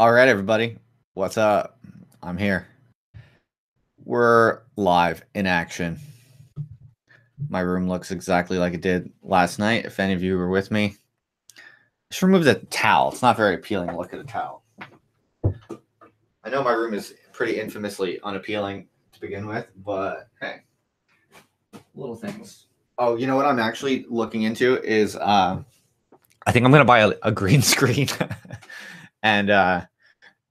All right, everybody. What's up? I'm here. We're live in action. My room looks exactly like it did last night. If any of you were with me, just remove the towel. It's not very appealing to look at a towel. I know my room is pretty infamously unappealing to begin with, but hey, little things. Oh, you know what I'm actually looking into is I think I'm going to buy a green screen and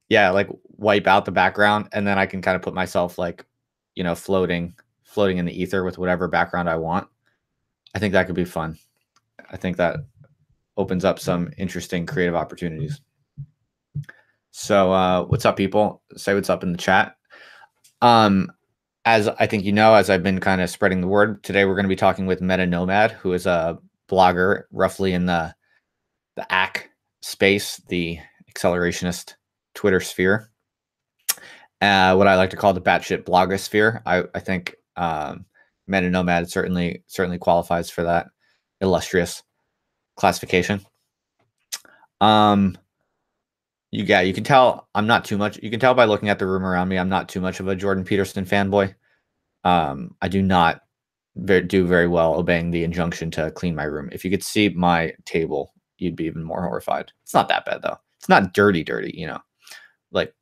yeah, like wipe out the background, and then I can kind of put myself like, floating in the ether with whatever background I want. I think that could be fun. I think that opens up some interesting creative opportunities. So what's up, people? Say what's up in the chat. As I think as I've been kind of spreading the word, today we're going to be talking with Meta-Nomad, who is a blogger roughly in the AC space, the accelerationist Twitter sphere. What I like to call the batshit blogosphere. I think Meta-Nomad certainly qualifies for that illustrious classification. You can tell I'm not too much. You can tell by looking at the room around me, I'm not too much of a Jordan Peterson fanboy. I do not do very well obeying the injunction to clean my room. If you could see my table, you'd be even more horrified. It's not that bad though. It's not dirty, like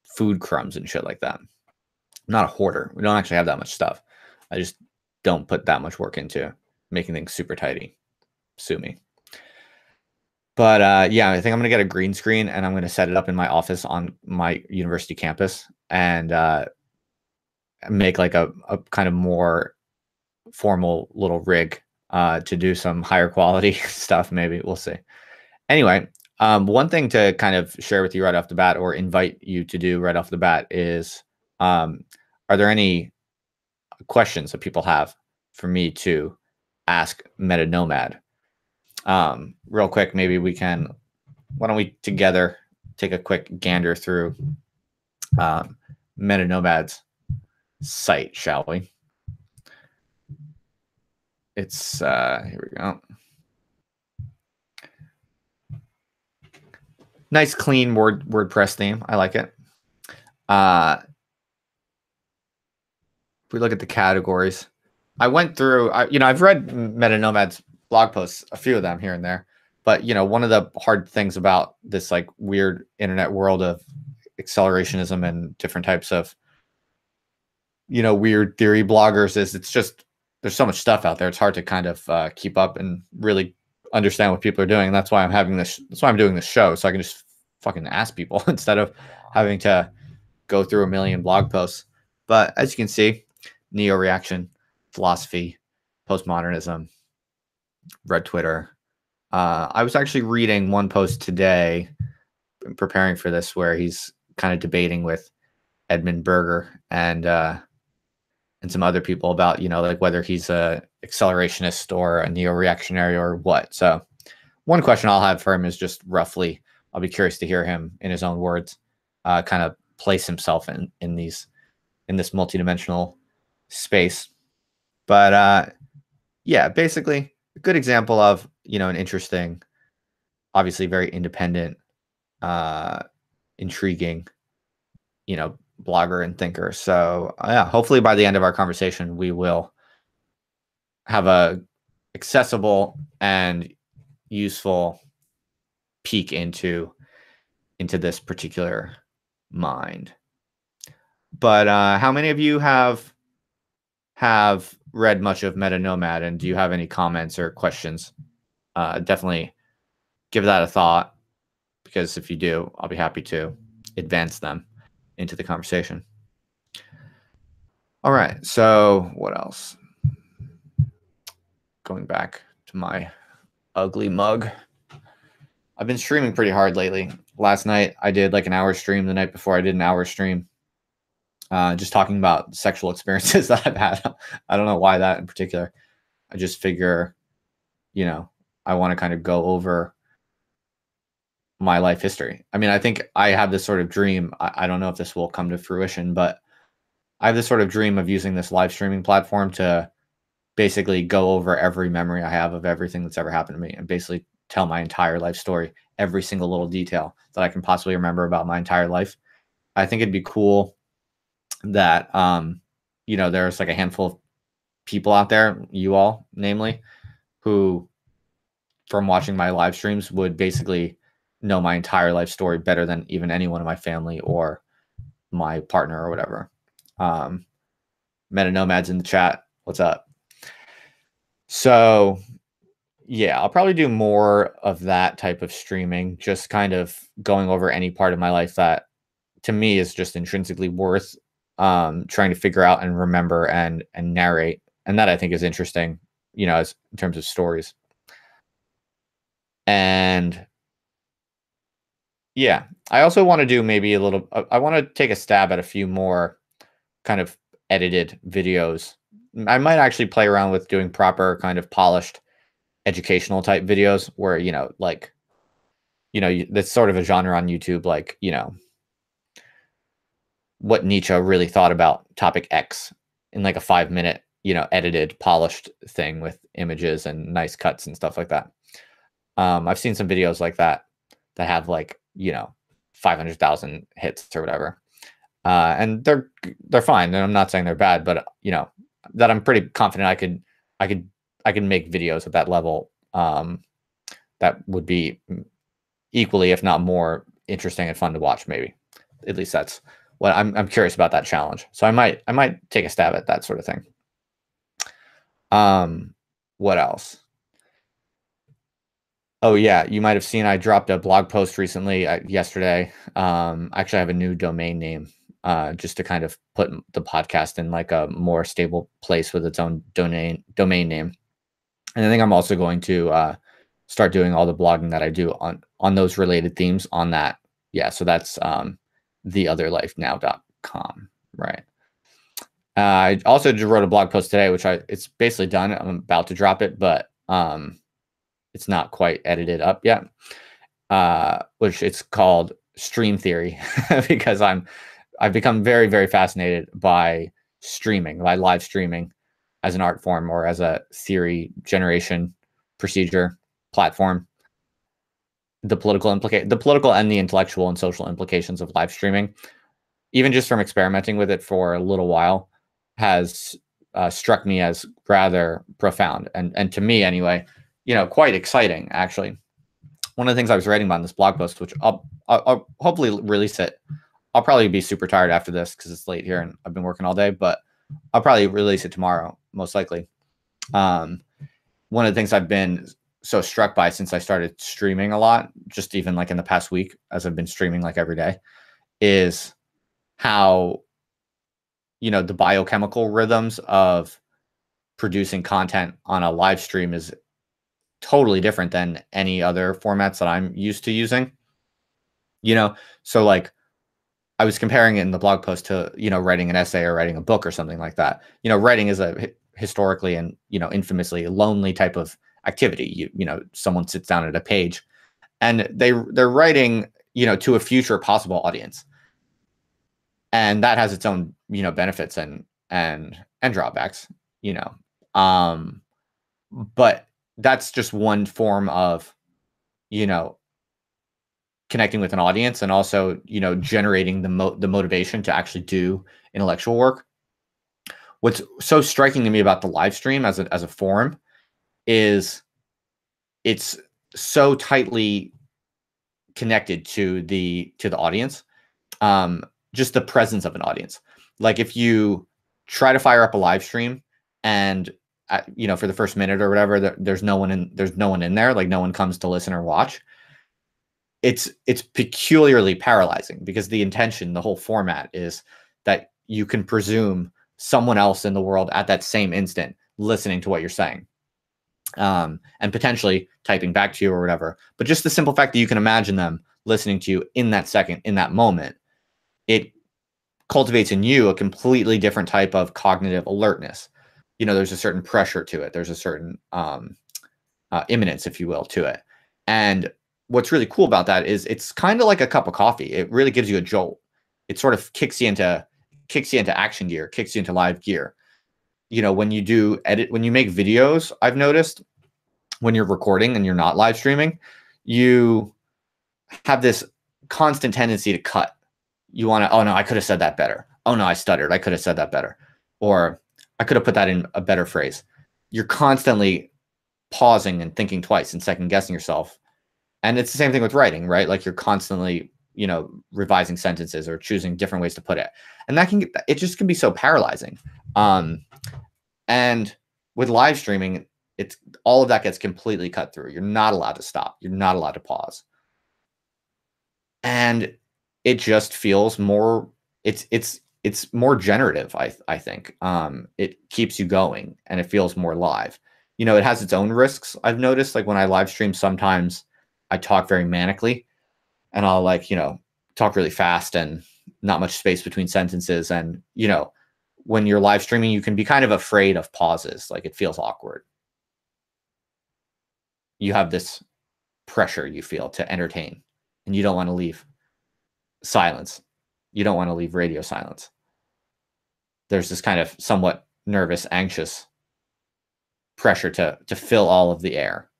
food crumbs and shit like that. I'm not a hoarder. We don't actually have that much stuff. I just don't put that much work into making things super tidy. Sue me. But yeah, I think I'm going to get a green screen and I'm going to set it up in my office on my university campus and make like a kind of more formal little rig to do some higher quality stuff. Maybe we'll see. Anyway, one thing to kind of share with you right off the bat, or invite you to do right off the bat, is are there any questions that people have for me to ask Meta-Nomad? Real quick, maybe we can, why don't we together take a quick gander through Meta-Nomad's site, shall we? It's here we go. Nice clean WordPress theme. I like it. If we look at the categories, I went through, I've read Meta-Nomad's blog posts, a few of them here and there, but one of the hard things about this like weird internet world of accelerationism and different types of weird theory bloggers is it's just, there's so much stuff out there. It's hard to kind of keep up and really understand what people are doing. And that's why I'm doing this show, so I can just fucking ask people instead of having to go through a million blog posts. But as you can see, neo-reaction, philosophy, postmodernism, red Twitter. I was actually reading one post today, preparing for this, where he's kind of debating with Edmund Berger and some other people about, like whether he's a accelerationist or a neo-reactionary or what. So one question I'll have for him is just roughly, I'll be curious to hear him in his own words, kind of place himself in this multidimensional space. But yeah, basically a good example of, an interesting, obviously very independent, intriguing, blogger and thinker. So yeah, hopefully by the end of our conversation, we will have a accessible and useful peek into this particular mind. But how many of you have read much of Meta-Nomad, and do you have any comments or questions? Definitely give that a thought, because if you do, I'll be happy to advance them into the conversation. All right, so what else? Going back to my ugly mug. I've been streaming pretty hard lately. Last night I did like an hour stream. The night before I did an hour stream. Just talking about sexual experiences that I've had. I don't know why that in particular. I just figure, I want to kind of go over my life history. I mean, I think I have this sort of dream. I don't know if this will come to fruition, but I have this sort of dream of using this live streaming platform to basically go over every memory I have of everything that's ever happened to me and basically tell my entire life story every single little detail that I can possibly remember about my entire life. I think it'd be cool that, you know, there's like a handful of people out there, you all, namely, who from watching my live streams would basically know my entire life story better than even anyone in my family or my partner or whatever. Meta-Nomad's in the chat. What's up? So yeah, I'll probably do more of that type of streaming, just kind of going over any part of my life that to me is just intrinsically worth trying to figure out and remember and narrate. And that I think is interesting, you know, as in terms of stories. And yeah, I also want to do maybe a little, I want to take a stab at a few more kind of edited videos. I might actually play around with doing proper kind of polished educational type videos where, you know, like, you know, that's sort of a genre on YouTube, like, you know, what Nietzsche really thought about topic X in like a 5-minute, you know, edited, polished thing with images and nice cuts and stuff like that. I've seen some videos like that that have like, you know, 500,000 hits or whatever. And they're fine. And I'm not saying they're bad, but you know, that I'm pretty confident I could make videos at that level that would be equally, if not more, interesting and fun to watch. Maybe, at least that's what I'm curious about, that challenge. So I might take a stab at that sort of thing. What else? Oh yeah, you might have seen I dropped a blog post recently, yesterday. Actually, I have a new domain name, just to kind of put the podcast in like a more stable place with its own domain name. And I think I'm also going to start doing all the blogging that I do on those related themes on that. Yeah, so that's theotherlifenow.com, right? I also just wrote a blog post today, which it's basically done. I'm about to drop it, but it's not quite edited up yet. Which it's called Stream Theory because I've become very, very fascinated by streaming, by live streaming as an art form or as a theory generation procedure platform. The political and the intellectual and social implications of live streaming, even just from experimenting with it for a little while, has struck me as rather profound and to me anyway, you know, quite exciting actually. One of the things I was writing about in this blog post, which I'll hopefully release it. I'll probably be super tired after this because it's late here and I've been working all day, but I'll probably release it tomorrow, most likely. One of the things I've been so struck by since I started streaming a lot, just even like in the past week, as I've been streaming like every day, is how, you know, the biochemical rhythms of producing content on a live stream is totally different than any other formats that I'm used to using. You know, so like I was comparing it in the blog post to, you know, writing an essay or writing a book or something like that. You know, writing is a historically and, you know, infamously lonely type of activity. You know, someone sits down at a page and they're writing, you know, to a future possible audience. And that has its own, you know, benefits and drawbacks, you know. But that's just one form of, you know, connecting with an audience and also, you know, generating the motivation to actually do intellectual work. What's so striking to me about the live stream as a forum is it's so tightly connected to the audience. Just the presence of an audience. Like if you try to fire up a live stream and you know, for the first minute or whatever, there's no one in there, like no one comes to listen or watch. It's peculiarly paralyzing because the intention, the whole format is that you can presume someone else in the world at that same instant listening to what you're saying, and potentially typing back to you or whatever. But just the simple fact that you can imagine them listening to you in that second, in that moment, it cultivates in you a completely different type of cognitive alertness. You know, there's a certain pressure to it. There's a certain imminence, if you will, to it. And what's really cool about that is it's kind of like a cup of coffee. It really gives you a jolt. It sort of kicks you into action gear, kicks you into live gear. You know, when you make videos, I've noticed when you're recording and you're not live streaming, you have this constant tendency to cut. You want to, oh no, I could have said that better. Oh no, I stuttered. I could have said that better. Or I could have put that in a better phrase. You're constantly pausing and thinking twice and second guessing yourself. And it's the same thing with writing, right? Like you're constantly, revising sentences or choosing different ways to put it. And it just can be so paralyzing. And with live streaming, it's all of that gets completely cut through. You're not allowed to stop. You're not allowed to pause. And it just feels more, it's more generative, I think. It keeps you going and it feels more live. It has its own risks. I've noticed, like when I live stream, sometimes I talk very manically and I'll talk really fast and not much space between sentences. And, when you're live streaming, you can be kind of afraid of pauses. Like it feels awkward. You have this pressure you feel to entertain and you don't want to leave silence. You don't want to leave radio silence. There's this kind of somewhat nervous, anxious pressure to fill all of the air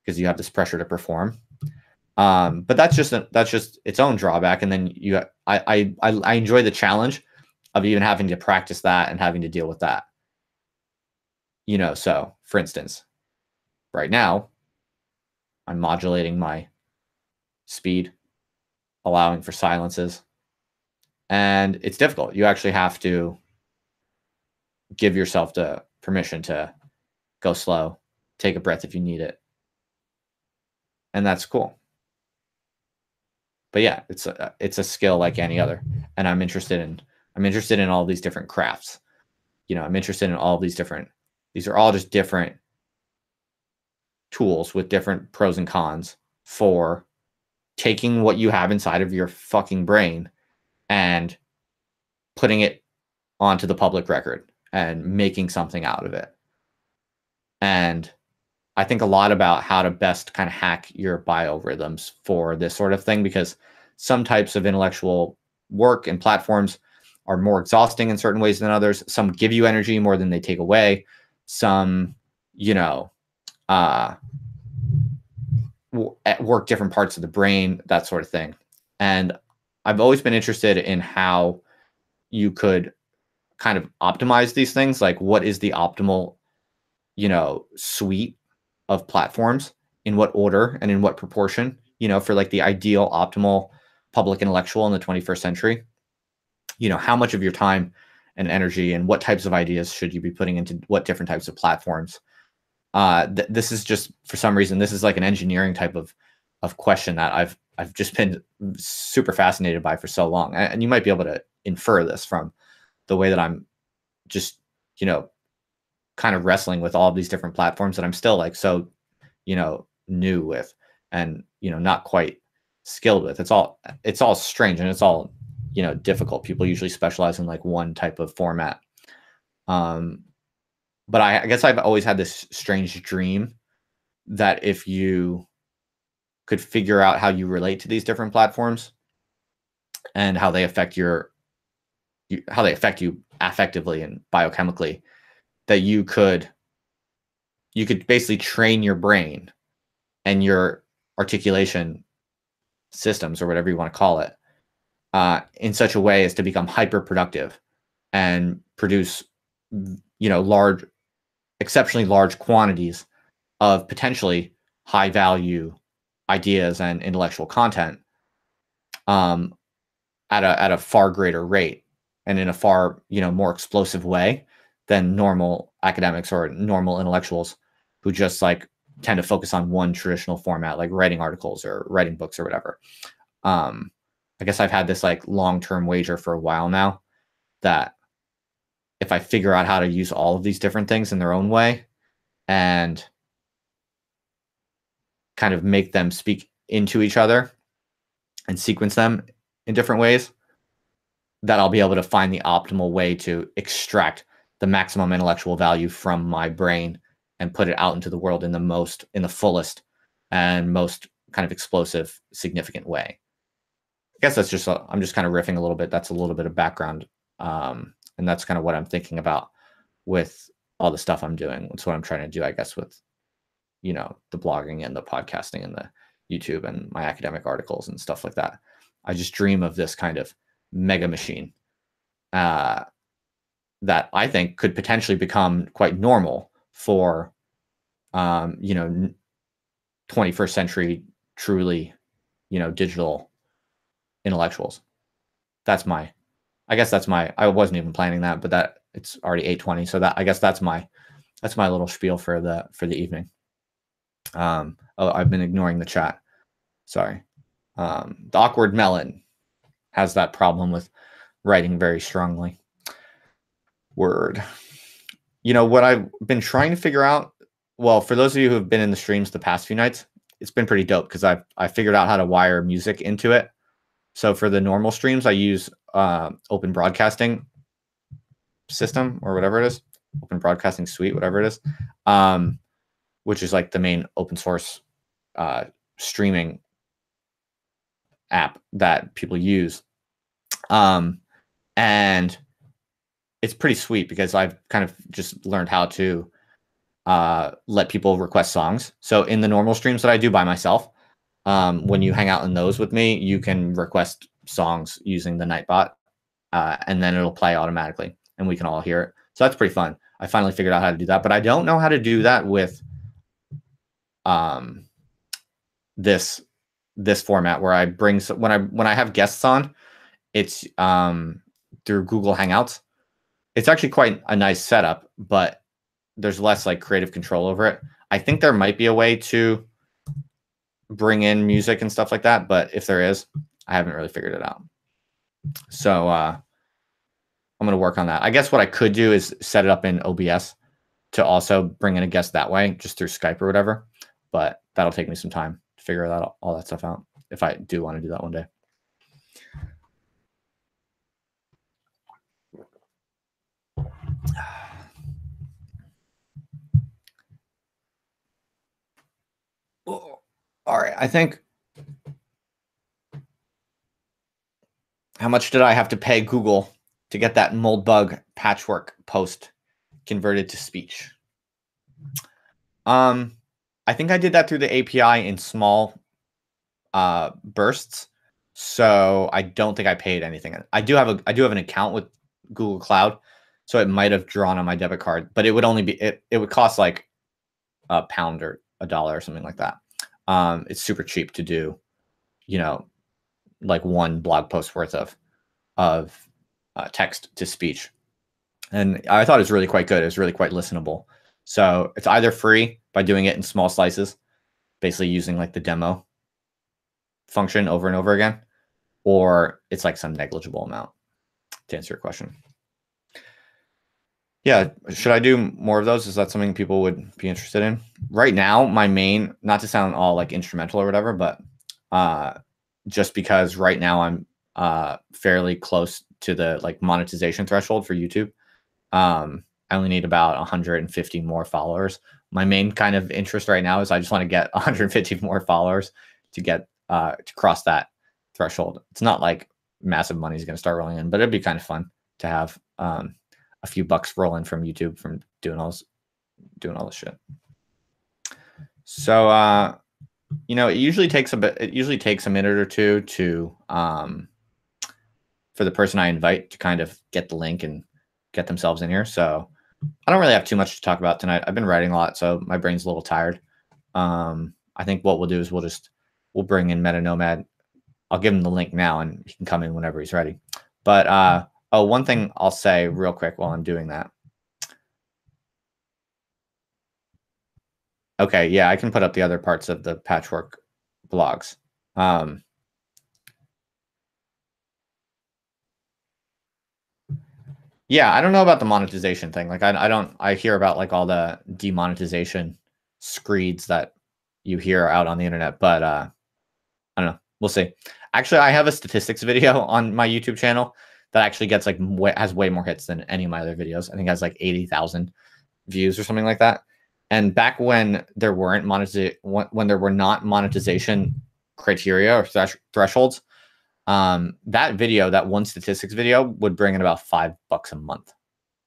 because you have this pressure to perform. But that's just its own drawback. And then I enjoy the challenge of even having to practice that and having to deal with that. So for instance, right now I'm modulating my speed, allowing for silences, and it's difficult. You actually have to give yourself the permission to go slow, take a breath if you need it. And that's cool. But yeah, it's a skill like any other. And I'm interested in all these different crafts. I'm interested in all these are all just different tools with different pros and cons for taking what you have inside of your fucking brain and putting it onto the public record and making something out of it. And I think a lot about how to best kind of hack your biorhythms for this sort of thing, because some types of intellectual work and platforms are more exhausting in certain ways than others. Some give you energy more than they take away. Some, work different parts of the brain, that sort of thing. And I've always been interested in how you could kind of optimize these things. Like what is the optimal, suite of platforms, in what order and in what proportion, for like the ideal optimal public intellectual in the 21st century. How much of your time and energy and what types of ideas should you be putting into what different types of platforms? This is just, for some reason, this is like an engineering type of question that I've just been super fascinated by for so long. And you might be able to infer this from the way that I'm just, kind of wrestling with all of these different platforms that I'm still like so, new with and, not quite skilled with. It's all strange and it's all, difficult. People usually specialize in like one type of format. But I guess I've always had this strange dream that if you could figure out how you relate to these different platforms and how they affect you affectively and biochemically, that you could basically train your brain and your articulation systems, or whatever you want to call it, in such a way as to become hyper productive and produce, exceptionally large quantities of potentially high value ideas and intellectual content, at a far greater rate and in a far, more explosive way than normal academics or normal intellectuals who just like tend to focus on one traditional format, like writing articles or writing books or whatever. I guess I've had this like long-term wager for a while now that if I figure out how to use all of these different things in their own way and kind of make them speak into each other and sequence them in different ways, that I'll be able to find the optimal way to extract the maximum intellectual value from my brain and put it out into the world in the fullest and most kind of explosive, significant way. I guess that's just, I'm just kind of riffing a little bit. That's a little bit of background. And that's kind of what I'm thinking about with all the stuff I'm doing. That's what I'm trying to do, I guess, with, the blogging and the podcasting and the YouTube and my academic articles and stuff like that. I just dream of this kind of mega machine that I think could potentially become quite normal for, 21st century truly, digital intellectuals. I guess that's my, I wasn't even planning that, but that it's already 8:20. So I guess that's my little spiel for the evening. I've been ignoring the chat. Sorry. The awkward melon has that problem with writing very strongly. Word. What I've been trying to figure out, well, for those of you who have been in the streams the past few nights, it's been pretty dope because I figured out how to wire music into it. So for the normal streams, I use open broadcasting system or whatever it is, open broadcasting suite, whatever it is, which is like the main open source streaming app that people use. And it's pretty sweet because I've kind of just learned how to let people request songs. So in the normal streams that I do by myself, when you hang out in those with me, you can request songs using the Nightbot, and then it'll play automatically and we can all hear it. So that's pretty fun. I finally figured out how to do that, but I don't know how to do that with this format where I bring, when I have guests on, it's through Google Hangouts. It's actually quite a nice setup, but there's less like creative control over it. I think there might be a way to bring in music and stuff like that, but if there is, I haven't really figured it out. So I'm going to work on that. I guess what I could do is set it up in OBS to also bring in a guest that way, just through Skype or whatever. But that'll take me some time to figure all that stuff out if I do want to do that one day. All right, I think. How much did I have to pay Google to get that Moldbug Patchwork post converted to speech? I think I did that through the API in small bursts, so I don't think I paid anything. I do have an account with Google Cloud, so it might have drawn on my debit card, but it would only be it would cost like £1 or $1 or something like that. It's super cheap to do, like one blog post worth of text to speech, and I thought it was really quite good. It was really quite listenable. So it's either free by doing it in small slices, basically using like the demo function over and over again, or it's like some negligible amount, to answer your question. Yeah, should I do more of those? Is that something people would be interested in? Right now, my main, not to sound all like instrumental or whatever, but just because right now I'm fairly close to the like monetization threshold for YouTube. I only need about 150 more followers. My main kind of interest right now is I just want to get 150 more followers to get to cross that threshold. It's not like massive money is going to start rolling in, but it'd be kind of fun to have a few bucks rolling from YouTube from doing all this shit. So it usually takes a bit. It usually takes a minute or two to for the person I invite to kind of get the link and get themselves in here. So I don't really have too much to talk about tonight. I've been writing a lot, so my brain's a little tired. I think what we'll do is we'll bring in Meta-Nomad. I'll give him the link now, and he can come in whenever he's ready. But one thing I'll say real quick while I'm doing that. Okay, yeah, I can put up the other parts of the Patchwork blogs. Yeah, I don't know about the monetization thing. Like, I hear about like all the demonetization screeds that you hear out on the internet, but I don't know. We'll see. Actually, I have a statistics video on my YouTube channel that actually gets like has way more hits than any of my other videos. I think it has like 80,000 views or something like that. And back when there weren't when there were not monetization criteria or thresholds, that video, that one statistics video, would bring in about $5 a month.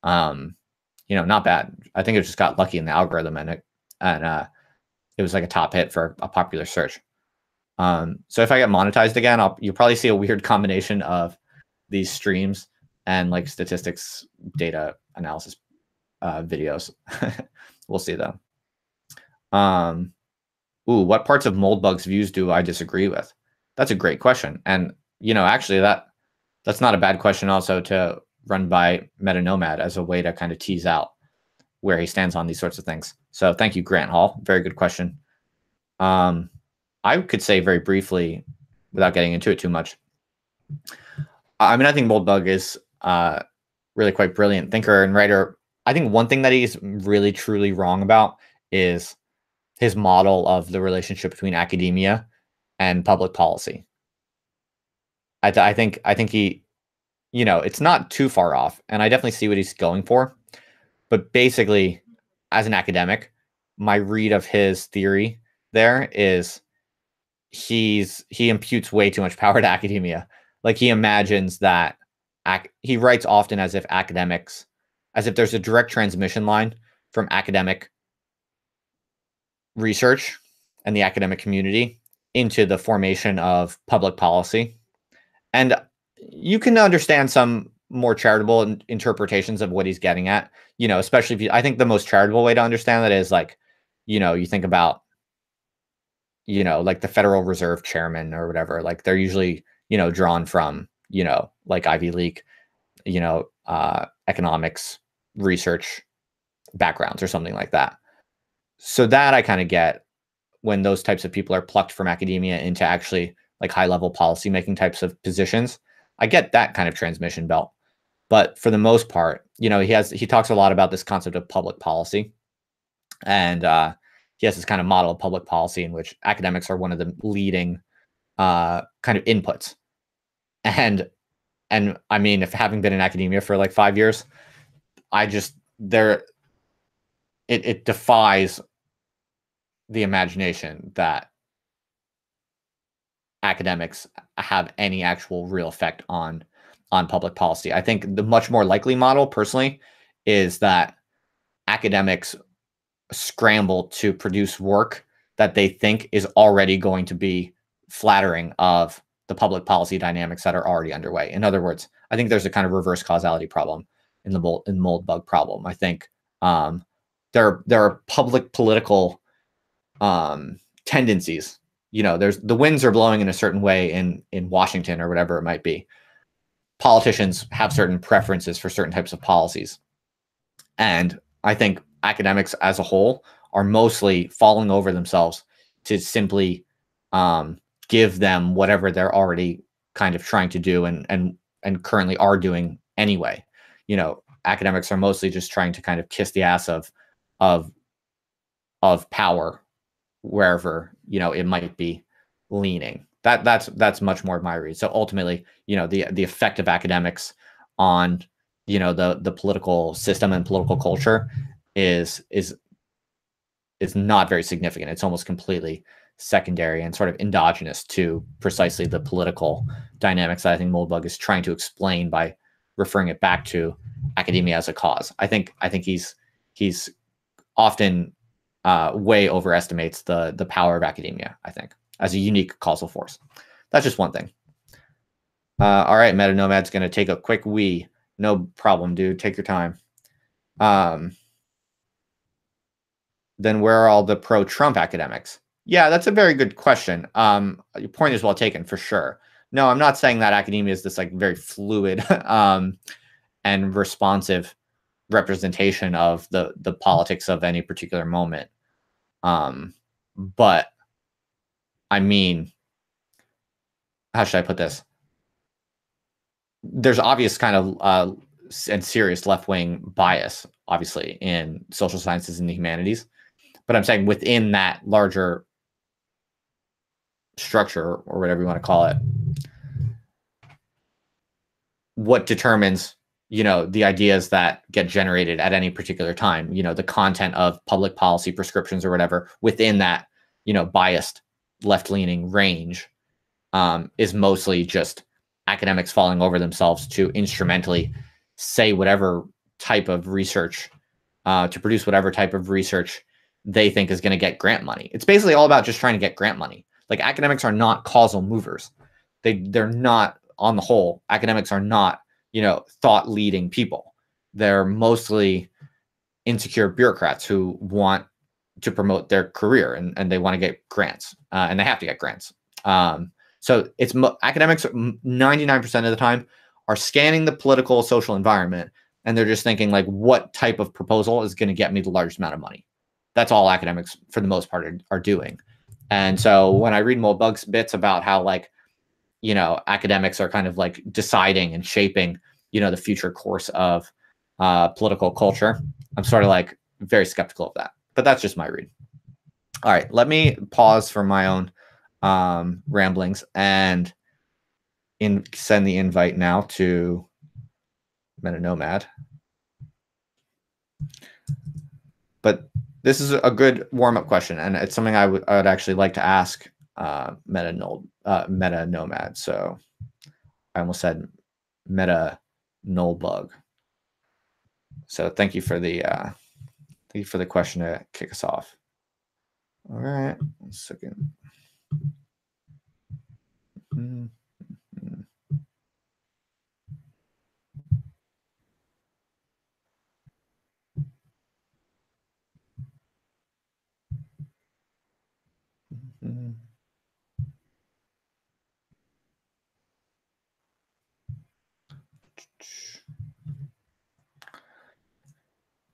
Not bad. I think it just got lucky in the algorithm, and it was like a top hit for a popular search. So if I get monetized again, you'll probably see a weird combination of these streams and like statistics, data analysis videos. We'll see though. What parts of Moldbug's views do I disagree with? That's a great question. And, actually that's not a bad question also to run by Meta-Nomad as a way to kind of tease out where he stands on these sorts of things. So thank you, Greenhall. Very good question. I could say very briefly, without getting into it too much. I mean, I think Moldbug is really quite brilliant thinker and writer. I think one thing that he's really truly wrong about is his model of the relationship between academia and public policy. I think he, it's not too far off, and I definitely see what he's going for. But basically, as an academic, my read of his theory there is he imputes way too much power to academia. Like, he imagines that he writes often as if there's a direct transmission line from academic research and the academic community into the formation of public policy. And you can understand some more charitable interpretations of what he's getting at, especially if I think the most charitable way to understand that is like, you think about, like the Federal Reserve chairman or whatever, like they're usually, drawn from, like Ivy League, economics research backgrounds or something like that. So that I kind of get when those types of people are plucked from academia into actually like high level policy making types of positions. I get that kind of transmission belt. But for the most part, he talks a lot about this concept of public policy. And he has this kind of model of public policy in which academics are one of the leading kind of inputs. And I mean, if having been in academia for like 5 years, it defies the imagination that academics have any actual real effect on public policy. I think the much more likely model, personally, is that academics scramble to produce work that they think is already going to be flattering of the public policy dynamics that are already underway. In other words, I think there's a kind of reverse causality problem in the Moldbug problem. I think there are public political tendencies. There's the winds are blowing in a certain way in Washington or whatever it might be. Politicians have certain preferences for certain types of policies. And I think academics as a whole are mostly falling over themselves to simply give them whatever they're already kind of trying to do and currently are doing anyway. Academics are mostly just trying to kind of kiss the ass of power wherever, it might be leaning. That's much more of my read. So ultimately, the effect of academics on, the political system and political culture is not very significant. It's almost completely secondary and sort of endogenous to precisely the political dynamics that I think Moldbug is trying to explain by referring it back to academia as a cause. I think he's often way overestimates the power of academia, I think, as a unique causal force. That's just one thing. All right, Meta-Nomad's going to take a quick wee. No problem, dude. Take your time. Then where are all the pro-Trump academics? Yeah, that's a very good question. Your point is well taken, for sure. No, I'm not saying that academia is this like very fluid and responsive representation of the politics of any particular moment. But I mean, how should I put this? There's obvious kind of and serious left-wing bias, obviously, in social sciences and the humanities. But I'm saying within that larger structure, or whatever you want to call it, what determines, the ideas that get generated at any particular time, the content of public policy prescriptions or whatever within that, biased left-leaning range is mostly just academics falling over themselves to instrumentally say whatever type of research, to produce whatever type of research they think is going to get grant money. It's basically all about just trying to get grant money. Like academics are not causal movers. They're not, on the whole, academics are not, thought leading people. They're mostly insecure bureaucrats who want to promote their career and they want to get grants and they have to get grants. So it's academics 99% of the time are scanning the political social environment and they're just thinking like, what type of proposal is going to get me the largest amount of money? That's all academics for the most part are doing. And so when I read Moldbug's bits about how like, academics are kind of like deciding and shaping, the future course of political culture, I'm sort of like very skeptical of that. But that's just my read. All right, let me pause for my own ramblings and send the invite now to Meta-Nomad. But this is a good warm-up question, and it's something I would actually like to ask Meta-Nomad. So I almost said Meta-Moldbug. So thank you for the question to kick us off. All right, 1 second.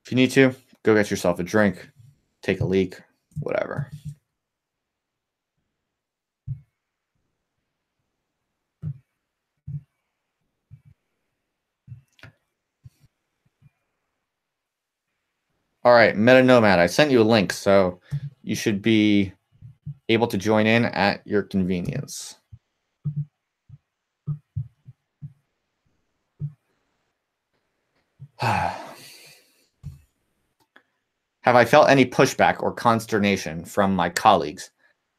If you need to, go get yourself a drink, take a leak, whatever. All right, Meta-Nomad, I sent you a link, so you should be able to join in at your convenience. Have I felt any pushback or consternation from my colleagues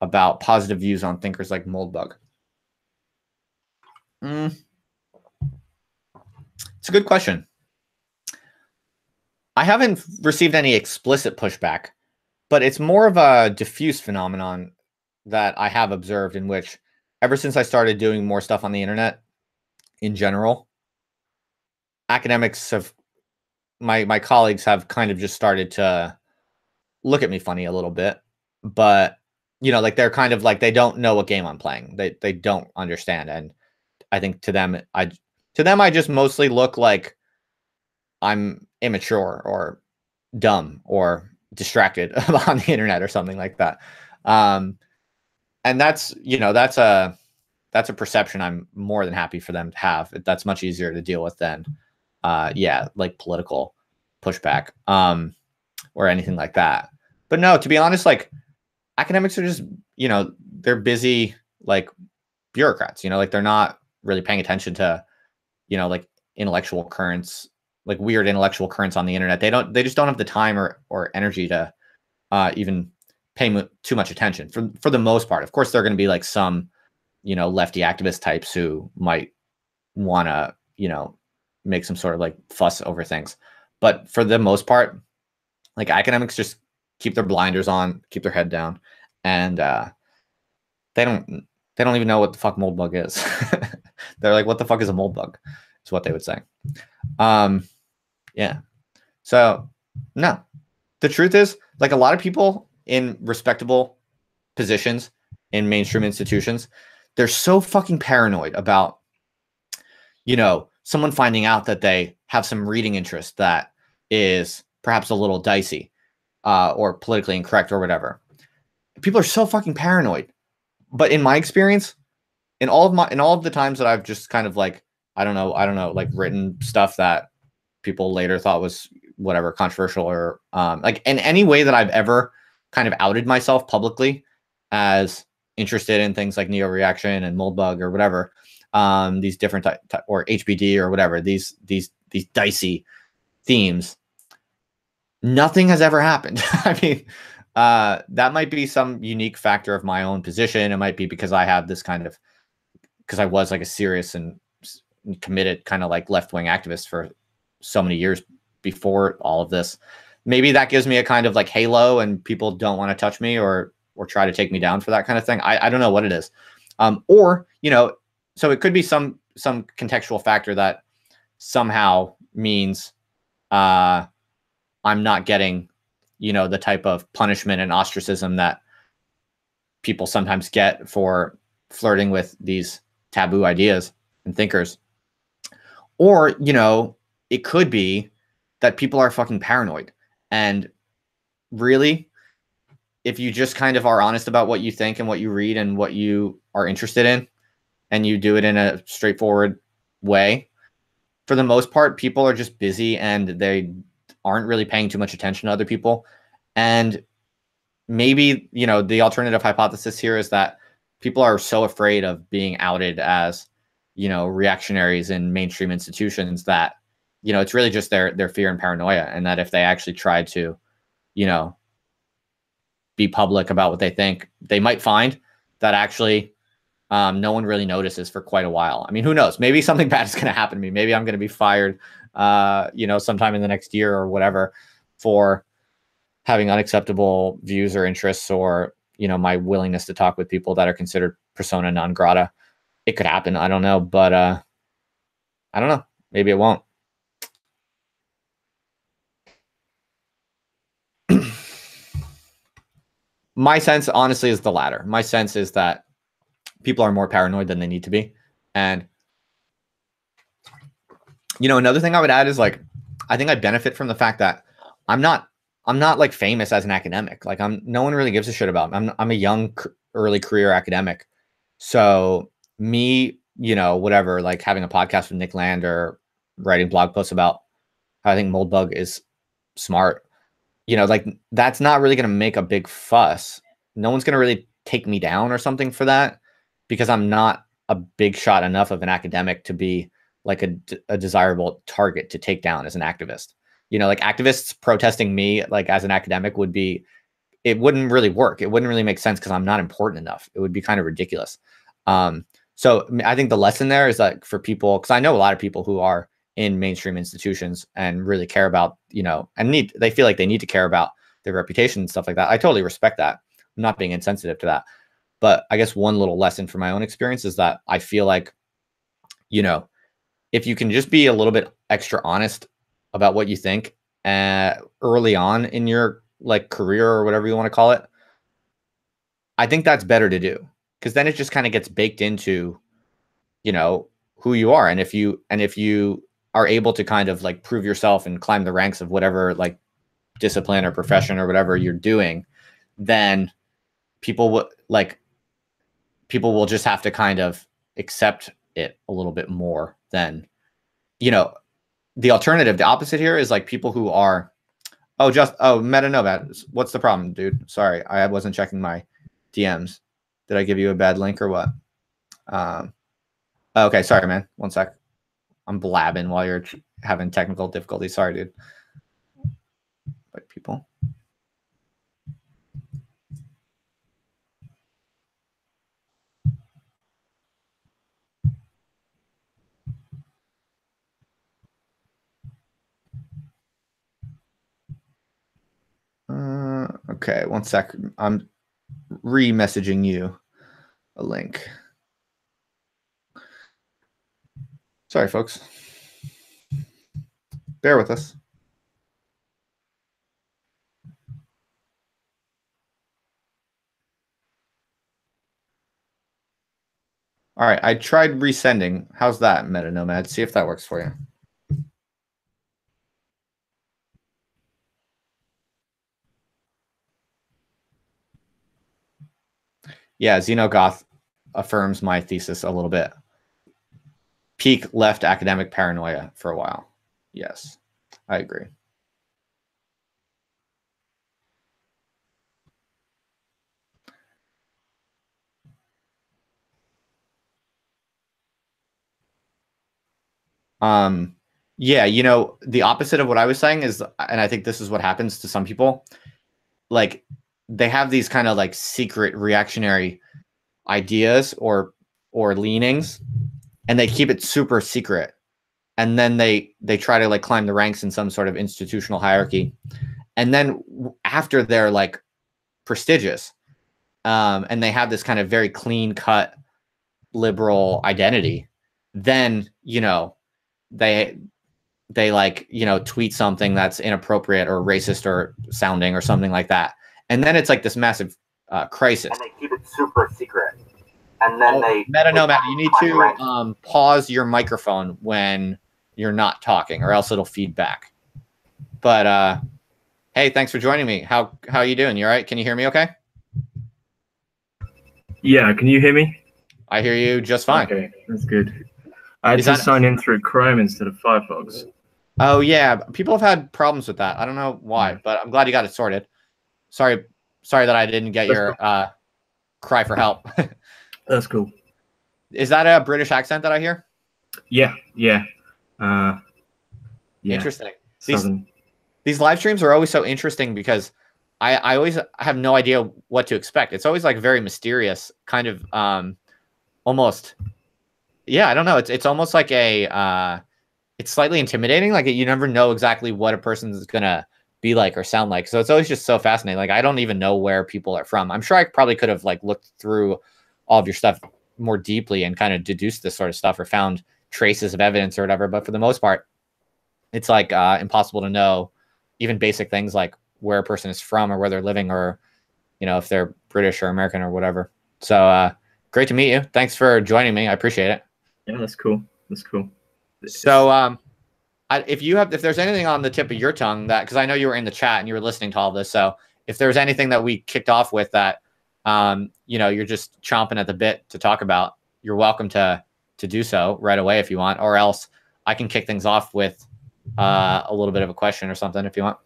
about positive views on thinkers like Moldbug? It's a good question. I haven't received any explicit pushback, but it's more of a diffuse phenomenon that I have observed, in which ever since I started doing more stuff on the internet in general, academics have, my colleagues have kind of just started to look at me funny a little bit, but like they're kind of like, they don't know what game I'm playing. They don't understand. And I think to them, I just mostly look like I'm immature or dumb or distracted on the internet or something like that. And that's a perception I'm more than happy for them to have. That's much easier to deal with than like political pushback or anything like that. But no, to be honest, like academics are just, they're busy like bureaucrats, like they're not really paying attention to, like intellectual currents, like weird intellectual currents on the internet. They just don't have the time or energy to even pay too much attention for the most part. Of course, there are going to be like some, lefty activist types who might want to, make some sort of like fuss over things. But for the most part, like academics just keep their blinders on, keep their head down, and they don't even know what the fuck Moldbug is. They're like, what the fuck is a Moldbug? Is what they would say. Yeah. So no, the truth is, like a lot of people in respectable positions in mainstream institutions, they're so fucking paranoid about, someone finding out that they have some reading interest that is perhaps a little dicey or politically incorrect or whatever. People are so fucking paranoid. But in my experience, in all of the times that I've just kind of like, I don't know, like written stuff that people later thought was whatever controversial or like in any way that I've ever kind of outed myself publicly as interested in things like neo-reaction and Moldbug or whatever, these different or HBD or whatever, these dicey themes, nothing has ever happened. I mean, that might be some unique factor of my own position. It might be because I have this kind of, because I was like a serious and committed kind of like left-wing activist for so many years before all of this. Maybe that gives me a kind of like halo and people don't want to touch me, or or try to take me down for that kind of thing. I don't know what it is. Or, you know, so it could be some contextual factor that somehow means I'm not getting, you know, the type of punishment and ostracism that people sometimes get for flirting with these taboo ideas and thinkers. Or, you know, it could be that people are fucking paranoid. And really, if you just kind of are honest about what you think and what you read and what you are interested in, and you do it in a straightforward way, for the most part, people are just busy and they aren't really paying too much attention to other people. And maybe, you know, the alternative hypothesis here is that people are so afraid of being outed as, you know, reactionaries in mainstream institutions that, you know, it's really just their fear and paranoia. And that if they actually tried to, you know, be public about what they think, they might find that actually no one really notices for quite a while. I mean, who knows? Maybe something bad is going to happen to me. Maybe I'm going to be fired, you know, sometime in the next year or whatever for having unacceptable views or interests, or, you know, my willingness to talk with people that are considered persona non grata. It could happen. I don't know, but I don't know. Maybe it won't. My sense, honestly, is the latter. My sense is that people are more paranoid than they need to be. And, you know, another thing I would add is, like, I think I benefit from the fact that I'm not like famous as an academic. Like, no one really gives a shit about me. I'm a young early career academic. So me, you know, whatever, like having a podcast with Nick Land or writing blog posts about how I think Moldbug is smart, you know, like that's not really going to make a big fuss. No one's going to really take me down or something for that, because I'm not a big shot enough of an academic to be like a desirable target to take down as an activist. You know, like activists protesting me like as an academic would be, it wouldn't really work. It wouldn't really make sense because I'm not important enough. It would be kind of ridiculous. So I think the lesson there is that for people, because I know a lot of people who are in mainstream institutions and really care about, you know, and they feel like they need to care about their reputation and stuff like that. I totally respect that. I'm not being insensitive to that. But I guess one little lesson from my own experience is that I feel like, you know, if you can just be a little bit extra honest about what you think early on in your like career or whatever you want to call it, I think that's better to do, because then it just kind of gets baked into, you know, who you are. And if you are able to kind of like prove yourself and climb the ranks of whatever like discipline or profession or whatever you're doing, then people will just have to kind of accept it a little bit more than, you know, the alternative. The opposite here is like people who are, Meta-Nomad, what's the problem, dude? Sorry, I wasn't checking my DMs. Did I give you a bad link or what? Okay, sorry, man. One sec. I'm blabbing while you're having technical difficulties. Sorry, dude. White people. Okay, one sec. I'm re-messaging you a link. Sorry, folks. Bear with us. All right, I tried resending. How's that, Meta-Nomad? See if that works for you. Yeah, Xenogoth affirms my thesis a little bit. Peak left academic paranoia for a while. Yes, I agree. Yeah, you know, the opposite of what I was saying is, and I think this is what happens to some people, like they have these kind of like secret reactionary ideas or leanings, and they keep it super secret. And then they try to like climb the ranks in some sort of institutional hierarchy. And then after they're like prestigious, and they have this kind of very clean cut liberal identity, then, you know, they like, you know, tweet something that's inappropriate or racist or sounding or something like that. And then it's like this massive crisis. And they keep it super secret. And then Meta-Nomad, you need to pause your microphone when you're not talking, or else it'll feed back. But hey, thanks for joining me. How you doing? You all right? Can you hear me okay? Yeah, can you hear me? I hear you just fine. Okay, that's good. I just signed in through Chrome instead of Firefox. Oh yeah, people have had problems with that. I don't know why, but I'm glad you got it sorted. Sorry that I didn't get your cry for help. That's cool. Is that a British accent that I hear? Yeah. Interesting. These live streams are always so interesting because I always have no idea what to expect. It's always like very mysterious, kind of almost. Yeah, I don't know. It's almost like it's slightly intimidating. Like you never know exactly what a person's gonna be like or sound like. So it's always just so fascinating. Like I don't even know where people are from. I'm sure I probably could have like looked through all of your stuff more deeply and kind of deduced this sort of stuff or found traces of evidence or whatever. But for the most part, it's like impossible to know even basic things like where a person is from or where they're living, or, you know, if they're British or American or whatever. So great to meet you. Thanks for joining me. I appreciate it. Yeah, that's cool. That's cool. So if there's anything on the tip of your tongue that, because I know you were in the chat and you were listening to all this, so if there's anything that we kicked off with that you know, you're just chomping at the bit to talk about, you're welcome to do so right away if you want, or else I can kick things off with a little bit of a question or something if you want.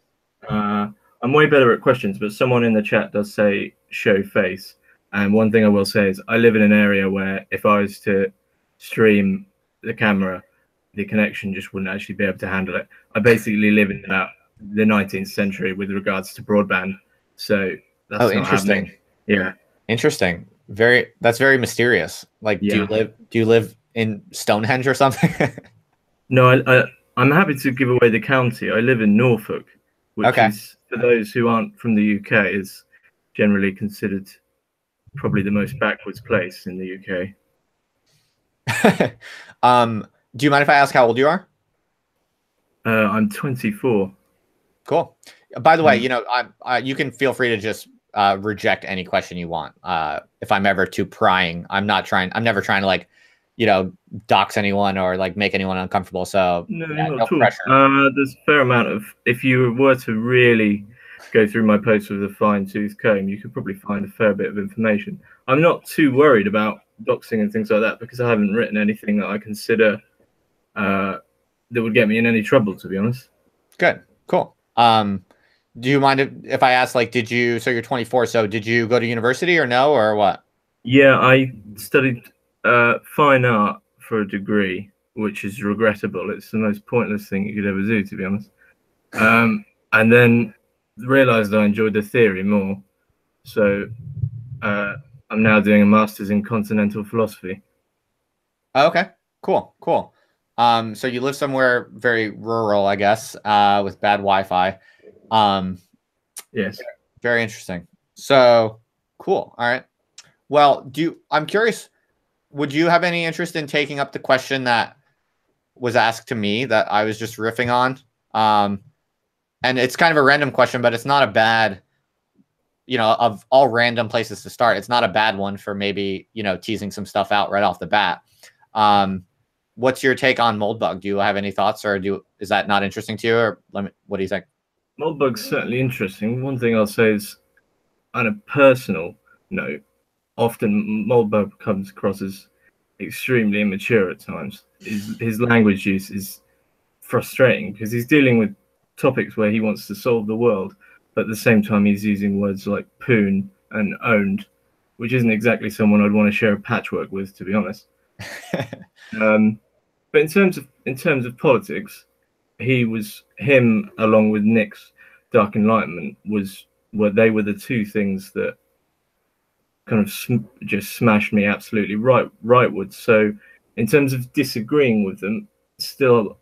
I'm way better at questions, but someone in the chat does say show face. And one thing I will say is I live in an area where if I was to stream the camera, the connection just wouldn't actually be able to handle it. I basically live in about the 19th century with regards to broadband. So that's not interesting. Happening. Yeah. Interesting. That's very mysterious. Like, yeah. do you live in Stonehenge or something? No, I'm happy to give away the county. I live in Norfolk, which is, for those who aren't from the UK, is generally considered probably the most backwards place in the UK. Do you mind if I ask how old you are? I'm 24. Cool. By the way, you know, you can feel free to just reject any question you want. If I'm ever too prying, I'm never trying to, like, you know, dox anyone or like make anyone uncomfortable. So no pressure. There's a fair amount of, if you were to really go through my posts with a fine-tooth comb, you could probably find a fair bit of information. I'm not too worried about doxing and things like that because I haven't written anything that I consider that would get me in any trouble, to be honest. Good. Cool. Do you mind if I ask, like, so you're 24, so did you go to university or no, or what? Yeah, I studied fine art for a degree, which is regrettable. It's the most pointless thing you could ever do, to be honest. And then realized I enjoyed the theory more. So I'm now doing a master's in continental philosophy. Okay, cool. So you live somewhere very rural, I guess, with bad Wi-Fi. Yes. Very interesting. So cool. All right. Well, I'm curious, would you have any interest in taking up the question that was asked to me that I was just riffing on? And it's kind of a random question, but it's not a bad, you know, of all random places to start, it's not a bad one for maybe, you know, teasing some stuff out right off the bat. What's your take on Moldbug? Do you have any thoughts, or is that not interesting to you, or what do you think? Moldbug's certainly interesting. One thing I'll say is, on a personal note, often Moldbug comes across as extremely immature at times. His language use is frustrating because he's dealing with topics where he wants to solve the world, but at the same time he's using words like poon and owned, which isn't exactly someone I'd want to share a patchwork with, to be honest. But in terms of politics, him along with Nick's Dark Enlightenment were the two things that kind of just smashed me absolutely rightwards. So in terms of disagreeing with them, still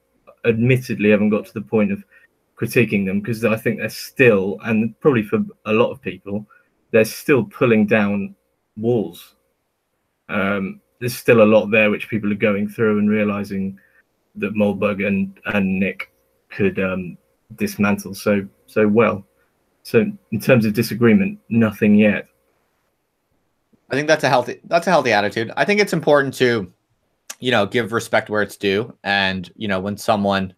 admittedly haven't got to the point of critiquing them, because I think they're still, and probably for a lot of people, they're still pulling down walls. There's still a lot there which people are going through and realizing that Moldbug and Nick could dismantle so well. So in terms of disagreement, nothing yet. I think that's a healthy attitude. I think it's important to, give respect where it's due. And, when someone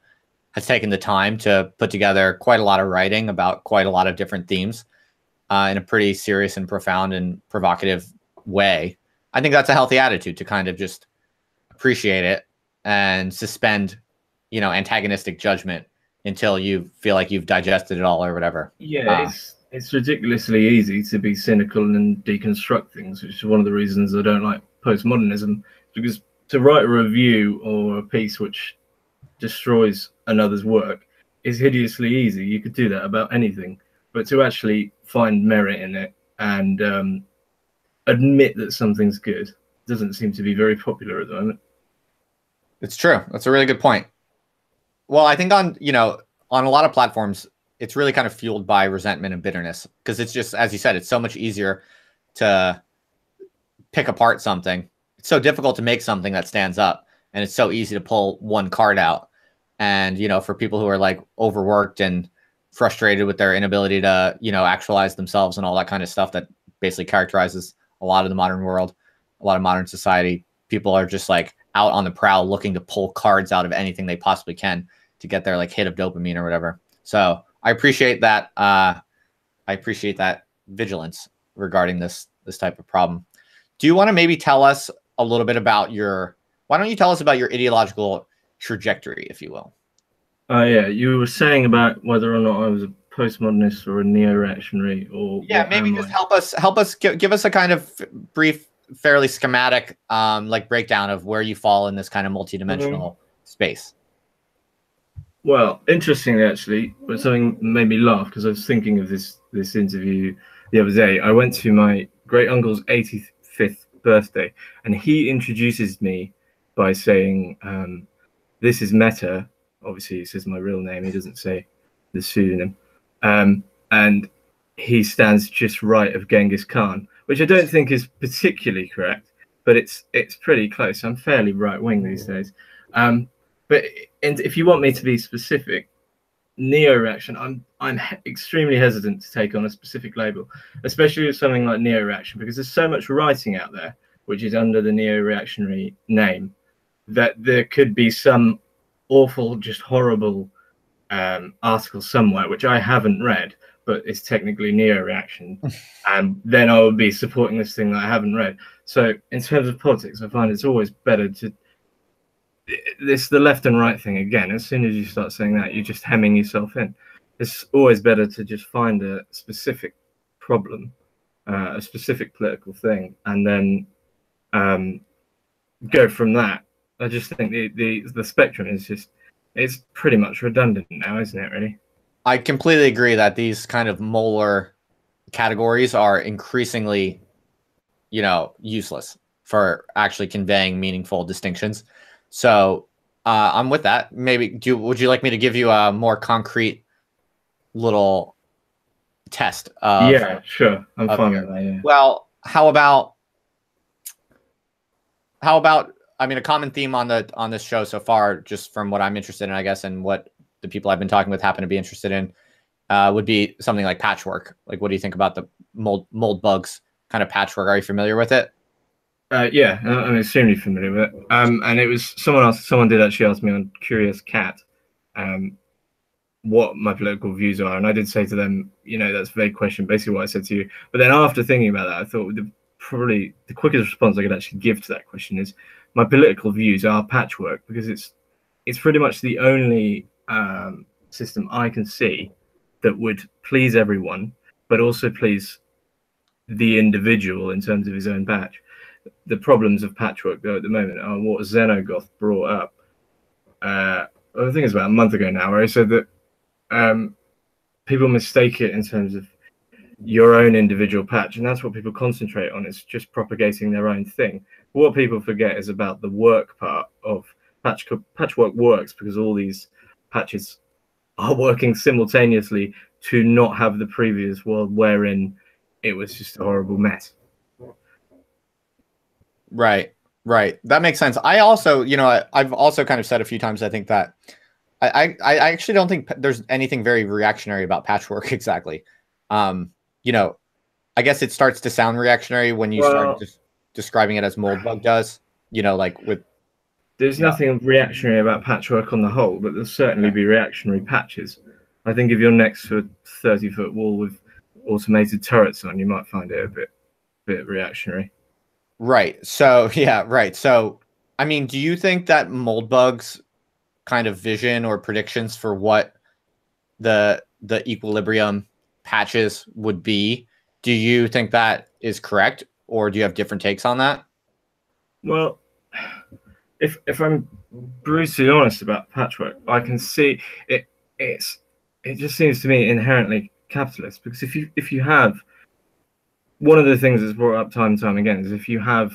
has taken the time to put together quite a lot of writing about quite a lot of different themes in a pretty serious and profound and provocative way, I think that's a healthy attitude to kind of just appreciate it and suspend, antagonistic judgment until you feel like you've digested it all or whatever. Yeah, it's ridiculously easy to be cynical and deconstruct things, which is one of the reasons I don't like postmodernism, because to write a review or a piece which destroys another's work is hideously easy. You could do that about anything, but to actually find merit in it and admit that something's good doesn't seem to be very popular at the moment. It's true. That's a really good point. Well, I think on a lot of platforms, it's really kind of fueled by resentment and bitterness, because it's just, as you said, it's so much easier to pick apart something. It's so difficult to make something that stands up, and it's so easy to pull one card out. And, for people who are like overworked and frustrated with their inability to, actualize themselves and all that kind of stuff that basically characterizes a lot of the modern world, a lot of modern society, people are just like out on the prowl looking to pull cards out of anything they possibly can to get their like hit of dopamine or whatever. So I appreciate that. I appreciate that vigilance regarding this type of problem. Do you want to maybe tell us a little bit about why don't you tell us about your ideological trajectory, if you will? Yeah, you were saying about whether or not I was a postmodernist or a neo-reactionary, or maybe just help us give us a kind of brief, fairly schematic like breakdown of where you fall in this kind of multidimensional space. Well, interestingly, actually, but something made me laugh because I was thinking of this interview the other day. I went to my great uncle's 85th birthday, and he introduces me by saying, "This is Meta." Obviously, he says my real name. He doesn't say the pseudonym, and he stands just right of Genghis Khan, which I don't think is particularly correct, but it's pretty close. I'm fairly right wing these days. But if you want me to be specific, neo-reaction, I'm extremely hesitant to take on a specific label, especially with something like neo-reaction, because there's so much writing out there which is under the neo-reactionary name that there could be some awful, just horrible article somewhere which I haven't read, but it's technically neo-reaction, and then I would be supporting this thing that I haven't read. So in terms of politics, I find it's always better to the left and right thing again. As soon as you start saying that, you're just hemming yourself in. It's always better to just find a specific problem, a specific political thing, and then go from that. I just think the spectrum is it's pretty much redundant now, isn't it, really? I completely agree that these kind of molar categories are increasingly, useless for actually conveying meaningful distinctions. So I'm with that. Maybe would you like me to give you a more concrete little test? Yeah, sure. I'm fine with that. Yeah. Well, how about? I mean, a common theme on this show so far, just from what I'm interested in, I guess, and what the people I've been talking with happen to be interested in, would be something like Patchwork. Like, what do you think about the Moldbug's kind of Patchwork? Are you familiar with it? Yeah, I'm extremely familiar with it. And it was someone did actually ask me on Curious Cat what my political views are, and I did say to them, that's a vague question, basically what I said to you. But then after thinking about that, I thought probably the quickest response I could actually give to that question is my political views are Patchwork, because it's pretty much the only system I can see that would please everyone, but also please the individual in terms of his own patch. The problems of Patchwork, though, at the moment are what Xenogoth brought up. I think it's about a month ago now, where he said that people mistake it in terms of your own individual patch, and that's what people concentrate on. It's just propagating their own thing. But what people forget is about the work part of Patchwork works because all these patches are working simultaneously to not have the previous world wherein it was just a horrible mess. Right, right. That makes sense. I also, I've also kind of said a few times, I think that I actually don't think there's anything very reactionary about Patchwork exactly. You know, I guess it starts to sound reactionary when you start just describing it as Moldbug does, like with. There's nothing reactionary about Patchwork on the whole, but there'll certainly be reactionary patches. I think if you're next to a 30-foot wall with automated turrets on, you might find it a bit reactionary. Right. So, yeah, right. So, I mean, do you think that Moldbug's kind of vision or predictions for what the equilibrium patches would be, do you think that is correct, or do you have different takes on that? Well, if I'm brutally honest about Patchwork, I can see it. It just seems to me inherently capitalist, because if you have, one of the things that's brought up time and time again is if you have,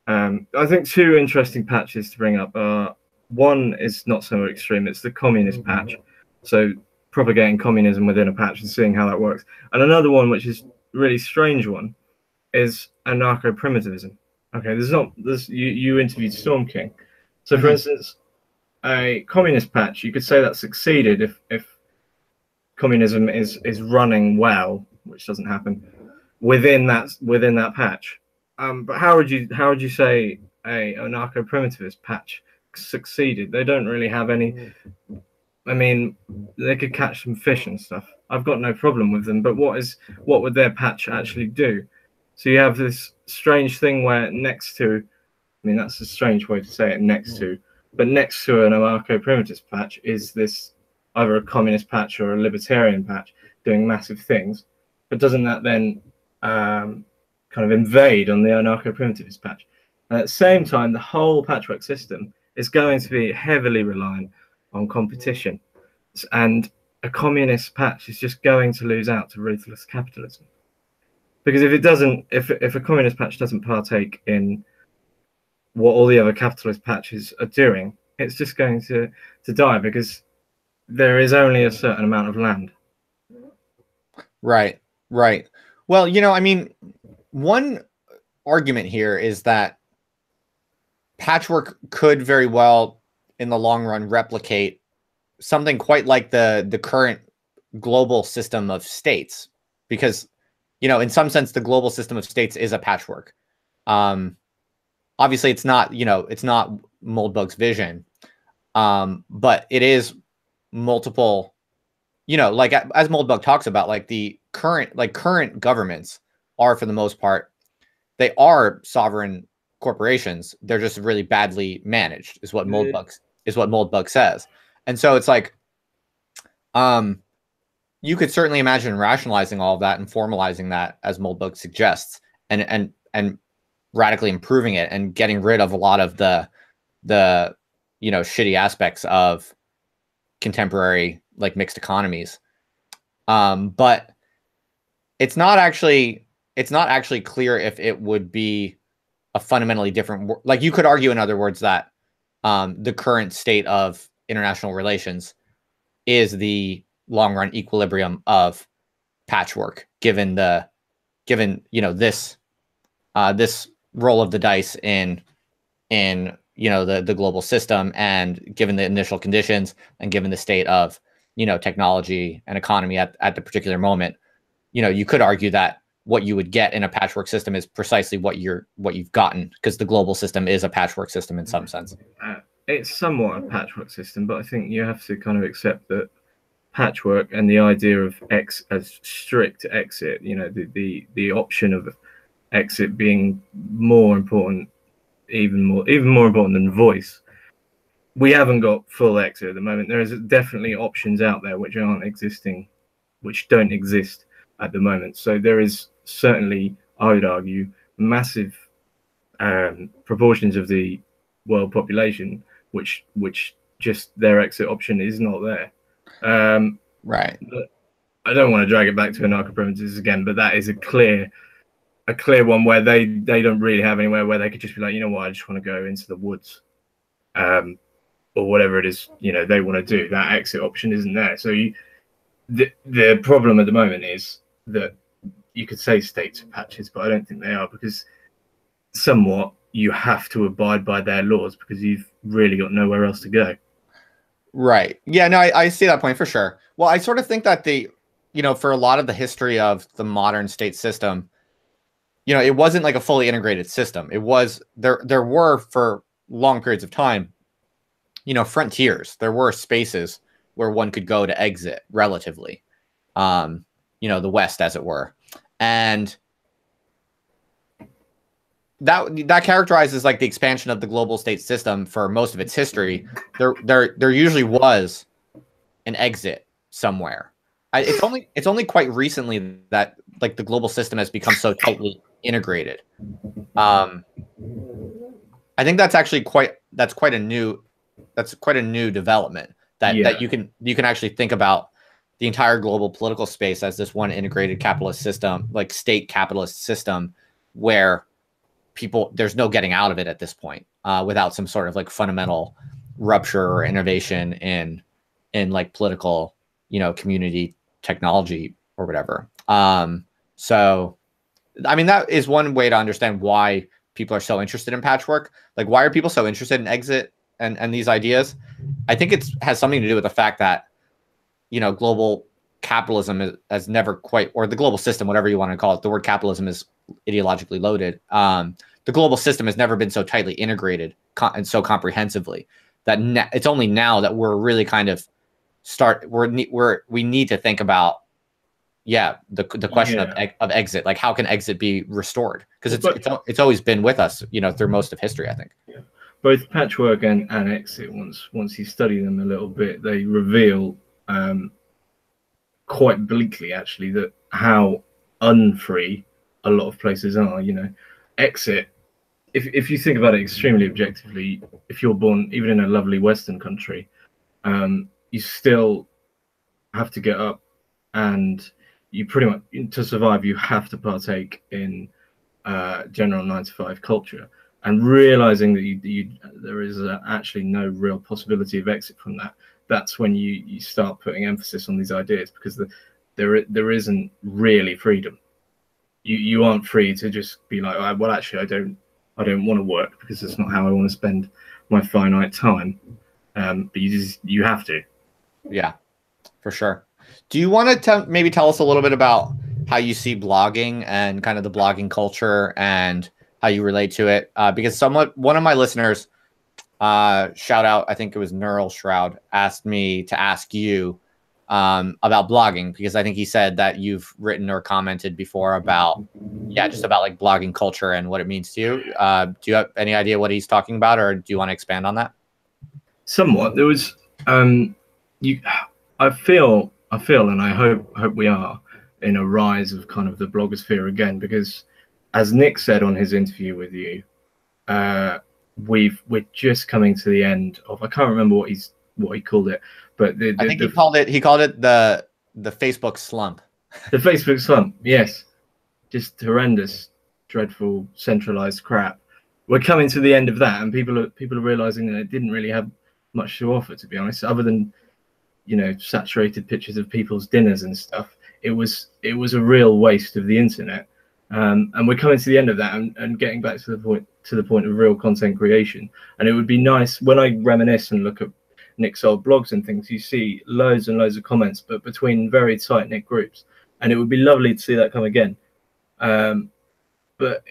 I think two interesting patches to bring up are, one is not so extreme, it's the communist patch, so propagating communism within a patch and seeing how that works, and another one which is really strange one is anarcho-primitivism. Okay, you interviewed Storm King, so for instance, a communist patch, you could say that succeeded if communism is running well, which doesn't happen within that patch. But how would you say a anarcho-primitivist patch succeeded? They don't really have any. I mean, they could catch some fish and stuff. I've got no problem with them, but what would their patch actually do? So you have this strange thing where next to, I mean, that's a strange way to say it, next to, but next to an anarcho-primitivist patch is this either a communist patch or a libertarian patch doing massive things. But doesn't that then kind of invade on the anarcho-primitivist patch? And at the same time, the whole Patchwork system is going to be heavily reliant on competition. And a communist patch is just going to lose out to ruthless capitalism. Because if it doesn't, if a communist patch doesn't partake in what all the other capitalist patches are doing, it's just going to die, because there is only a certain amount of land. Right, right. Well, I mean, one argument here is that Patchwork could very well, in the long run, replicate something quite like the current global system of states, because, in some sense, the global system of states is a patchwork. Obviously, it's not Moldbug's vision, but it is multiple. Like as Moldbug talks about, like the current governments are, for the most part, they are sovereign corporations. They're just really badly managed, is what Moldbug says. And so it's like, you could certainly imagine rationalizing all of that and formalizing that, as Moldbug suggests, and radically improving it and getting rid of a lot of the shitty aspects of contemporary mixed economies. But it's not actually clear if it would be a fundamentally different, you could argue, in other words, that the current state of international relations is the long run equilibrium of Patchwork, given this roll of the dice in the global system, and given the initial conditions, and given the state of technology and economy at the particular moment. You could argue that what you would get in a patchwork system is precisely what you've gotten, because the global system is a patchwork system in some sense. It's somewhat a patchwork system, but I think you have to kind of accept that patchwork and the idea of as strict exit, the option of exit being more important, even more important than voice. We haven't got full exit at the moment. There is definitely options out there which don't exist at the moment. So there is certainly, I would argue, massive proportions of the world population which just their exit option is not there. Right. But I don't want to drag it back to anarcho-primitives again, but that is a clear one where they don't really have anywhere where they could just be like, you know what, I just want to go into the woods, or whatever it is they want to do. That exit option isn't there. So the problem at the moment is that you could say states are patches, but I don't think they are, because somewhat you have to abide by their laws because you've really got nowhere else to go. Right. Yeah, no, I see that point for sure. Well, I sort of think that for a lot of the history of the modern state system, it wasn't like a fully integrated system. It was there were for long periods of time, frontiers. There were spaces where one could go to exit relatively, the West, as it were. And that characterizes like the expansion of the global state system for most of its history. There usually was an exit somewhere. It's only quite recently that like the global system has become so tightly integrated. I think that's actually quite a new development that you can actually think about the entire global political space as this one integrated capitalist system, like state capitalist system, where there's no getting out of it at this point without some sort of like fundamental rupture or innovation in like political, community technology or whatever. So, I mean, that is one way to understand why people are so interested in Patchwork. Like, why are people so interested in exit and these ideas? I think it has something to do with the fact that, global capitalism has never quite, or the global system, whatever you want to call it, the word capitalism is ideologically loaded. The global system has never been so tightly integrated and so comprehensively that it's only now that we're really kind of we need to think about the question of exit. Like, how can exit be restored? Because it's always been with us, through most of history, I think. Yeah. Both Patchwork and Exit, once you study them a little bit, they reveal quite bleakly, actually, that how unfree a lot of places are. Exit, if you think about it extremely objectively, if you're born even in a lovely Western country, you still have to get up, and you pretty much, to survive, you have to partake in general 9-to-5 culture. And realizing that there is actually no real possibility of exit from that, that's when you start putting emphasis on these ideas, because there isn't really freedom. You aren't free to just be like, well, actually, I don't want to work because that's not how I want to spend my finite time. But you have to. Yeah, for sure. Do you want to maybe tell us a little bit about how you see blogging and kind of the blogging culture and how you relate to it? Because one of my listeners, shout out, I think it was Neural Shroud, asked me to ask you about blogging, because I think he said that you've written or commented before about, just about like blogging culture and what it means to you. Do you have any idea what he's talking about, or do you want to expand on that? Somewhat. There was, I feel, and I hope we are in a rise of kind of the blogosphere again, because as Nick said on his interview with you, we're just coming to the end of, I can't remember what he called it, but I think he called it the Facebook slump. The Facebook slump, yes, just horrendous, dreadful, centralized crap. We're coming to the end of that, and people are realizing that it didn't really have much to offer, to be honest, other than saturated pictures of people's dinners and stuff. It was a real waste of the internet. And we're coming to the end of that and getting back to the point of real content creation. And it would be nice, when I reminisce and look at Nick's old blogs and things, you see loads and loads of comments, but between very tight-knit groups. And it would be lovely to see that come again. But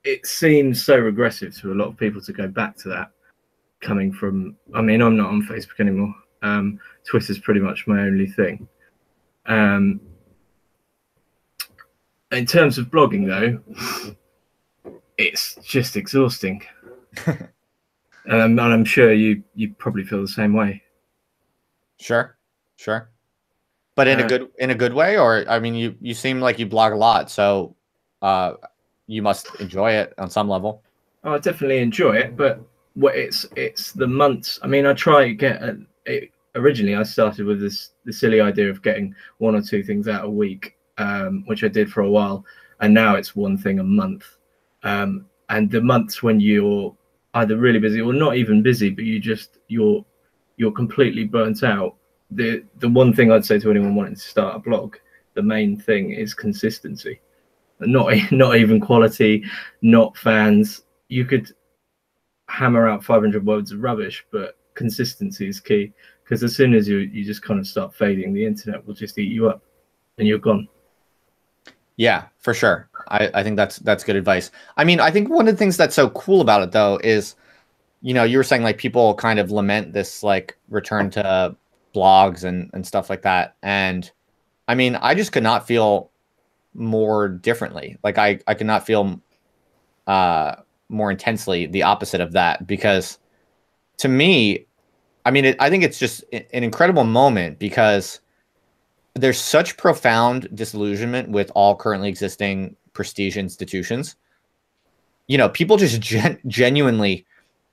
it seems so regressive to a lot of people to go back to that, coming from, I mean, I'm not on Facebook anymore. Twitter's pretty much my only thing. In terms of blogging, though, it's just exhausting. And I'm sure you probably feel the same way. Sure. But in a good way, or I mean, you seem like you blog a lot, so you must enjoy it on some level. Oh, I definitely enjoy it, but it's the months. I mean, I try to get it. Originally, I started with the silly idea of getting 1 or 2 things out a week, which I did for a while, and now it's 1 thing a month. And the months when you're either really busy or not even busy, but you're completely burnt out. The one thing I'd say to anyone wanting to start a blog, the main thing is consistency. Not even quality, not fans. You could hammer out 500 words of rubbish, but consistency is key, because as soon as you just kind of start fading, the internet will just eat you up and you're gone. Yeah, for sure. I think that's good advice. I mean, I think one of the things that's so cool about it though is, you know, you were saying like people kind of lament this like return to blogs and stuff like that. And I mean, I just could not feel more differently. Like I could not feel more intensely the opposite of that, because to me, I mean, I think it's just an incredible moment, because there's such profound disillusionment with all currently existing prestige institutions. You know, people just genuinely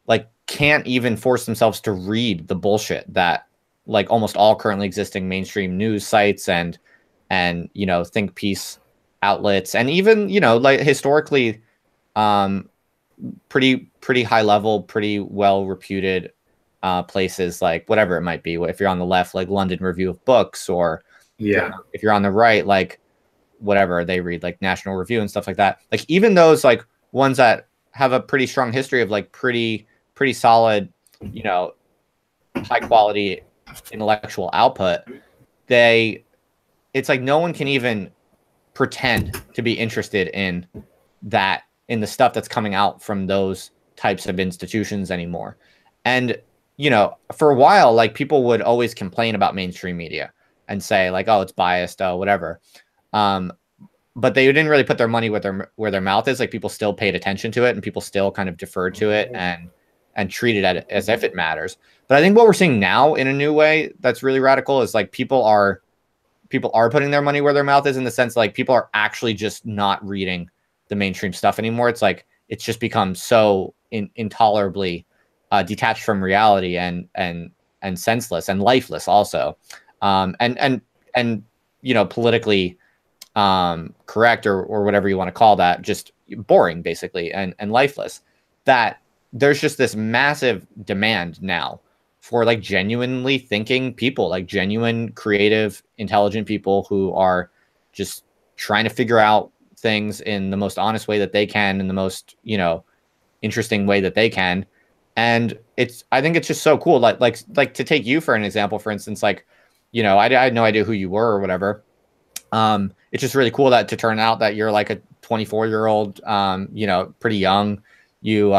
like can't even force themselves to read the bullshit that like almost all currently existing mainstream news sites and you know, think piece outlets, and even, you know, like historically pretty high level, pretty well reputed places, like whatever it might be. If you're on the left, like London Review of Books, or if you're on the right, like whatever they read, like National Review and stuff like that. Like even those like ones that have a pretty strong history of like pretty solid, you know, high quality intellectual output, it's like no one can even pretend to be interested in that, in the stuff that's coming out from those types of institutions anymore. And, you know, for a while, like people would always complain about mainstream media and say like, oh, it's biased, oh, whatever. But they didn't really put their money where their mouth is. Like people still paid attention to it, and people still kind of deferred to it and treated it as if it matters. But I think what we're seeing now in a new way that's really radical is like people are putting their money where their mouth is, in the sense like people are actually just not reading the mainstream stuff anymore. It's like it's just become so intolerably detached from reality and senseless and lifeless also, and you know, politically correct or whatever you want to call that, just boring basically and lifeless, that there's just this massive demand now for like genuinely thinking people, like genuine, creative, intelligent people who are just trying to figure out things in the most honest way that they can, in the most, you know, interesting way that they can. And I think it's just so cool. Like to take you for an example, for instance, like, you know, I had no idea who you were or whatever. It's just really cool that to turn out that you're like a 24-year-old, you know, pretty young, you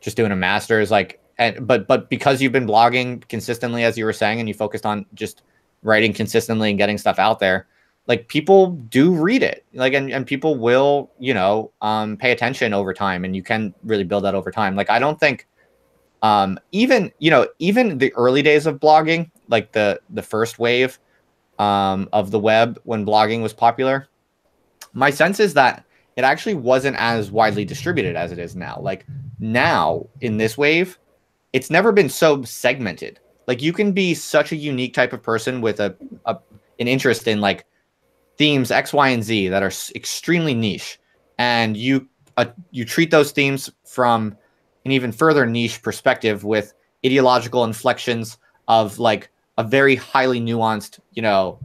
just doing a master's, like, but because you've been blogging consistently, as you were saying, and you focused on just writing consistently and getting stuff out there, like people do read it, like, and people will, you know, pay attention over time, and you can really build that over time. Like, I don't think, even, you know, even the early days of blogging, like the first wave, of the web when blogging was popular, my sense is that it actually wasn't as widely distributed as it is now. Like now in this wave, it's never been so segmented. Like you can be such a unique type of person with an interest in like themes X, Y, and Z that are extremely niche, and you treat those themes from an even further niche perspective with ideological inflections of like a very highly nuanced, you know,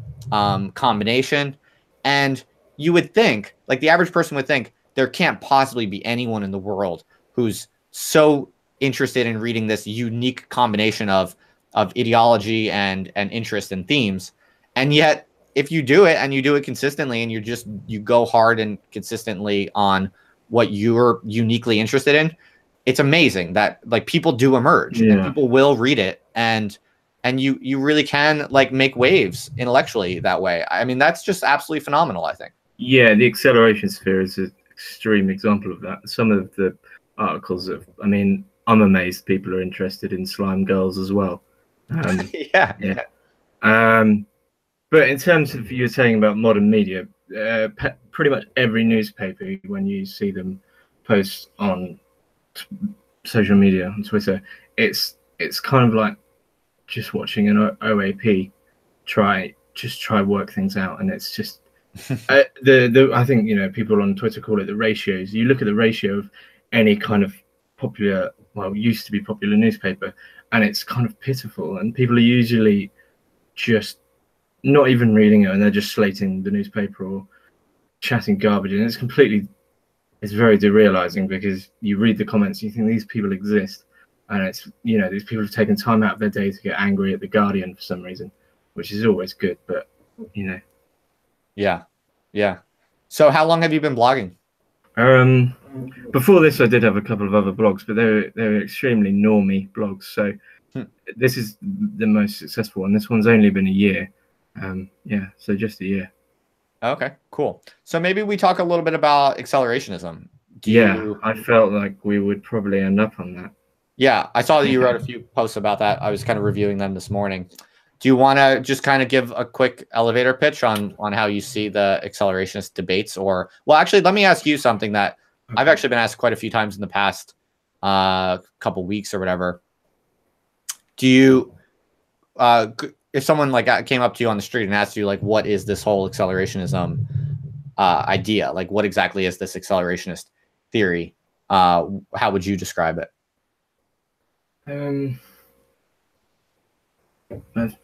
combination. And you would think, like the average person would think, there can't possibly be anyone in the world who's so interested in reading this unique combination of ideology and interest and themes. And yet, if you do it and you do it consistently, and you go hard and consistently on what you're uniquely interested in, it's amazing that like people do emerge, and people will read it, and you really can like make waves intellectually that way. I mean, that's just absolutely phenomenal, I think. Yeah, the acceleration sphere is an extreme example of that. Some of the articles I mean, I'm amazed people are interested in slime girls as well. Yeah. But in terms of you were saying about modern media, pretty much every newspaper, when you see them post on social media, on Twitter, it's kind of like just watching an OAP try work things out, and it's just I think, you know, people on Twitter call it the ratios. You look at the ratio of any kind of popular, well, used to be popular newspaper, and it's kind of pitiful, and people are usually just not even reading it, and they're just slating the newspaper or chatting garbage, and it's very derealizing, because you read the comments and you think these people exist, and it's, these people have taken time out of their day to get angry at the Guardian for some reason, which is always good, but Yeah. So how long have you been blogging? Before this I did have a couple of other blogs, but they're extremely normie blogs, so this is the most successful one. This one's only been a year. So just a year. Okay, cool. So maybe we talk a little bit about accelerationism. I felt like we would probably end up on that. Yeah, I saw that you wrote a few posts about that. I was kind of reviewing them this morning. Do you want to just kind of give a quick elevator pitch on how you see the accelerationist debates? Or, well, actually, let me ask you something that I've actually been asked quite a few times in the past couple weeks or whatever. Do you, if someone like came up to you on the street and asked you, like, what is this whole accelerationism idea? Like, what exactly is this accelerationist theory? How would you describe it?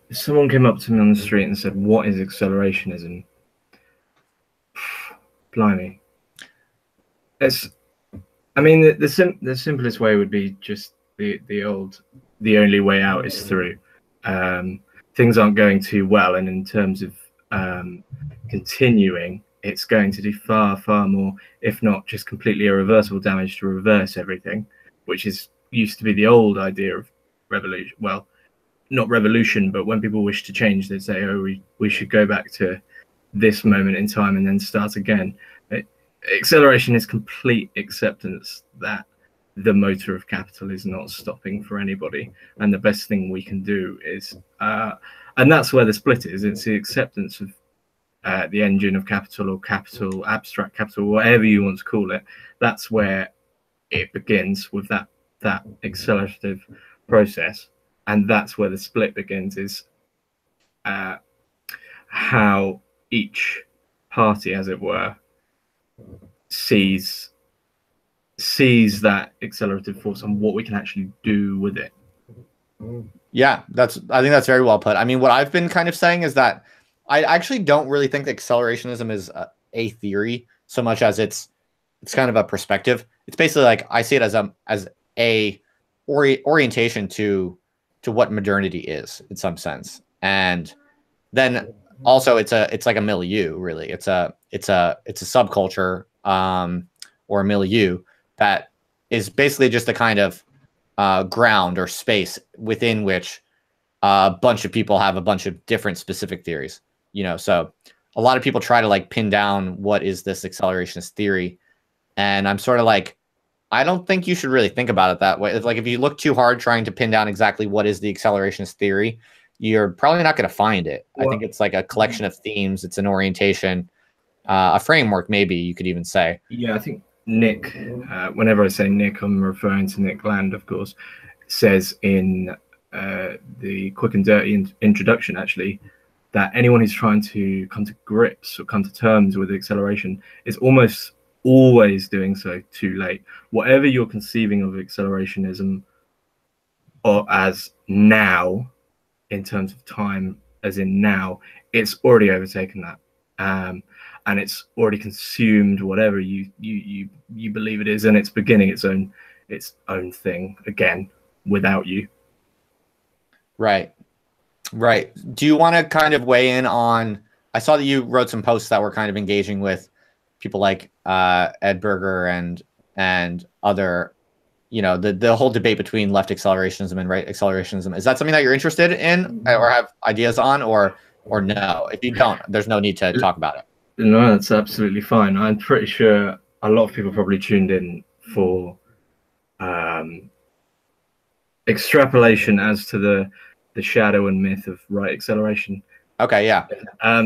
If someone came up to me on the street and said, "What is accelerationism?" Blimey. The simplest way would be just the only way out is through. Things aren't going too well, and in terms of continuing, it's going to do far, far more, if not just completely irreversible damage, to reverse everything, which used to be the old idea of revolution. Well, not revolution, but when people wish to change, they say, "Oh, we should go back to this moment in time and then start again." Acceleration is complete acceptance that the motor of capital is not stopping for anybody, and the best thing we can do is, and that's where the split is. It's the acceptance of the engine of capital, or capital, abstract capital, whatever you want to call it. That's where it begins, with that accelerative process. And that's where the split begins, is how each party, as it were, sees that accelerative force and what we can actually do with it. Yeah, I think that's very well put. I mean, what I've been kind of saying is that I actually don't really think that accelerationism is a theory so much as it's kind of a perspective. It's basically like, I see it as a orientation to what modernity is in some sense. And then also it's like a milieu, really. It's a subculture or a milieu that is basically just a kind of ground or space within which a bunch of people have a bunch of different specific theories. So a lot of people try to like pin down what is this accelerationist theory, and I'm sort of like, I don't think you should really think about it that way. It's like, if you look too hard trying to pin down exactly what is the accelerationist theory, you're probably not going to find it. I think it's like a collection of themes. It's an orientation, a framework, maybe you could even say. Yeah, I think Nick, whenever I say Nick, I'm referring to Nick Land, of course, says in the quick and dirty introduction, actually, that anyone who's trying to come to grips or come to terms with acceleration is almost always doing so too late. Whatever you're conceiving of accelerationism or as now, in terms of time, as in now, it's already overtaken that, and it's already consumed whatever you believe it is, and it's beginning its own thing again without you. Right. Do you want to kind of weigh in on? I saw that you wrote some posts that were kind of engaging with people like Ed Berger and other, the whole debate between left accelerationism and right accelerationism. Is that something that you're interested in or have ideas on, or no? If you don't, there's no need to talk about it. No, that's absolutely fine. I'm pretty sure a lot of people probably tuned in for extrapolation as to the shadow and myth of right acceleration. Okay, yeah.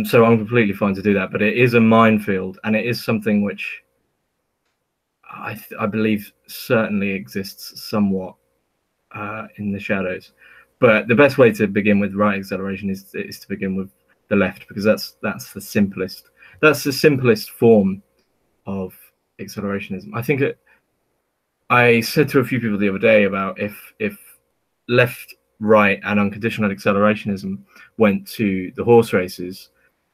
So I'm completely fine to do that, but it is a minefield, and it is something which I believe certainly exists somewhat in the shadows. But the best way to begin with right acceleration is to begin with the left, because that's the simplest. That's the simplest form of accelerationism. I think I said to a few people the other day about if left right and unconditional accelerationism went to the horse races,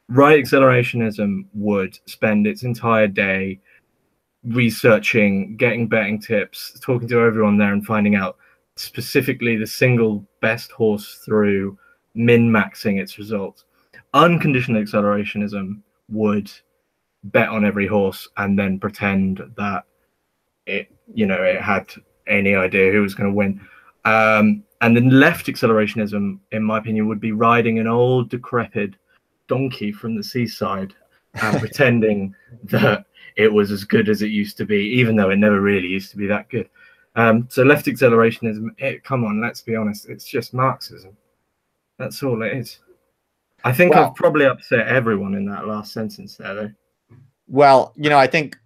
right accelerationism would spend its entire day researching, getting betting tips, talking to everyone there, and finding out specifically the single best horse through min-maxing its results. Unconditional accelerationism would bet on every horse and then pretend that it had any idea who was going to win. And then left accelerationism, in my opinion, would be riding an old decrepit donkey from the seaside and pretending that it was as good as it used to be, even though it never really used to be that good. So left accelerationism, come on, let's be honest, it's just Marxism. That's all it is. I think I've probably upset everyone in that last sentence there, though. Well, I think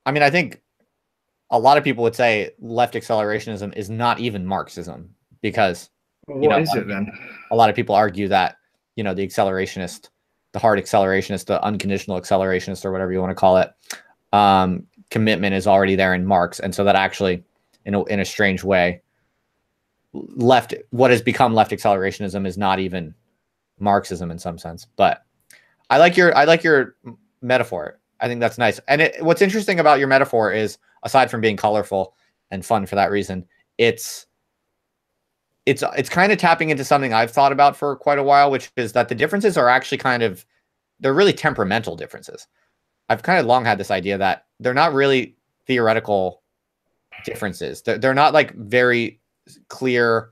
a lot of people would say left accelerationism is not even Marxism, because what is it then? A lot of people argue that the accelerationist, the hard accelerationist, the unconditional accelerationist, or whatever you want to call it, commitment is already there in Marx, and so that actually, in a strange way, what has become left accelerationism is not even Marxism in some sense. But I like your metaphor. I think that's nice. And what's interesting about your metaphor is, aside from being colorful and fun for that reason, it's kind of tapping into something I've thought about for quite a while, which is that the differences are actually they're really temperamental differences. I've kind of long had this idea that they're not really theoretical differences. They're not like very clear,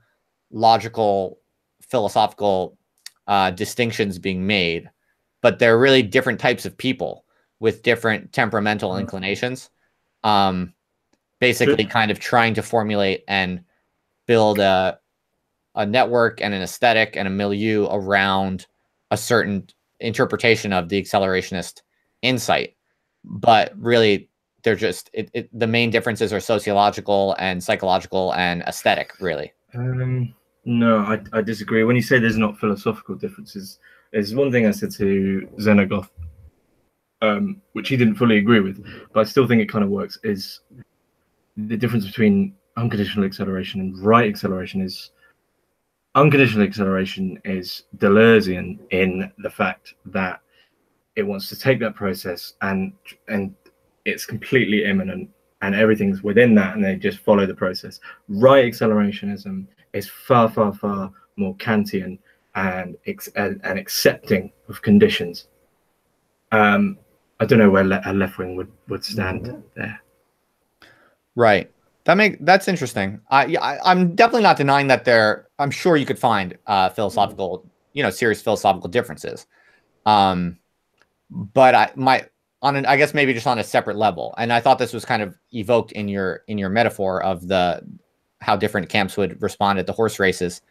logical, philosophical distinctions being made, but they're really different types of people with different temperamental inclinations, basically kind of trying to formulate and build a network and an aesthetic and a milieu around a certain interpretation of the accelerationist insight. But really, they're just the main differences are sociological and psychological and aesthetic, really. No, I disagree. When you say there's not philosophical differences, there's one thing I said to Xenogoth, which he didn't fully agree with, but I still think it kind of works, is the difference between unconditional acceleration and right acceleration is unconditional acceleration is Deleuzian in the fact that it wants to take that process and it's completely imminent and everything's within that and they just follow the process. Right accelerationism is far, far, far more Kantian and accepting of conditions. I don't know where a left wing would stand there. Right. That's interesting. I'm definitely not denying that I'm sure you could find philosophical, serious philosophical differences. But I guess maybe just on a separate level. And I thought this was kind of evoked in your metaphor of how different camps would respond at the horse races.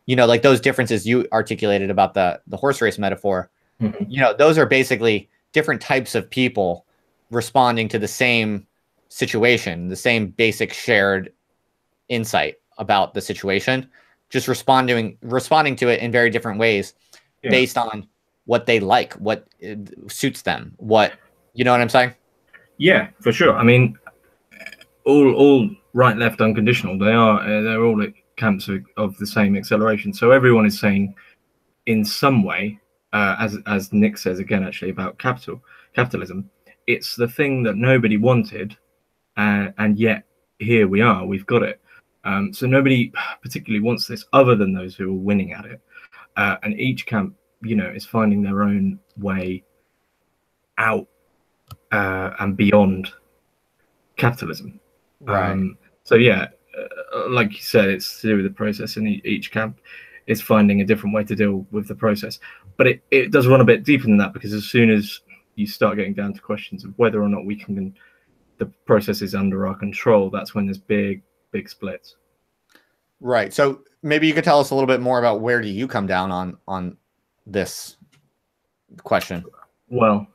Like those differences you articulated about the horse race metaphor. Mm-hmm. Those are basically different types of people responding to the same situation, the same basic shared insight about the situation, just responding to it in very different ways, based on what they like, what suits them, you know what I'm saying? Yeah, for sure. I mean, all right, left, unconditional. They're all camps of the same acceleration. So everyone is saying, in some way, as Nick says again, actually about capitalism, it's the thing that nobody wanted, and yet here we are. We've got it. So nobody particularly wants this, other than those who are winning at it. And each camp, is finding their own way out and beyond capitalism. Right. So like you said, it's to do with the process, and each camp is finding a different way to deal with the process. But it does run a bit deeper than that, because as soon as you start getting down to questions of whether or not the process is under our control, that's when there's big splits. Right. So maybe you could tell us a little bit more about where do you come down on this question? Well,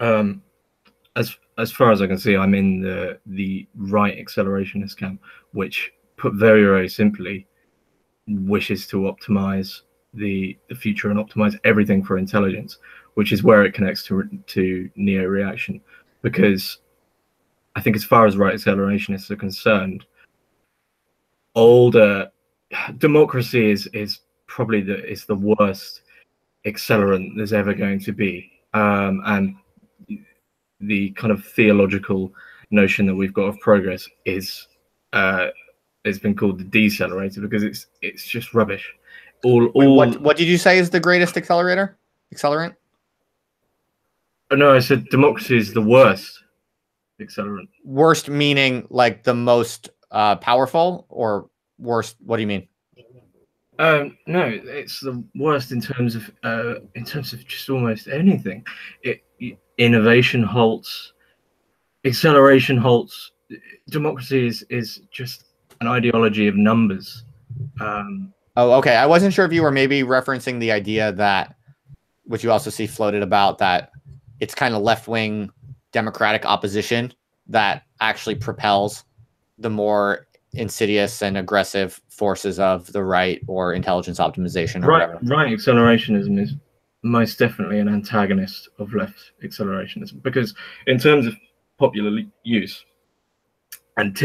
as far as I can see, I'm in the right accelerationist camp, which, put very, very simply, wishes to optimize the future and optimize everything for intelligence, which is where it connects to neo-reaction. Because I think, as far as right accelerationists are concerned, older democracy is probably the worst accelerant there's ever going to be, and the kind of theological notion that we've got of progress is it's been called the decelerator because it's just rubbish. What did you say is the greatest accelerator? Accelerant? Oh, no, I said democracy is the worst accelerant. Worst meaning like the most powerful, or worst? What do you mean? No, it's the worst in terms of just almost anything. Innovation halts, acceleration halts. Democracy is just an ideology of numbers. Oh, okay. I wasn't sure if you were maybe referencing the idea that, which you also see floated about, that it's kind of left-wing democratic opposition that actually propels the more insidious and aggressive forces of the right, or intelligence optimization, or whatever. Right accelerationism is most definitely an antagonist of left accelerationism, because in terms of popular use, and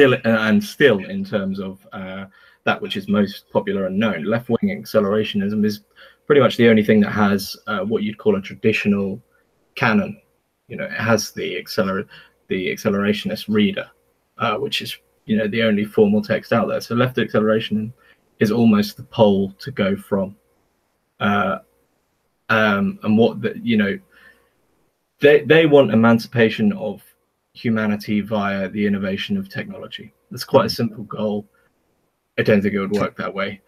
still in terms of that which is most popular and known, left-wing accelerationism is pretty much the only thing that has what you'd call a traditional canon. You know, it has the accelerationist reader, which is, you know, the only formal text out there. So left acceleration is almost the pole to go from. And what you know, they want emancipation of humanity via the innovation of technology. That's quite a simple goal. I don't think it would work that way.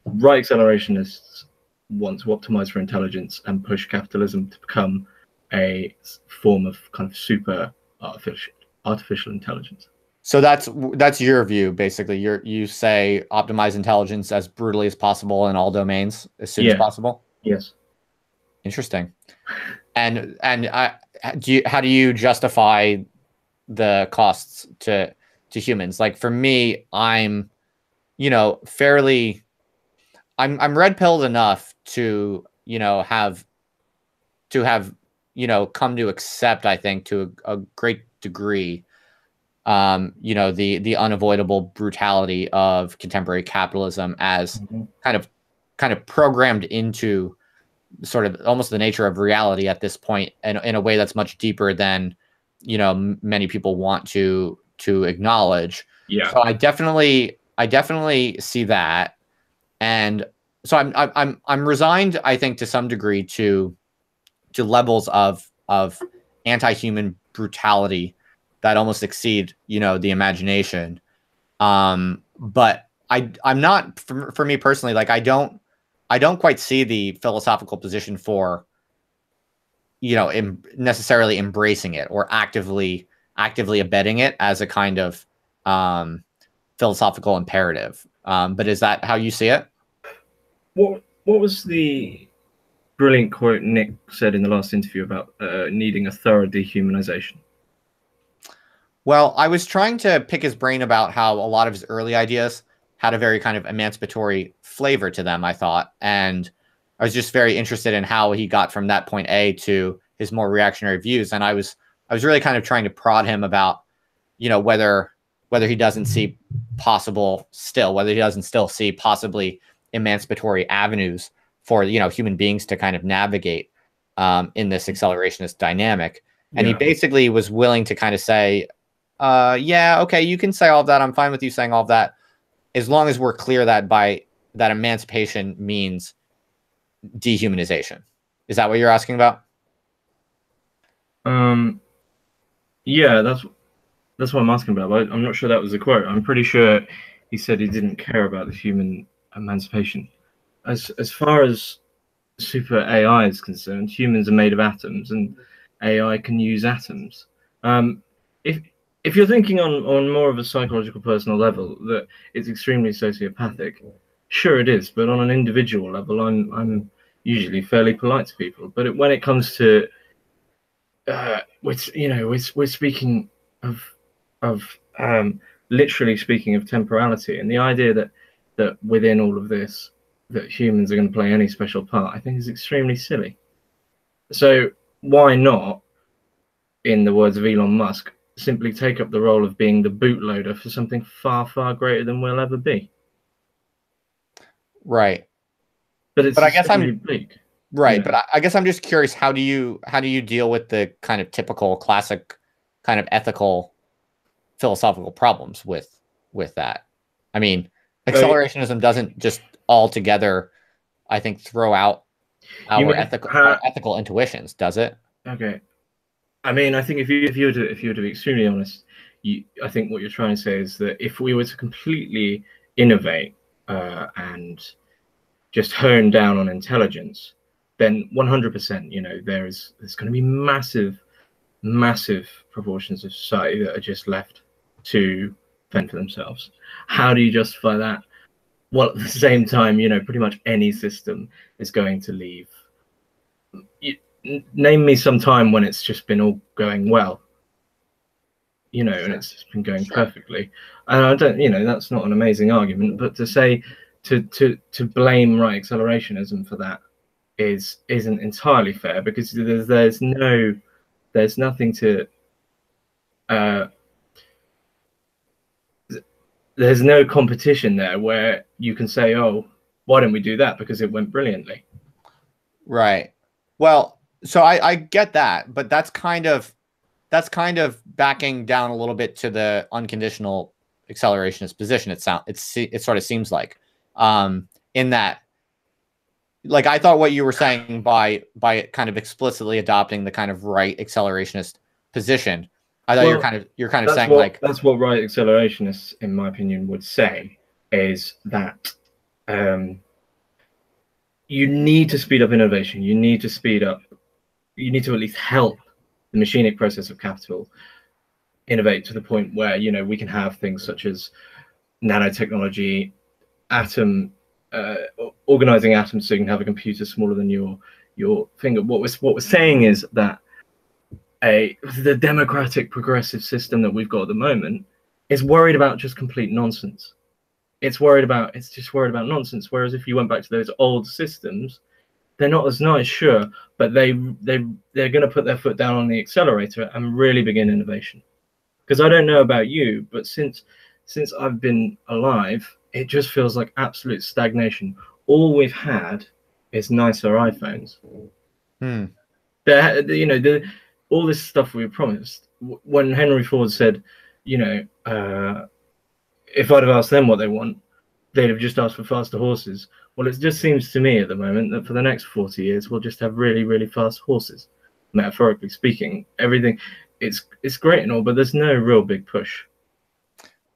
Right accelerationists want to optimize for intelligence and push capitalism to become a form of kind of super artificial intelligence. So that's your view, basically. You say optimize intelligence as brutally as possible in all domains as soon as possible. Yes. Interesting. And how do you justify the costs to humans? Like for me, I'm, you know, I'm red pilled enough to, you know, have you know, come to accept, I think, to a great degree, you know, the unavoidable brutality of contemporary capitalism as kind of programmed into sort of almost the nature of reality at this point, and in a way that's much deeper than, you know, many people want to acknowledge. Yeah. So I definitely see that, and so I'm resigned, I think, to some degree to levels of anti-human brutality that almost exceed, you know, the imagination. But I'm not, for me personally, like I don't quite see the philosophical position for, you know, necessarily embracing it or actively abetting it as a kind of philosophical imperative. But is that how you see it? What was the brilliant quote Nick said in the last interview about needing a thorough dehumanization? Well, I was trying to pick his brain about how a lot of his early ideas had a very kind of emancipatory flavor to them, I thought. And I was just very interested in how he got from that point A to his more reactionary views. And I was really kind of trying to prod him about, you know, whether he doesn't see whether he doesn't still see possibly emancipatory avenues for, you know, human beings to kind of navigate in this accelerationist dynamic. And he basically was willing to kind of say, yeah, okay, you can say all of that. I'm fine with you saying all of that, as long as we're clear that that emancipation means dehumanization. Is that what you're asking about? Yeah, that's what I'm asking about. But I'm not sure that was a quote. I'm pretty sure he said he didn't care about the human emancipation. As far as super AI is concerned, humans are made of atoms, and AI can use atoms. If you're thinking on more of a psychological, personal level, that it's extremely sociopathic, sure it is. But on an individual level, I'm usually fairly polite to people. But when it comes to we're speaking of literally speaking of temporality, and the idea that within all of this, that humans are going to play any special part, I think is extremely silly. So why not, in the words of Elon Musk, simply take up the role of being the bootloader for something far, far greater than we'll ever be? Right. But it's I guess really I'm bleak. right. Yeah. But I guess I'm just curious, how do you deal with the kind of typical classic kind of ethical philosophical problems with that? I mean, accelerationism doesn't just altogether, I think, throw out our ethical intuitions, does it? Okay. I mean, I think if you were to be extremely honest, I think what you're trying to say is that if we were to completely innovate and just hone down on intelligence, then 100%, you know, there's going to be massive proportions of society that are just left to fend for themselves. How do you justify that? Well, at the same time, you know, pretty much any system is going to leave. Name me some time when it's just been all going well, you know, and it's just been going perfectly. And I don't, you know, that's not an amazing argument, but to say to blame right accelerationism for that isn't entirely fair, because there's nothing to there's no competition there where you can say, oh, why don't we do that because it went brilliantly. Right. Well, so I get that, but that's kind of backing down a little bit to the unconditional accelerationist position. It sort of seems like, in that, like, I thought what you were saying by kind of explicitly adopting the kind of right accelerationist position, I thought you're kind of saying, like, that's what right accelerationists, in my opinion, would say, is that you need to speed up innovation. You need to at least help the machinic process of capital innovate to the point where, you know, we can have things such as nanotechnology, organizing atoms so you can have a computer smaller than your finger. What we're saying is that the democratic progressive system that we've got at the moment is worried about just complete nonsense. It's just worried about nonsense. Whereas if you went back to those old systems, they're not as nice, sure, but they're going to put their foot down on the accelerator and really begin innovation. Because I don't know about you, but since I've been alive, it just feels like absolute stagnation. All we've had is nicer iPhones. You know, all this stuff we were promised. When Henry Ford said, you know, if I'd have asked them what they want, they'd have just asked for faster horses. Well, it just seems to me at the moment that for the next 40 years, we'll just have really, really fast horses. Metaphorically speaking, everything, it's great and all, but there's no real big push.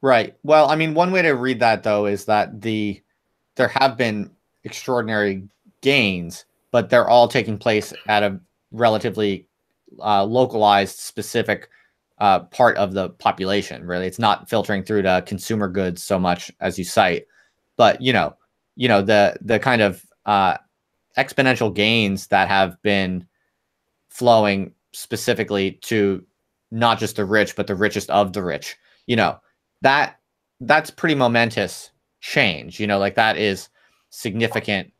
Right. Well, I mean, one way to read that, though, is that there have been extraordinary gains, but they're all taking place at a relatively localized, specific part of the population. Really, it's not filtering through to consumer goods so much as you cite, but you know the kind of exponential gains that have been flowing specifically to not just the rich, but the richest of the rich. You know, that's pretty momentous change. You know, like, that is significant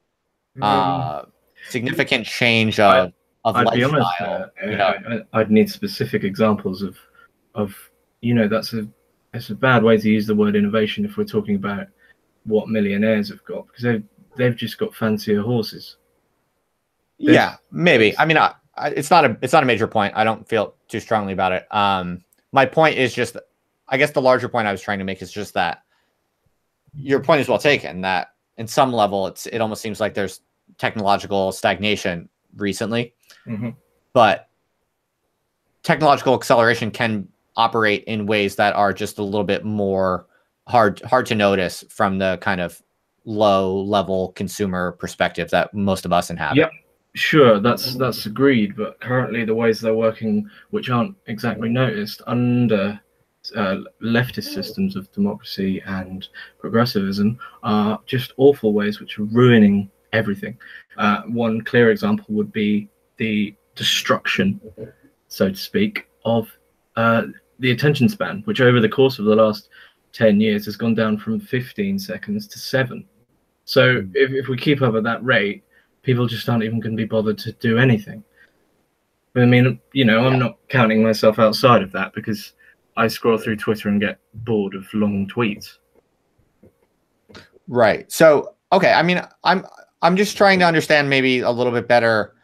significant change of I'd be lifestyle. honest, I'd need specific examples of you know, that's a bad way to use the word innovation if we're talking about what millionaires have got, because they've just got fancier horses. Yeah, maybe. I mean, it's not a major point. I don't feel too strongly about it. My point is just, I guess the larger point I was trying to make is just that your point is well taken, that in some level it almost seems like there's technological stagnation recently, but technological acceleration can operate in ways that are just a little bit more hard to notice from the kind of low level consumer perspective that most of us inhabit. Yep, sure, that's agreed, but currently the ways they're working, which aren't exactly noticed under leftist systems of democracy and progressivism, are just awful ways which are ruining everything. One clear example would be the destruction, so to speak, of the attention span, which over the course of the last 10 years has gone down from 15 seconds to 7. So if we keep up at that rate, people just aren't even going to be bothered to do anything. I mean, you know, I'm not counting myself outside of that, because I scroll through Twitter and get bored of long tweets. Right. So Okay, I mean, I'm just trying to understand maybe a little bit better,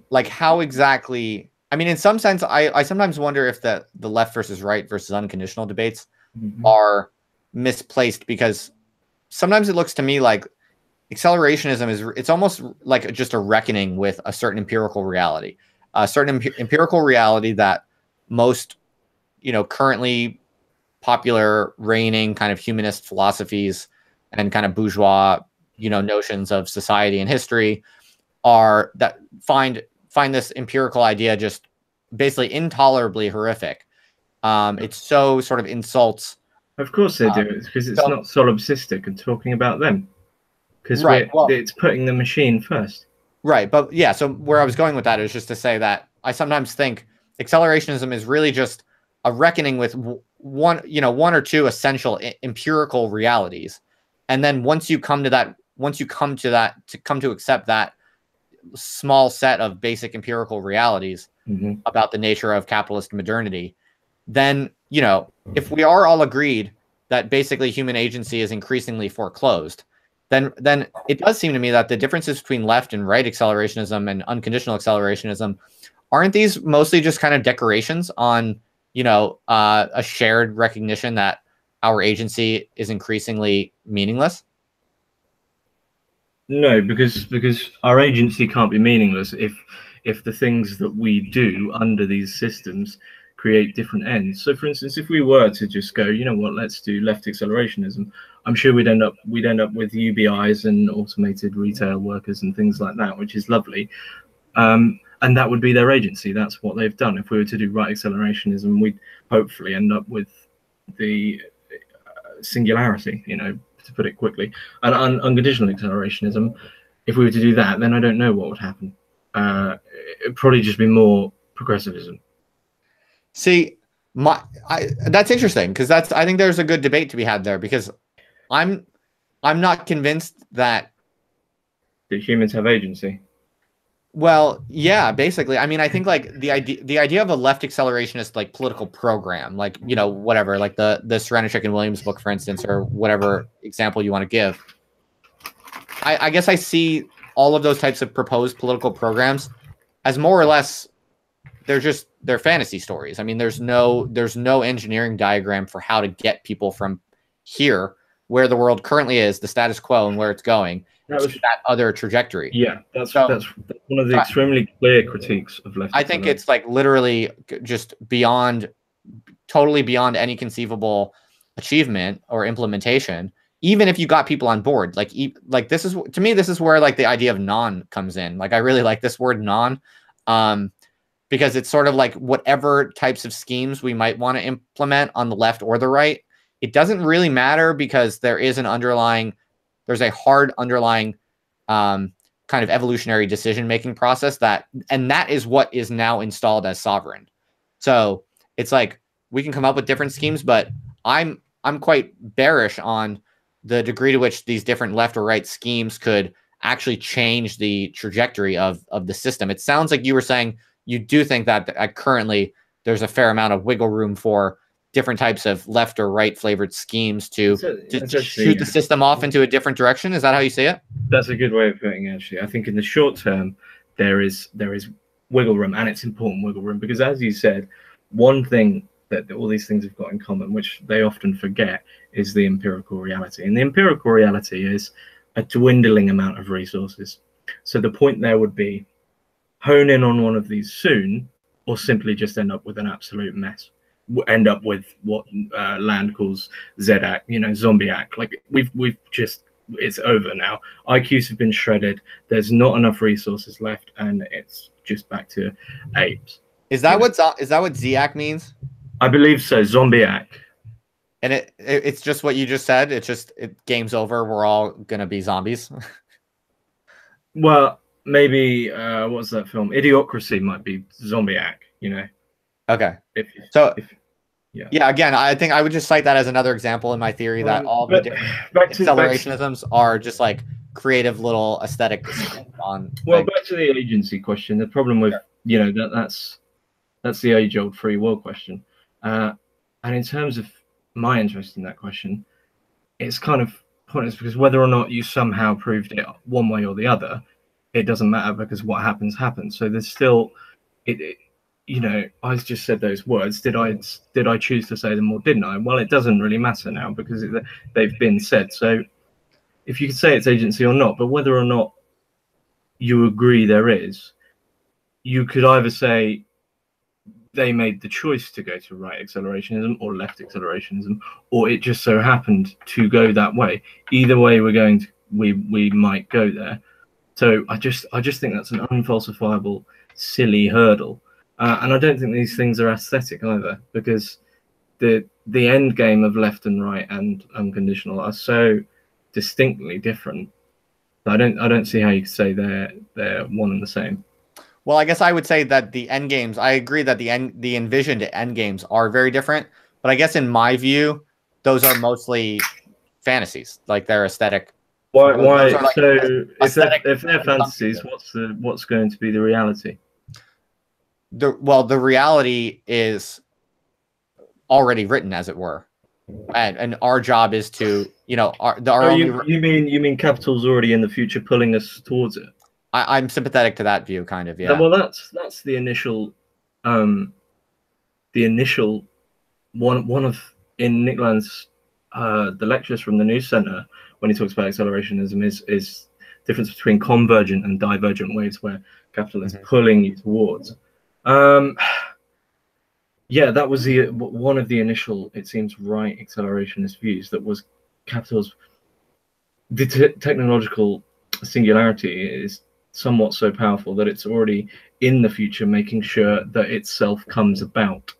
like how exactly. I mean, in some sense, I sometimes wonder if the left versus right versus unconditional debates are misplaced, because sometimes it looks to me like accelerationism it's almost like just a reckoning with a certain empirical reality, a certain empirical reality that most, currently popular reigning kind of humanist philosophies and kind of bourgeois, notions of society and history are that find this empirical idea just basically intolerably horrific. It's so sort of insults. Of course they do. It's because it's not solipsistic and talking about them. Because Right. Well, it's putting the machine first. right. But yeah, so where I was going with that is just to say that I sometimes think accelerationism is really just a reckoning with one or two essential empirical realities. And then once you come to accept that small set of basic empirical realities about the nature of capitalist modernity, then, if we are all agreed that basically human agency is increasingly foreclosed, then it does seem to me that the differences between left and right accelerationism and unconditional accelerationism, aren't these mostly just kind of decorations on, a shared recognition that our agency is increasingly meaningless? No, because our agency can't be meaningless if the things that we do under these systems create different ends. So, for instance, if we were to just go, you know what, let's do left accelerationism, I'm sure we'd end up with UBIs and automated retail workers and things like that, which is lovely. And that would be their agency. That's what they've done. If we were to do right accelerationism, we'd hopefully end up with the singularity, to put it quickly. And unconditional accelerationism, if we were to do that, then I don't know what would happen. It'd probably just be more progressivism. See, that's interesting, because I think there's a good debate to be had there, because I'm not convinced that humans have agency. Well, yeah, basically. I mean, I think like the idea of a left accelerationist like political program, like, whatever, like the Serenachik and Williams book, for instance, or whatever example you want to give. I guess I see all of those types of proposed political programs as more or less they're fantasy stories. I mean, there's no engineering diagram for how to get people from here, where the world currently is, the status quo, and where it's going, to that other trajectory. Yeah, that's one of the extremely clear critiques of left. I think it's like literally just totally beyond any conceivable achievement or implementation, even if you got people on board. Like this is, to me, this is where like the idea of non comes in. Like I really like this word non, because it's sort of like whatever types of schemes we might want to implement on the left or the right, it doesn't really matter, because there's a hard underlying kind of evolutionary decision-making process that is what is now installed as sovereign. So it's like we can come up with different schemes, but I'm quite bearish on the degree to which these different left or right schemes could actually change the trajectory of the system. It sounds like you were saying you do think that currently there's a fair amount of wiggle room for different types of left or right flavored schemes to shoot the system off into a different direction. Is that how you see it? That's a good way of putting it, actually. I think in the short term, there is wiggle room, and it's important wiggle room, because as you said, one thing that all these things have got in common, which they often forget, is the empirical reality. And the empirical reality is a dwindling amount of resources. So the point there would be hone in on one of these soon, or simply just end up with an absolute mess. End up with what Land calls ZAC, zombie-act. Like we've just, it's over now. IQs have been shredded. There's not enough resources left, and it's just back to apes. Is that what ZAC means? I believe so. Zombie-act. And it's just what you just said. Game's over. We're all gonna be zombies. Well, maybe what's that film? Idiocracy might be zombie-act. Okay. Yeah. Again, I think I would just cite that as another example in my theory that all the different accelerationisms are just like creative little aesthetic on. Well, back to the agency question. The problem with that's the age-old free will question, and in terms of my interest in that question, it's kind of pointless, because whether or not you somehow proved it one way or the other, it doesn't matter, because what happens happens. So there's still you know, I just said those words. Did I choose to say them or didn't I? Well, it doesn't really matter now, because they've been said. So if you could say it's agency or not, but whether or not you agree there is, you could either say they made the choice to go to right accelerationism or left accelerationism, or it just so happened to go that way. Either way, we might go there. So I just think that's an unfalsifiable, silly hurdle, and I don't think these things are aesthetic either, because the end game of left and right and unconditional are so distinctly different. I don't see how you could say they're one and the same. Well, I guess I would say that the end games, I agree that the envisioned end games are very different, but I guess in my view, those are mostly fantasies, like they're aesthetic. Why? Like so if they're fantasies, what's going to be the reality? The reality is already written, as it were, and our job is to, you know, you mean capital's already in the future, pulling us towards it? I'm sympathetic to that view, kind of, yeah. Well, that's the initial, one of in Nick Land's the lectures from the News Center, when he talks about accelerationism, is difference between convergent and divergent ways where capital is pulling you towards. Yeah, that was one of the initial, it seems, right accelerationist views, that was capital's technological singularity is somewhat so powerful that it's already in the future, making sure that itself comes about.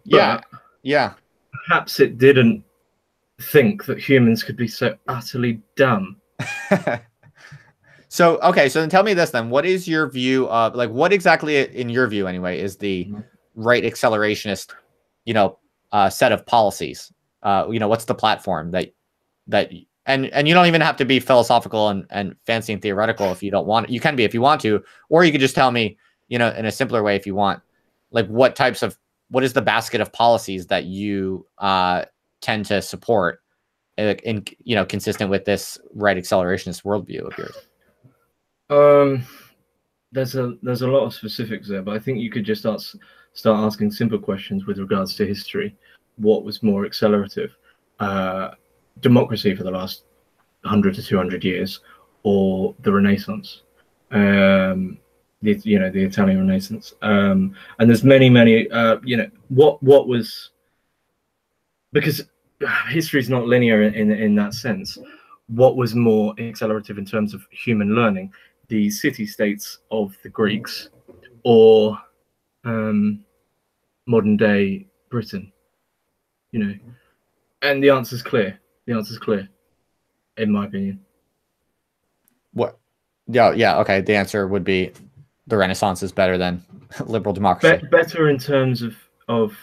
Yeah, yeah. Perhaps it didn't think that humans could be so utterly dumb. So, okay, so then tell me this then. What is your view of, like, what exactly, in your view anyway, is the right accelerationist, you know, set of policies? You know, what's the platform that and you don't even have to be philosophical and fancy and theoretical if you don't want it. You can be if you want to, or you could just tell me, you know, in a simpler way if you want, like, what is the basket of policies that you tend to support in, you know, consistent with this right accelerationist worldview of yours? There's a lot of specifics there, but I think you could just start asking simple questions with regards to history. What was more accelerative? Democracy for the last 100 to 200 years, or the Renaissance, the Italian Renaissance, and there's many you know, what was, because history is not linear in that sense. What was more accelerative in terms of human learning, the city-states of the Greeks, or modern day Britain? You know, and the answer's clear. The answer's clear, in my opinion. What? Yeah. Okay. The answer would be the Renaissance is better than liberal democracy. Better in terms of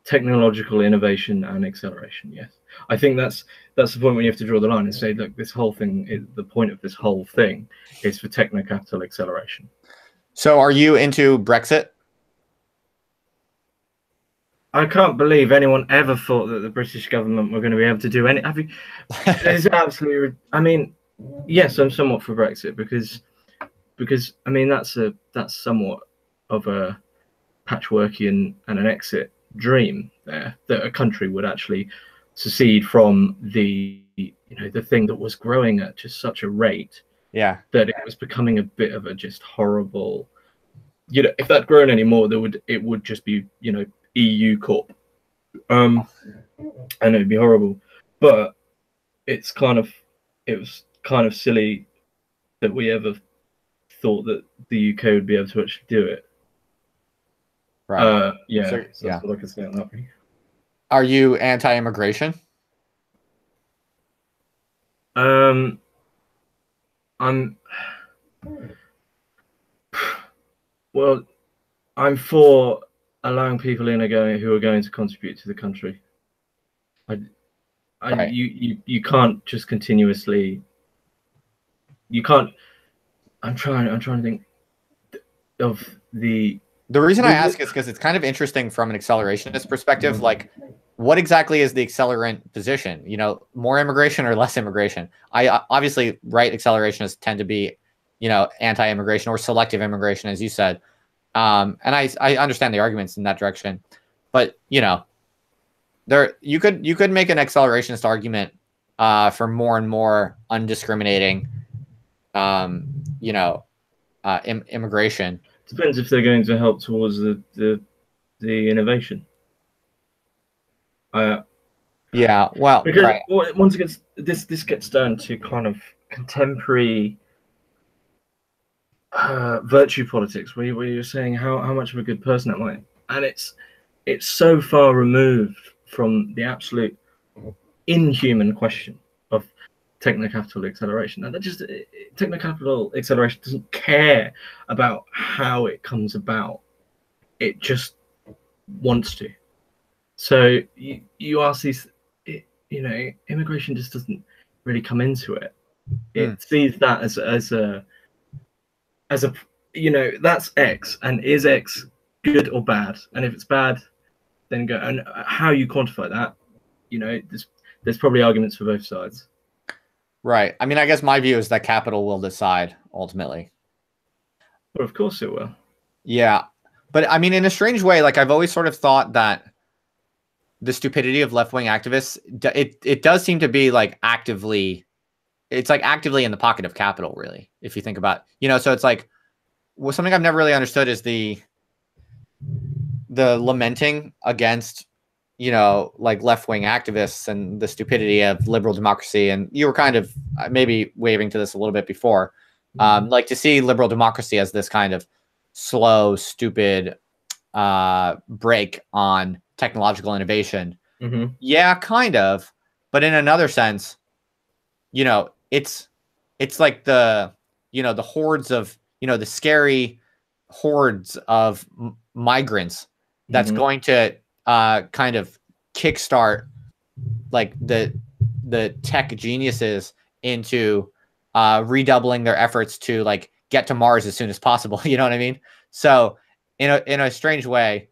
technological innovation and acceleration. Yes, I think that's the point when you have to draw the line and say, look, this whole thing, the point of this whole thing is for techno-capital acceleration. So, are you into Brexit? I can't believe anyone ever thought that the British government were going to be able to do any. It's absolutely. I mean, yes, I'm somewhat for Brexit because I mean that's somewhat of a patchworkian and an exit dream there, that a country would actually secede from the thing that was growing at just such a rate, yeah, that it was becoming a bit of a just horrible. You know, if that grown anymore, it would just be, you know, EU Corp, and it'd be horrible. But it was kind of silly that we ever thought that the UK would be able to actually do it. Right. Yeah. So that's what I can say on that. Are you anti-immigration? I'm for allowing people in who are going to contribute to the country. Right. You can't just continuously. You can't. I'm trying to think of the. The reason I ask is because it's kind of interesting from an accelerationist perspective. Like, what exactly is the accelerant position? You know, more immigration or less immigration? I obviously, right, accelerationists tend to be, you know, anti-immigration or selective immigration, as you said. And I understand the arguments in that direction, but you know, you could make an accelerationist argument for more and more undiscriminating, you know, immigration. Depends if they're going to help towards the innovation. Yeah, well, because right. once it gets this gets down to kind of contemporary virtue politics, where you're saying how much of a good person am I, and it's so far removed from the absolute inhuman question of techno-capital acceleration, and that just techno-capital acceleration doesn't care about how it comes about; it just wants to. So you ask these, you know, immigration just doesn't really come into it. It sees that as a you know, that's X, and is X good or bad? And if it's bad, then go. And how you quantify that, you know, there's probably arguments for both sides. Right. I mean, I guess my view is that capital will decide ultimately. Well, of course it will. Yeah. But I mean, in a strange way, like I've always sort of thought that the stupidity of left-wing activists, it does seem to be like actively, it's like actively in the pocket of capital, really, if you think about, you know, so it's like, well, something I've never really understood is the lamenting against, you know, like left-wing activists and the stupidity of liberal democracy. And you were kind of maybe waving to this a little bit before, like to see liberal democracy as this kind of slow, stupid break on technological innovation. Mm-hmm. Yeah, kind of. But in another sense, you know, it's like the, you know, the hordes of, you know, the scary hordes of migrants that's going to kind of kickstart like the tech geniuses into redoubling their efforts to like get to Mars as soon as possible. You know what I mean? So in a strange way,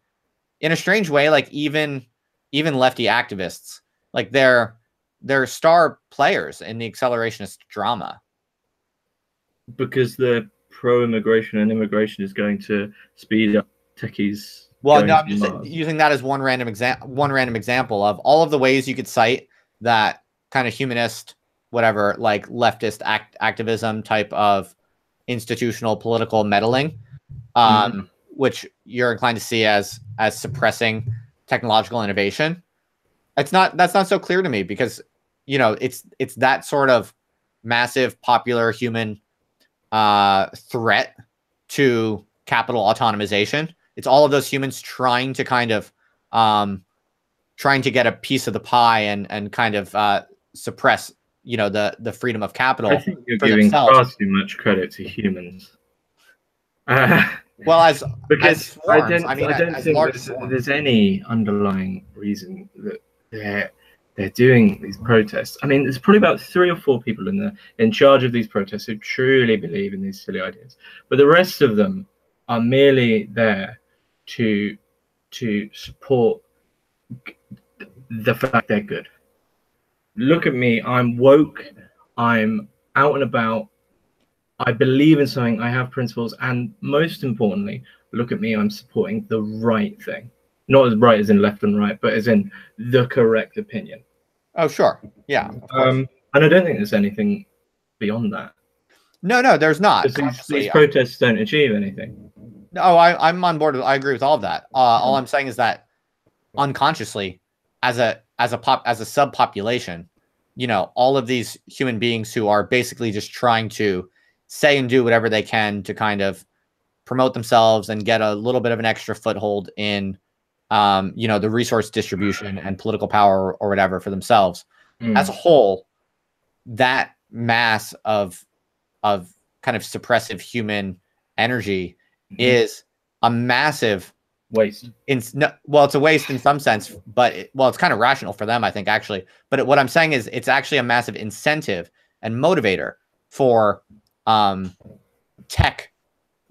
like even lefty activists, like they're star players in the accelerationist drama. Because the pro-immigration and immigration is going to speed up techies. Well, no, I'm just using that as one random example of all of the ways you could cite that kind of humanist, whatever, like leftist activism type of institutional political meddling, which you're inclined to see as suppressing technological innovation. That's not so clear to me because, you know, it's that sort of massive popular human threat to capital autonomization. It's all of those humans trying to kind of trying to get a piece of the pie and kind of suppress, you know, the freedom of capital. I think you're giving far too much credit to humans. Well, because as swarms, I don't think there's any underlying reason that they're doing these protests. I mean, there's probably about 3 or 4 people in charge of these protests who truly believe in these silly ideas, but the rest of them are merely there to support the fact they're good. Look at me, I'm woke, I'm out and about, I believe in something, I have principles, and most importantly, look at me, I'm supporting the right thing. Not as right as in left and right, but as in the correct opinion. Oh, sure. Yeah. Of course. And I don't think there's anything beyond that. No, there's not. These protests don't achieve anything. No, I'm on board. I agree with all of that. All I'm saying is that unconsciously, as a subpopulation, you know, all of these human beings who are basically just trying to say and do whatever they can to kind of promote themselves and get a little bit of an extra foothold in, you know, the resource distribution and political power or whatever for themselves. As a whole, that mass of kind of suppressive human energy is a massive waste. Well, it's a waste in some sense, but it's kind of rational for them, I think, actually. But what I'm saying is it's actually a massive incentive and motivator for tech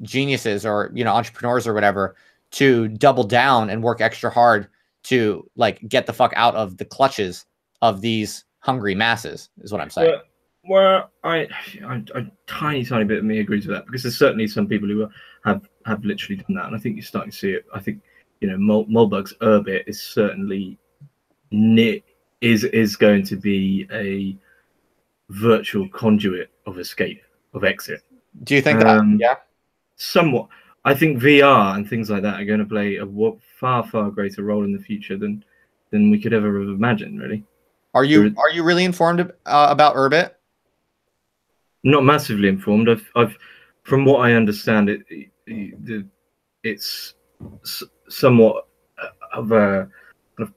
geniuses or, you know, entrepreneurs or whatever to double down and work extra hard to like get the fuck out of the clutches of these hungry masses, is what I'm saying. Well, a tiny bit of me agrees with that, because there's certainly some people who have literally done that, and I think you're starting to see it. I think, you know, Moldbug's Urbit is certainly is going to be a virtual conduit of escape, of exit. Do you think that? Yeah, somewhat. I think VR and things like that are going to play a far greater role in the future than we could ever have imagined. Really. Are you really informed about Urbit? Not massively informed. I've from what I understand, it's somewhat of a kind of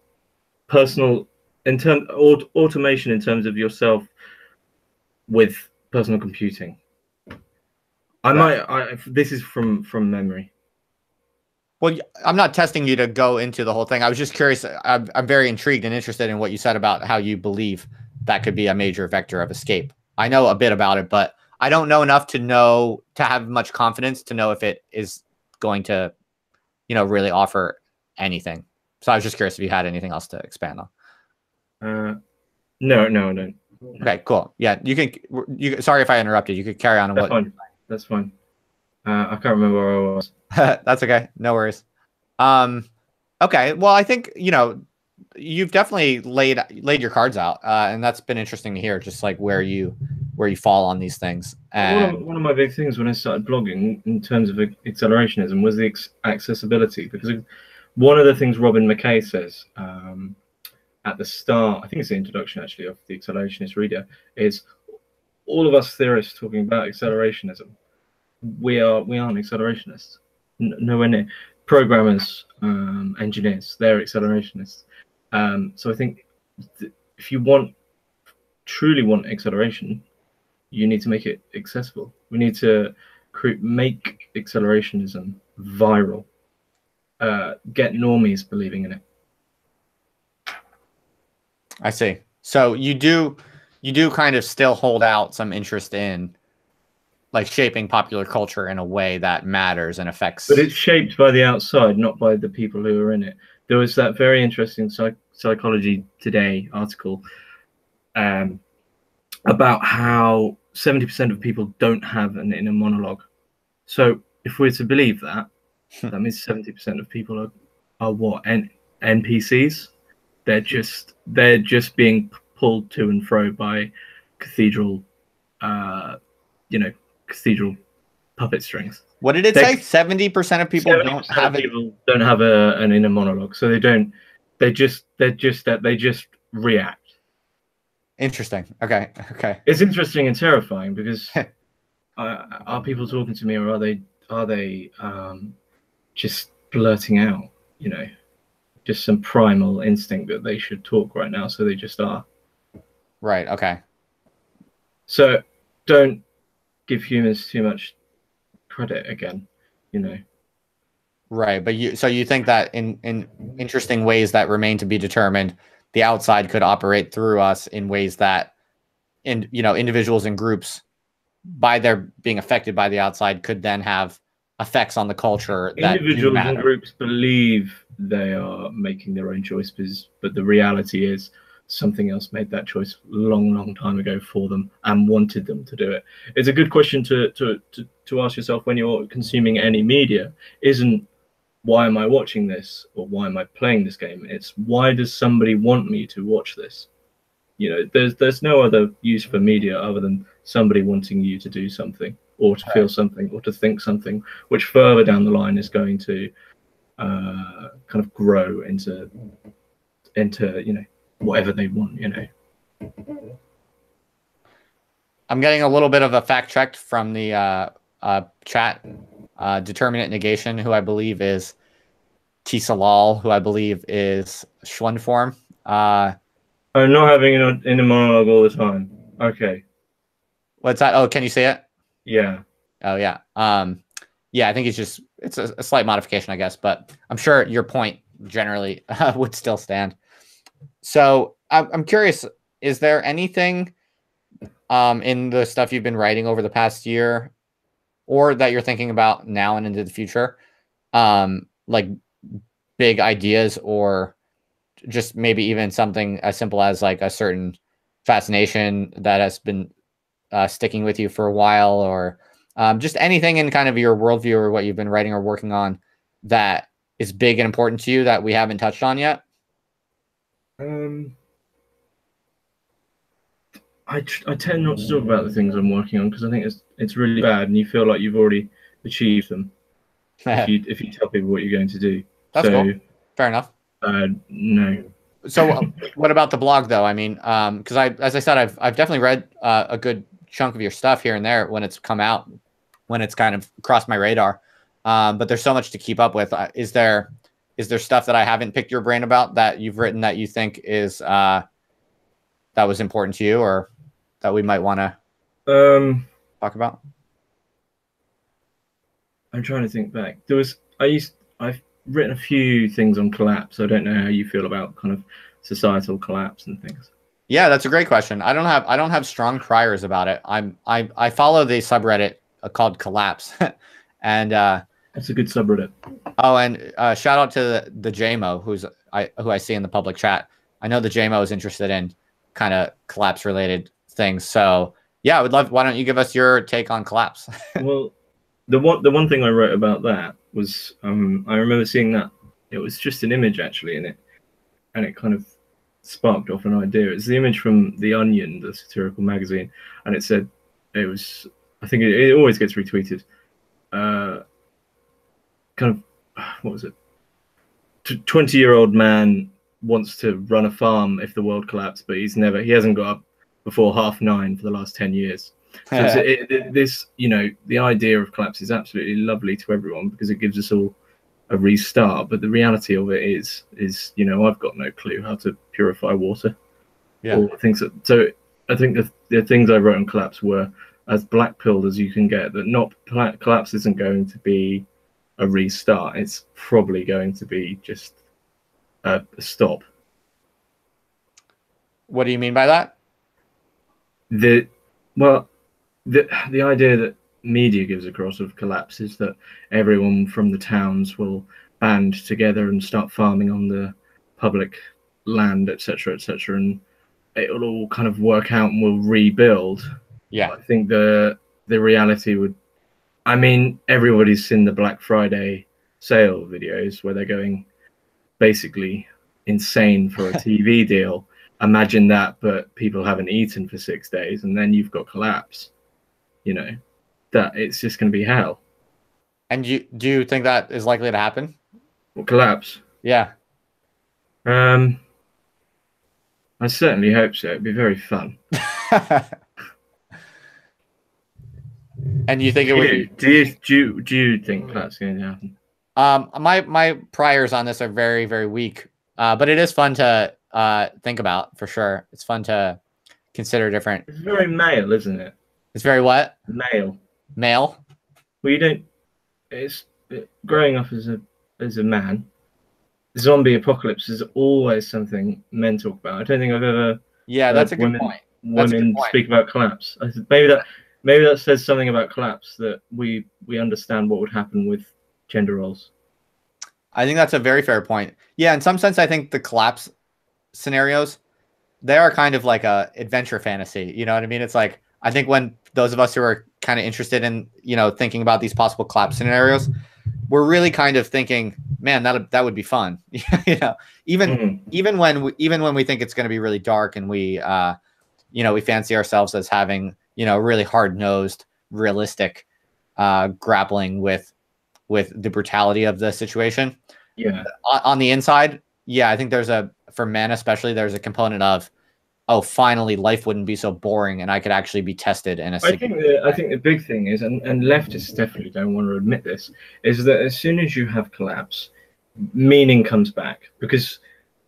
personal automation in terms of yourself with personal computing. This is from memory. Well, I'm not testing you to go into the whole thing. I was just curious. I'm very intrigued and interested in what you said about how you believe that could be a major vector of escape. I know a bit about it, but I don't know enough to have much confidence to know if it is going to, you know, really offer anything. So I was just curious if you had anything else to expand on. No, I don't. Okay, cool. Yeah, you can. Sorry if I interrupted. You could carry on. That's fine. I can't remember where I was. That's okay. No worries. Okay. Well, I think, you know, you've definitely laid your cards out, and that's been interesting to hear. Just like where you fall on these things. And one of my big things when I started blogging in terms of accelerationism was the accessibility, because one of the things Robin McKay says at the start, I think it's the introduction actually of the Accelerationist Reader, is all of us theorists talking about accelerationism, we aren't accelerationists. Nowhere near. Programmers, engineers, they're accelerationists. So I think if you truly want acceleration, you need to make it accessible. We need to make accelerationism viral. Get normies believing in it. I see. So you do kind of still hold out some interest in like shaping popular culture in a way that matters and affects. But it's shaped by the outside, not by the people who are in it. There was that very interesting Psychology Today article about how 70% of people don't have an inner monologue. So if we're to believe that, that means 70% of people are what? NPCs? They're just being pulled to and fro by cathedral puppet strings. What did it say? 70% of people don't have it. People don't have an inner monologue, so they just react. Interesting. Okay. It's interesting and terrifying, because are people talking to me, or are they just blurting out, you know, just some primal instinct that they should talk right now, so they just are. Right. Okay. So don't give humans too much credit again, you know. Right, but you think that in interesting ways that remain to be determined, the outside could operate through us in ways that, individuals and groups, by their being affected by the outside, could then have effects on the culture. Individuals and groups believe they are making their own choices, but the reality is something else made that choice long time ago for them and wanted them to do it. It's a good question to ask yourself when you're consuming any media. Isn't why am I watching this, or why am I playing this game? It's why does somebody want me to watch this? You know, there's no other use for media other than somebody wanting you to do something, or to feel something, or to think something, which further down the line is going to kind of grow into whatever they want, I'm getting a little bit of a fact check from the chat. Determinate negation, who I believe is Tisalal, who I believe is Schwund form. I'm not having an inner monologue all the time. Okay. What's that? Oh, can you say it? Yeah. Oh, yeah. Yeah, I think it's a slight modification, I guess, but I'm sure your point generally would still stand. So I'm curious, is there anything in the stuff you've been writing over the past year, or that you're thinking about now and into the future, like big ideas or just maybe even something as simple as like a certain fascination that has been sticking with you for a while, or just anything in kind of your worldview or what you've been writing or working on that is big and important to you that we haven't touched on yet? I tend not to talk about the things I'm working on because I think it's really bad, and you feel like you've already achieved them if you tell people what you're going to do. That's cool. Fair enough. No. So what about the blog though? I mean, because as I said, I've definitely read a good chunk of your stuff here and there when it's come out, when it's kind of crossed my radar. But there's so much to keep up with. Is there stuff that I haven't picked your brain about that you've written that you think is that was important to you, or that we might want to talk about? I'm trying to think back. I've written a few things on collapse. I don't know how you feel about kind of societal collapse and things. Yeah, that's a great question. I don't have strong priors about it. I follow the subreddit called Collapse, and that's a good subreddit. Oh, and shout out to the JMO who I see in the public chat. I know the JMO is interested in kind of collapse related things. So yeah, I would love. Why don't you give us your take on collapse? Well, the one thing I wrote about that was I remember seeing that it was just an image actually in it, and it kind of sparked off an idea. It's the image from The Onion, the satirical magazine, and it said it was. I think it always gets retweeted. Kind of what was it? 20-year-old man wants to run a farm if the world collapsed, but he hasn't got up before 9:30 for the last 10 years. So this, the idea of collapse is absolutely lovely to everyone because it gives us all a restart. But the reality of it is I've got no clue how to purify water. Yeah. Or things so I think the things I wrote on collapse were as black-pilled as you can get. That collapse isn't going to be a restart. It's probably going to be just a stop. What do you mean by that? The idea that media gives across of collapse is that everyone from the towns will band together and start farming on the public land, etc., etc., and it'll all kind of work out and we'll rebuild. Yeah, I think the reality would. I mean, everybody's seen the Black Friday sale videos where they're going basically insane for a TV deal. Imagine that, but people haven't eaten for 6 days, and then you've got collapse. That it's just going to be hell. And do you think that is likely to happen? Well, collapse? Yeah. I certainly hope so. It'd be very fun. And you think it would? Do you think that's going to happen? My priors on this are very, very weak. But it is fun to think about for sure. It's fun to consider different. It's very male, isn't it? It's very what? Male. Male? Well, you don't. Growing up as a man, zombie apocalypse is always something men talk about. I don't think I've ever. Yeah, that's a good point. Women speak about collapse. Maybe that says something about collapse, that we understand what would happen with gender roles. I think that's a very fair point. Yeah, in some sense, I think the collapse scenarios, they are kind of like a adventure fantasy. You know what I mean? It's like, I think when those of us who are kind of interested in, thinking about these possible collapse scenarios, we're really kind of thinking, man, that would be fun. Even when we think it's going to be really dark and we fancy ourselves as having, really hard-nosed, realistic grappling with the brutality of the situation. Yeah. On the inside, yeah, I think for men especially, there's a component of, oh, finally life wouldn't be so boring and I could actually be tested in a I think the big thing is, and leftists definitely don't want to admit this, is that as soon as you have collapse, meaning comes back, because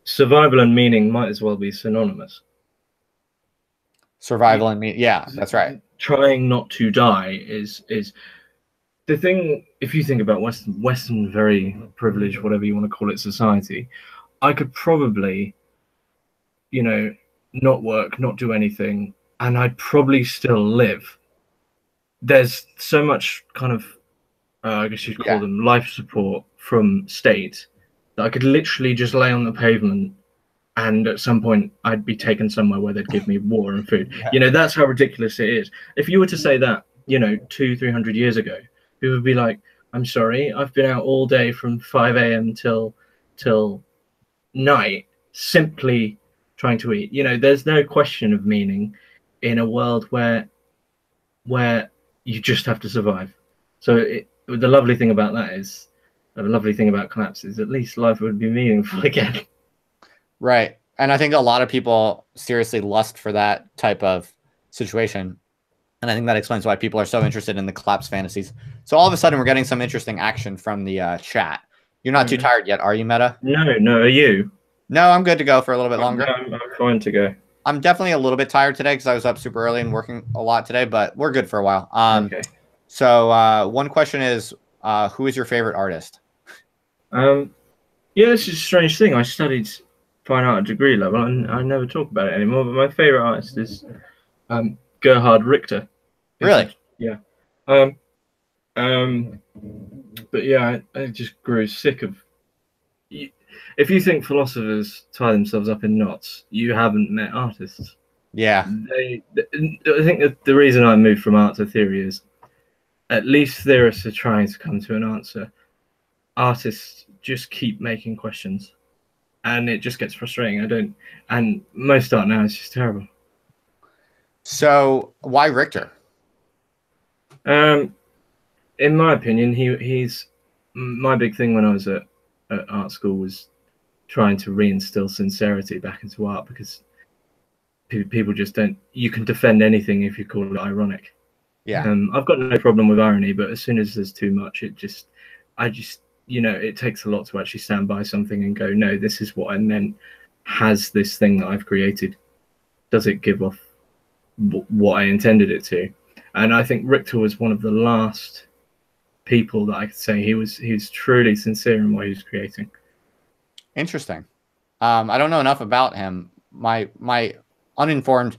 survival and meaning might as well be synonymous. Survival and meaning, yeah, that's right. Trying not to die is the thing. If you think about Western very privileged, whatever you want to call it, society, I could probably, not work, not do anything, and I'd probably still live. There's so much kind of, I guess you'd call them life support from state, that I could literally just lay on the pavement and at some point I'd be taken somewhere where they'd give me water and food. Yeah. You know, that's how ridiculous it is. If you were to say that, you know, 200-300 years ago, people would be like, I'm sorry, I've been out all day from 5 a.m. till night simply trying to eat. You know, there's no question of meaning in a world where you just have to survive. So the lovely thing about that is, the lovely thing about collapse is at least life would be meaningful again. Right. And I think a lot of people seriously lust for that type of situation. And I think that explains why people are so interested in the collapse fantasies. So all of a sudden, we're getting some interesting action from the chat. You're not too tired yet, are you, Meta? No. Are you? No, I'm good to go for a little bit longer. I'm fine to go. I'm definitely a little bit tired today because I was up super early and working a lot today, but we're good for a while. Okay. So one question is, who is your favorite artist? Yeah, it's just a strange thing. I studied fine art at degree level, and I never talk about it anymore. But my favorite artist is Gerhard Richter. Really? Yeah. But yeah, I just grew sick of. If you think philosophers tie themselves up in knots, you haven't met artists. Yeah. I think that the reason I moved from art to theory is at least theorists are trying to come to an answer. Artists just keep making questions, and it just gets frustrating. And most art now is just terrible. So why Richter? In my opinion, he's my big thing when I was at art school was trying to reinstill sincerity back into art, because people just don't. You can defend anything if you call it ironic. Yeah. I've got no problem with irony, but as soon as there's too much, you know, it takes a lot to actually stand by something and go, no, this is what I meant. Has this thing that I've created, does it give off what I intended it to? And I think Richter was one of the last people that I could say he was truly sincere in what he was creating. Interesting. I don't know enough about him. My uninformed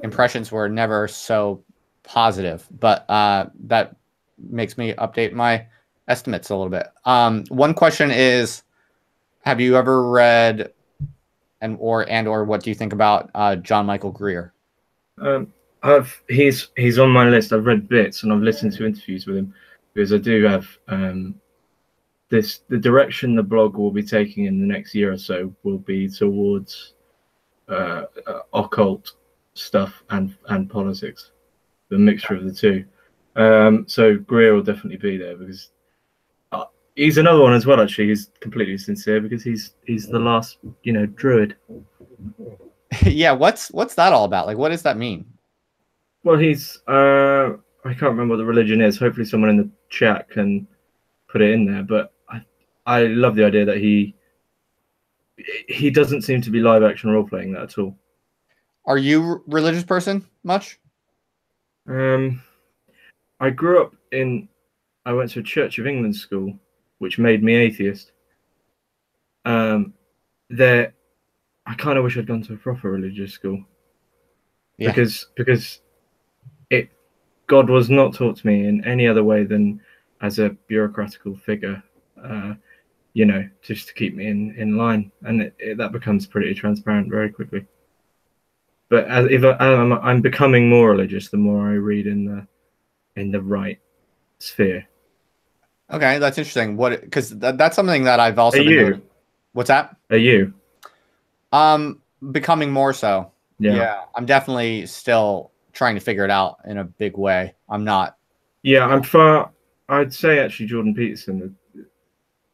impressions were never so positive, but that makes me update my estimates a little bit. One question is, have you ever read or what do you think about John Michael Greer? He's on my list. I've read bits and I've listened to interviews with him, because I do have the direction the blog will be taking in the next year or so will be towards occult stuff and politics, the mixture of the two. So Greer will definitely be there, because he's another one as well. Actually, he's completely sincere, because he's the last, you know, druid. Yeah, what's that all about? Like, what does that mean? Well, he's I can't remember what the religion is. Hopefully, someone in the chat can put it in there. But I love the idea that he doesn't seem to be live action role playing that at all. Are you a religious person much? I grew up I went to a Church of England school, which made me atheist. There, I kind of wish I'd gone to a proper religious school. Yeah. Because God was not taught to me in any other way than as a bureaucratical figure, you know, just to keep me in line, and that becomes pretty transparent very quickly. But I'm becoming more religious the more I read in the right sphere. Okay, that's interesting. Because that's something that I've also been doing. What's that? Are you? Becoming more so. Yeah, I'm definitely still trying to figure it out in a big way. I'm not. Yeah, I'd say actually Jordan Peterson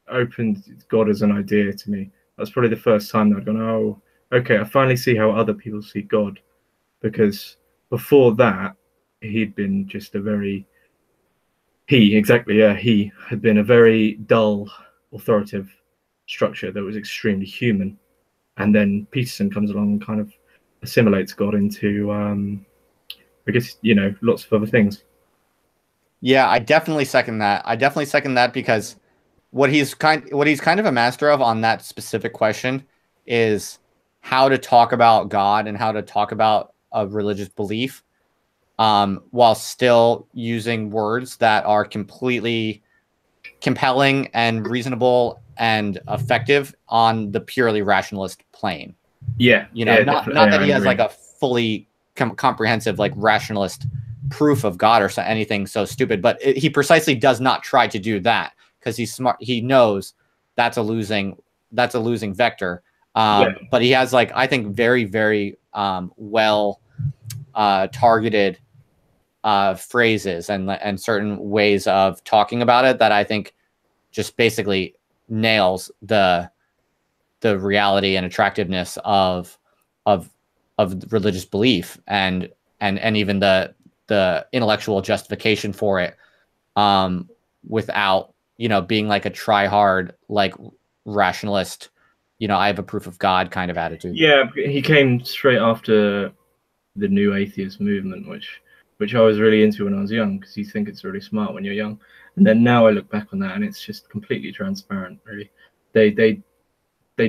opened God as an idea to me. That's probably the first time that I've gone, oh, okay, I finally see how other people see God. Because before that, he'd been just he had been a very dull, authoritative structure that was extremely human. And then Peterson comes along and kind of assimilates God into, I guess, you know, lots of other things. Yeah, I definitely second that. Because what he's kind of a master of on that specific question is how to talk about God and how to talk about a religious belief, while still using words that are completely compelling and reasonable and effective on the purely rationalist plane. Yeah, You know, yeah, not definitely. that he I has agree. like a fully comprehensive like rationalist proof of God or anything so stupid, but he precisely does not try to do that because he's smart. He knows that's a losing vector. But he has like, I think, very, very well targeted phrases and certain ways of talking about it that I think just basically nails the reality and attractiveness of religious belief and even the intellectual justification for it, without, you know, being like a try hard, like rationalist, you know, I have a proof of God kind of attitude. Yeah, he came straight after the new atheist movement, which I was really into when I was young, because you think it's really smart when you're young. And then now I look back on that and it's just completely transparent, really. They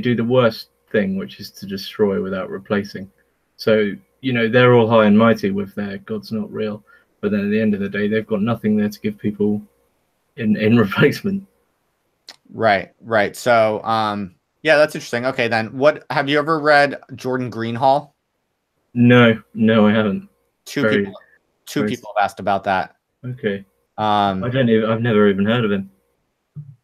do the worst thing, which is to destroy without replacing. So, you know, they're all high and mighty with their God's not real, but then at the end of the day, they've got nothing there to give people in replacement. Right. So, yeah, that's interesting. Okay, then, what have you ever read Jordan Greenhall? No, I haven't. Two people have asked about that. Okay. I've never even heard of him.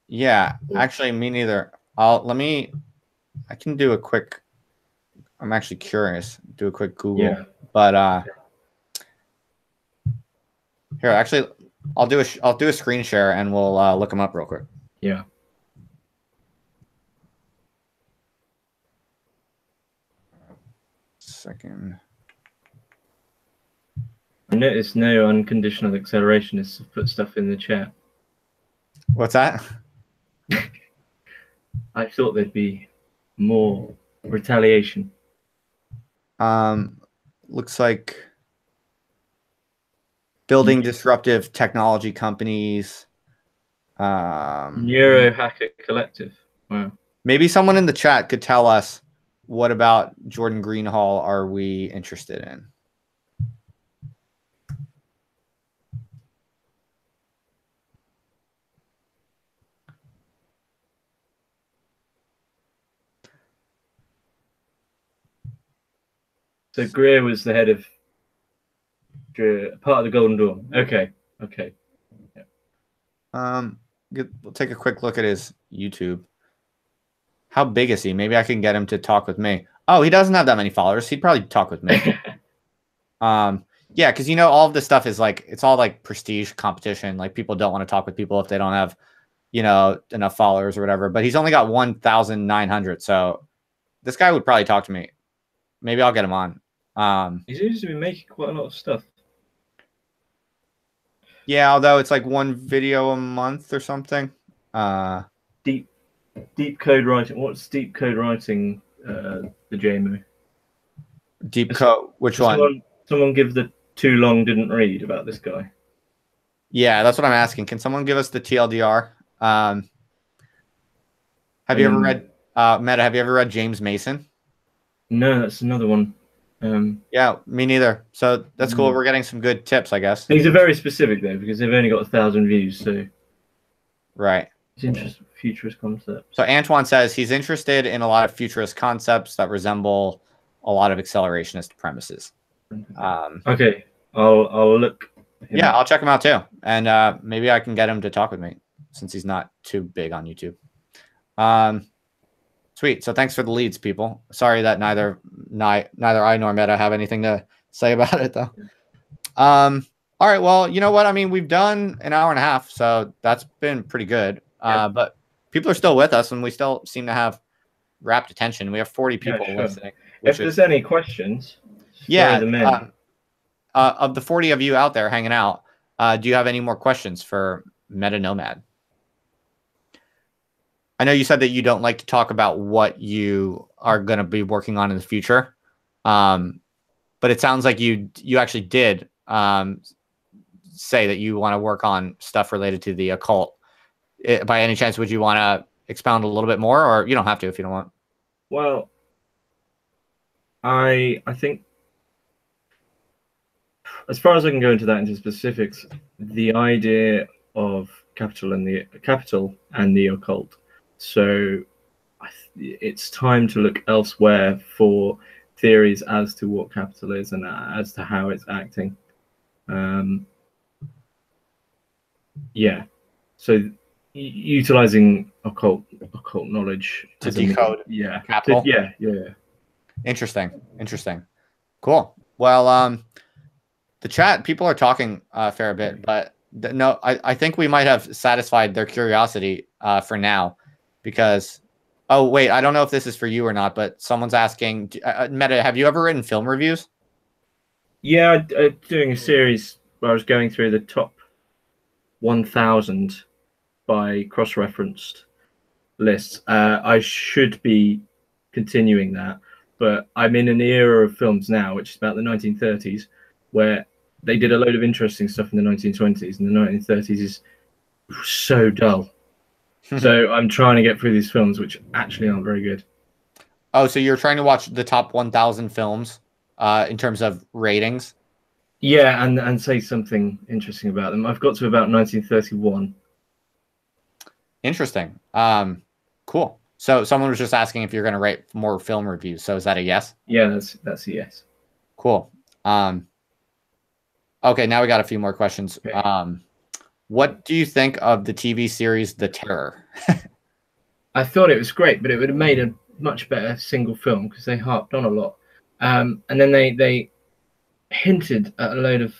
Yeah, actually, me neither. I can do a quick. I'm actually curious. Do a quick Google. Yeah. But here, actually, I'll do a screen share and we'll look them up real quick. Yeah. Second. I noticed no unconditional accelerationists have put stuff in the chat. What's that? I thought there'd be more retaliation. Looks like building disruptive technology companies. Neurohacker Collective. Wow. Maybe someone in the chat could tell us what about Jordan Greenhall are we interested in? So Greer was the head of part of the Golden Dawn. Okay. Yeah. We'll take a quick look at his YouTube. How big is he? Maybe I can get him to talk with me. Oh, he doesn't have that many followers. He'd probably talk with me. Yeah, because, you know, all of this stuff is like, it's all like prestige competition. Like, people don't want to talk with people if they don't have, you know, enough followers or whatever. But he's only got 1,900. So this guy would probably talk to me. Maybe I'll get him on. He seems to be making quite a lot of stuff. Yeah, although it's like one video a month or something. Deep code writing. What's deep code writing? The JMO. Deep code. Which one? Someone give the too long didn't read about this guy. Yeah, that's what I'm asking. Can someone give us the TLDR? Have you ever read Meta? Have you ever read James Mason? No, that's another one. Yeah, me neither. So that's cool. We're getting some good tips, I guess. These are very specific though, because they've only got 1,000 views. So right. It's interesting futurist concepts. So Antoine says he's interested in a lot of futurist concepts that resemble a lot of accelerationist premises. Okay, I'll look. Yeah, I'll check him out too, and maybe I can get him to talk with me since he's not too big on YouTube. Sweet. So thanks for the leads, people. Sorry that neither I nor Meta have anything to say about it, though. All right. Well, you know what? I mean, we've done an hour and a half, so that's been pretty good. But people are still with us, and we still seem to have rapt attention. We have 40 people listening. If there's any questions, throw them in. Of the 40 of you out there hanging out, do you have any more questions for Meta-Nomad? I know you said that you don't like to talk about what you are going to be working on in the future, but it sounds like you actually did say that you want to work on stuff related to the occult. By any chance, would you want to expound a little bit more, or you don't have to if you don't want? Well, I think, as far as I can go into specifics, the idea of capital and the occult So it's time to look elsewhere for theories as to what capital is and as to how it's acting. Yeah. So utilizing occult knowledge to decode capital. Yeah. Interesting. Cool. Well, the chat, people are talking a fair bit, but no, I think we might have satisfied their curiosity for now, because, oh wait, I don't know if this is for you or not, but someone's asking, Meta, have you ever written film reviews? Yeah, doing a series where I was going through the top 1,000 by cross-referenced lists. I should be continuing that, but I'm in an era of films now, which is about the 1930s, where they did a load of interesting stuff in the 1920s, and the 1930s is so dull. So I'm trying to get through these films, which actually aren't very good. Oh, so you're trying to watch the top 1,000 films in terms of ratings? Yeah, and say something interesting about them. I've got to about 1931. Interesting. Cool. So someone was just asking if you're going to write more film reviews. So is that a yes? Yeah, that's a yes. Cool. Okay, now we got a few more questions. Okay. What do you think of the TV series The Terror? I thought it was great, but it would have made a much better single film because they harped on a lot. And then they hinted at a load of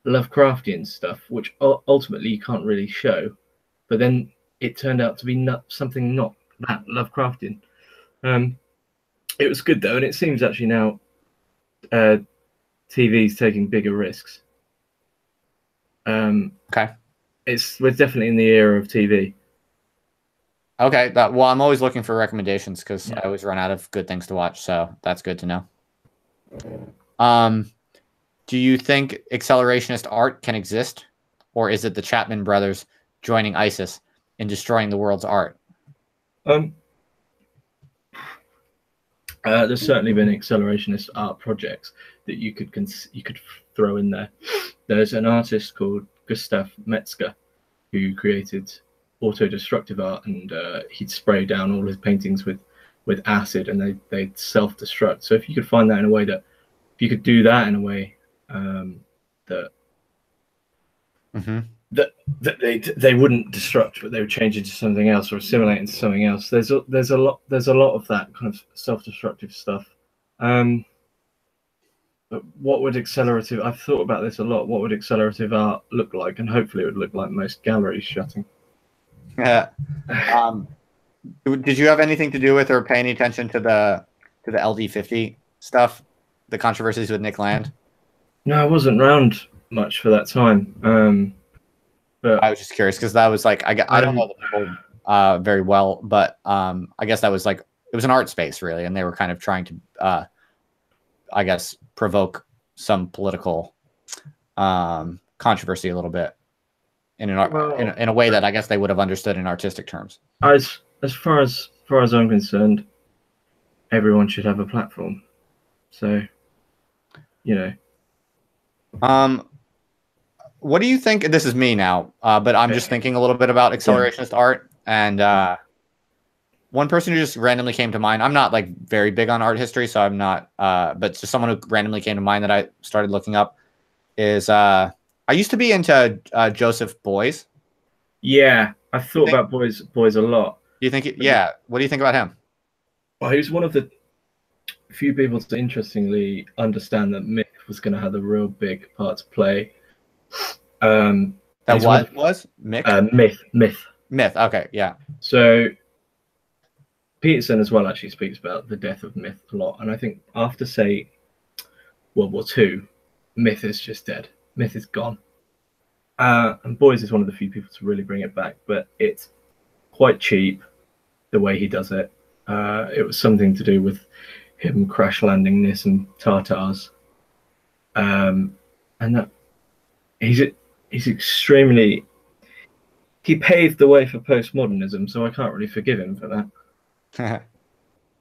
Lovecraftian stuff, which ultimately you can't really show. But then it turned out to be something not that Lovecraftian. It was good though, and it seems actually now TV's taking bigger risks. Okay. We're definitely in the era of TV. Okay. Well, I'm always looking for recommendations because I always run out of good things to watch. So that's good to know. Do you think accelerationist art can exist, or is it the Chapman brothers joining ISIS and destroying the world's art? There's certainly been accelerationist art projects that you could throw in there. There's an artist called Gustav Metzger who created auto-destructive art, and he'd spray down all his paintings with acid, and they'd self-destruct. So if you could find that in a way that, if you could do that in a way that they wouldn't destruct, but they would change into something else or assimilate into something else. There's a lot of that kind of self-destructive stuff. But what would accelerative? I've thought about this a lot. What would accelerative art look like? And hopefully, it would look like most galleries shutting. Yeah. Did you have anything to do with or pay any attention to the LD50 stuff, the controversies with Nick Land? No, I wasn't around much for that time. But I was just curious because that was like I don't know the people very well, but I guess that was like it was an art space really, and they were kind of trying to I guess provoke some political controversy a little bit in a way that I guess they would have understood in artistic terms. As far as I'm concerned, everyone should have a platform. So, what do you think? This is me now, but I'm just thinking a little bit about accelerationist art, and one person who just randomly came to mind. I'm not like very big on art history, so I'm not. But just someone who randomly came to mind that I started looking up is I used to be into Joseph Beuys. Yeah, I thought about Beuys a lot. Do you think? Yeah. What do you think about him? Well, he was one of the few people to interestingly understand that myth was going to have a real big part to play. That what was myth? Myth. Okay, yeah. So Peterson as well actually speaks about the death of myth a lot, and I think after say World War II, myth is just dead. Myth is gone. And Beuys is one of the few people to really bring it back, but it's quite cheap the way he does it. It was something to do with him crash landing near some Tartars, and that he's extremely. He paved the way for postmodernism, so I can't really forgive him for that.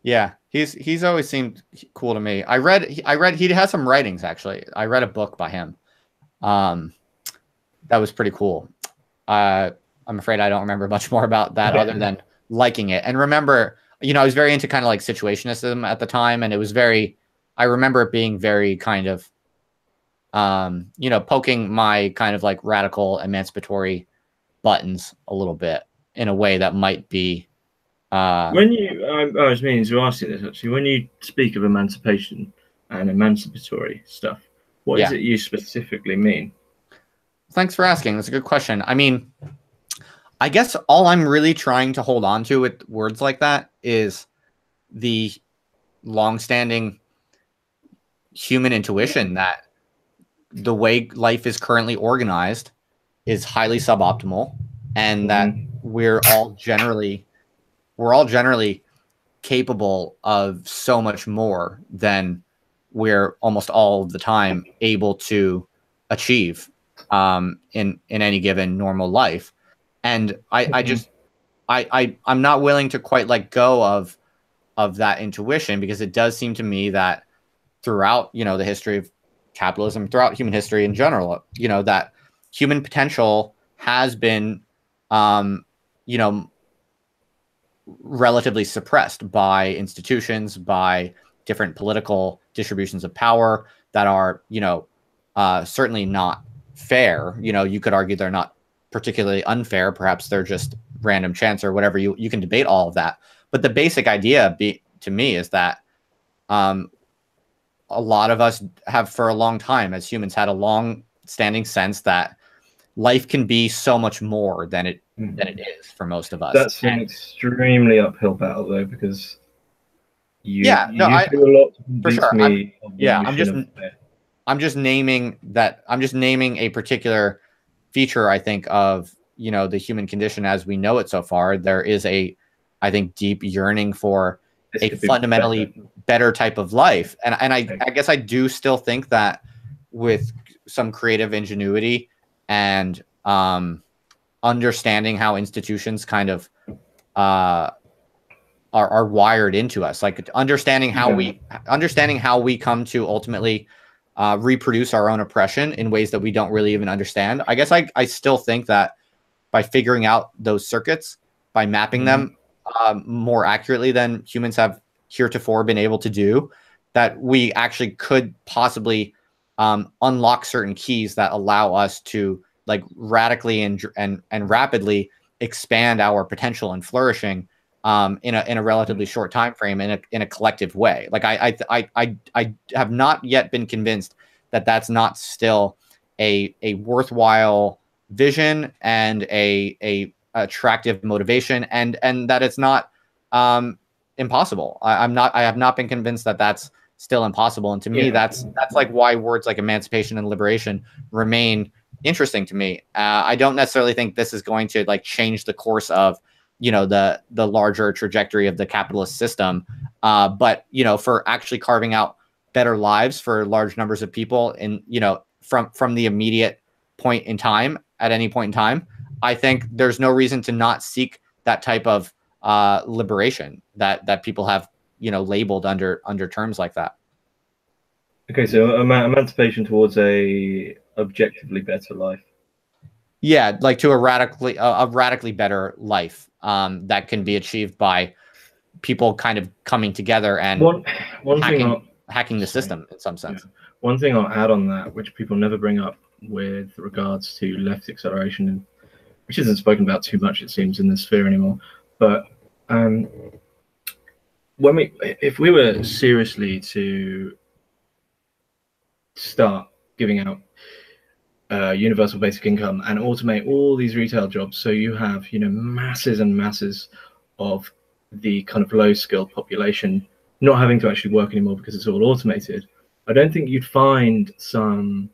Yeah, he's always seemed cool to me. I read he has some writings actually. I read a book by him. That was pretty cool. I'm afraid I don't remember much more about that other than liking it. And remember, you know, I was very into kind of like situationism at the time, and it was very, I remember it being very kind of, you know, poking my kind of like radical emancipatory buttons a little bit in a way that might be. When you, I was meaning to ask you this actually. When you speak of emancipation and emancipatory stuff, what is it you specifically mean? Thanks for asking. That's a good question. I mean, I guess all I'm really trying to hold on to with words like that is the longstanding human intuition that the way life is currently organized is highly suboptimal, and that we're all generally capable of so much more than we're almost all the time able to achieve in any given normal life. And I'm not willing to quite let go of that intuition, because it does seem to me that throughout, you know, the history of capitalism, throughout human history in general, you know, that human potential has been, you know, relatively suppressed by institutions, by different political distributions of power that are, you know, certainly not fair. You know, you could argue they're not particularly unfair. Perhaps they're just random chance or whatever. You can debate all of that. But the basic idea to me is that a lot of us have for a long time as humans had a long standing sense that life can be so much more than it is for most of us. That's an extremely uphill battle though, because you do a lot to convince me of the notion of fair. I'm just naming a particular feature, I think, of, you know, the human condition as we know it so far. There is I think, deep yearning for a fundamentally better type of life. And I guess I do still think that with some creative ingenuity and understanding how institutions kind of are wired into us, like understanding how we come to ultimately reproduce our own oppression in ways that we don't really even understand. I guess I still think that by figuring out those circuits, by mapping them more accurately than humans have heretofore been able to do, that we actually could possibly unlock certain keys that allow us to like radically and rapidly expand our potential and flourishing in a relatively short time frame in a collective way. Like I have not yet been convinced that that's not still a worthwhile vision and a attractive motivation, and that it's not impossible. I have not been convinced that that's still impossible. And to me, that's like why words like emancipation and liberation remain interesting to me. I don't necessarily think this is going to like change the course of, you know, the larger trajectory of the capitalist system. But, you know, for actually carving out better lives for large numbers of people in, you know, from the immediate point in time, at any point in time, I think there's no reason to not seek that type of liberation that people have, you know, labeled under terms like that. Okay, so emancipation towards a objectively better life. Yeah, like to a radically better life that can be achieved by people kind of coming together and hacking the system in some sense. Yeah. One thing I'll add on that, which people never bring up with regards to left acceleration, which isn't spoken about too much, it seems, in the sphere anymore. But if we were seriously to start giving out universal basic income and automate all these retail jobs, so you have, you know, masses and masses of the kind of low skilled population not having to actually work anymore because it's all automated, I don't think you'd find some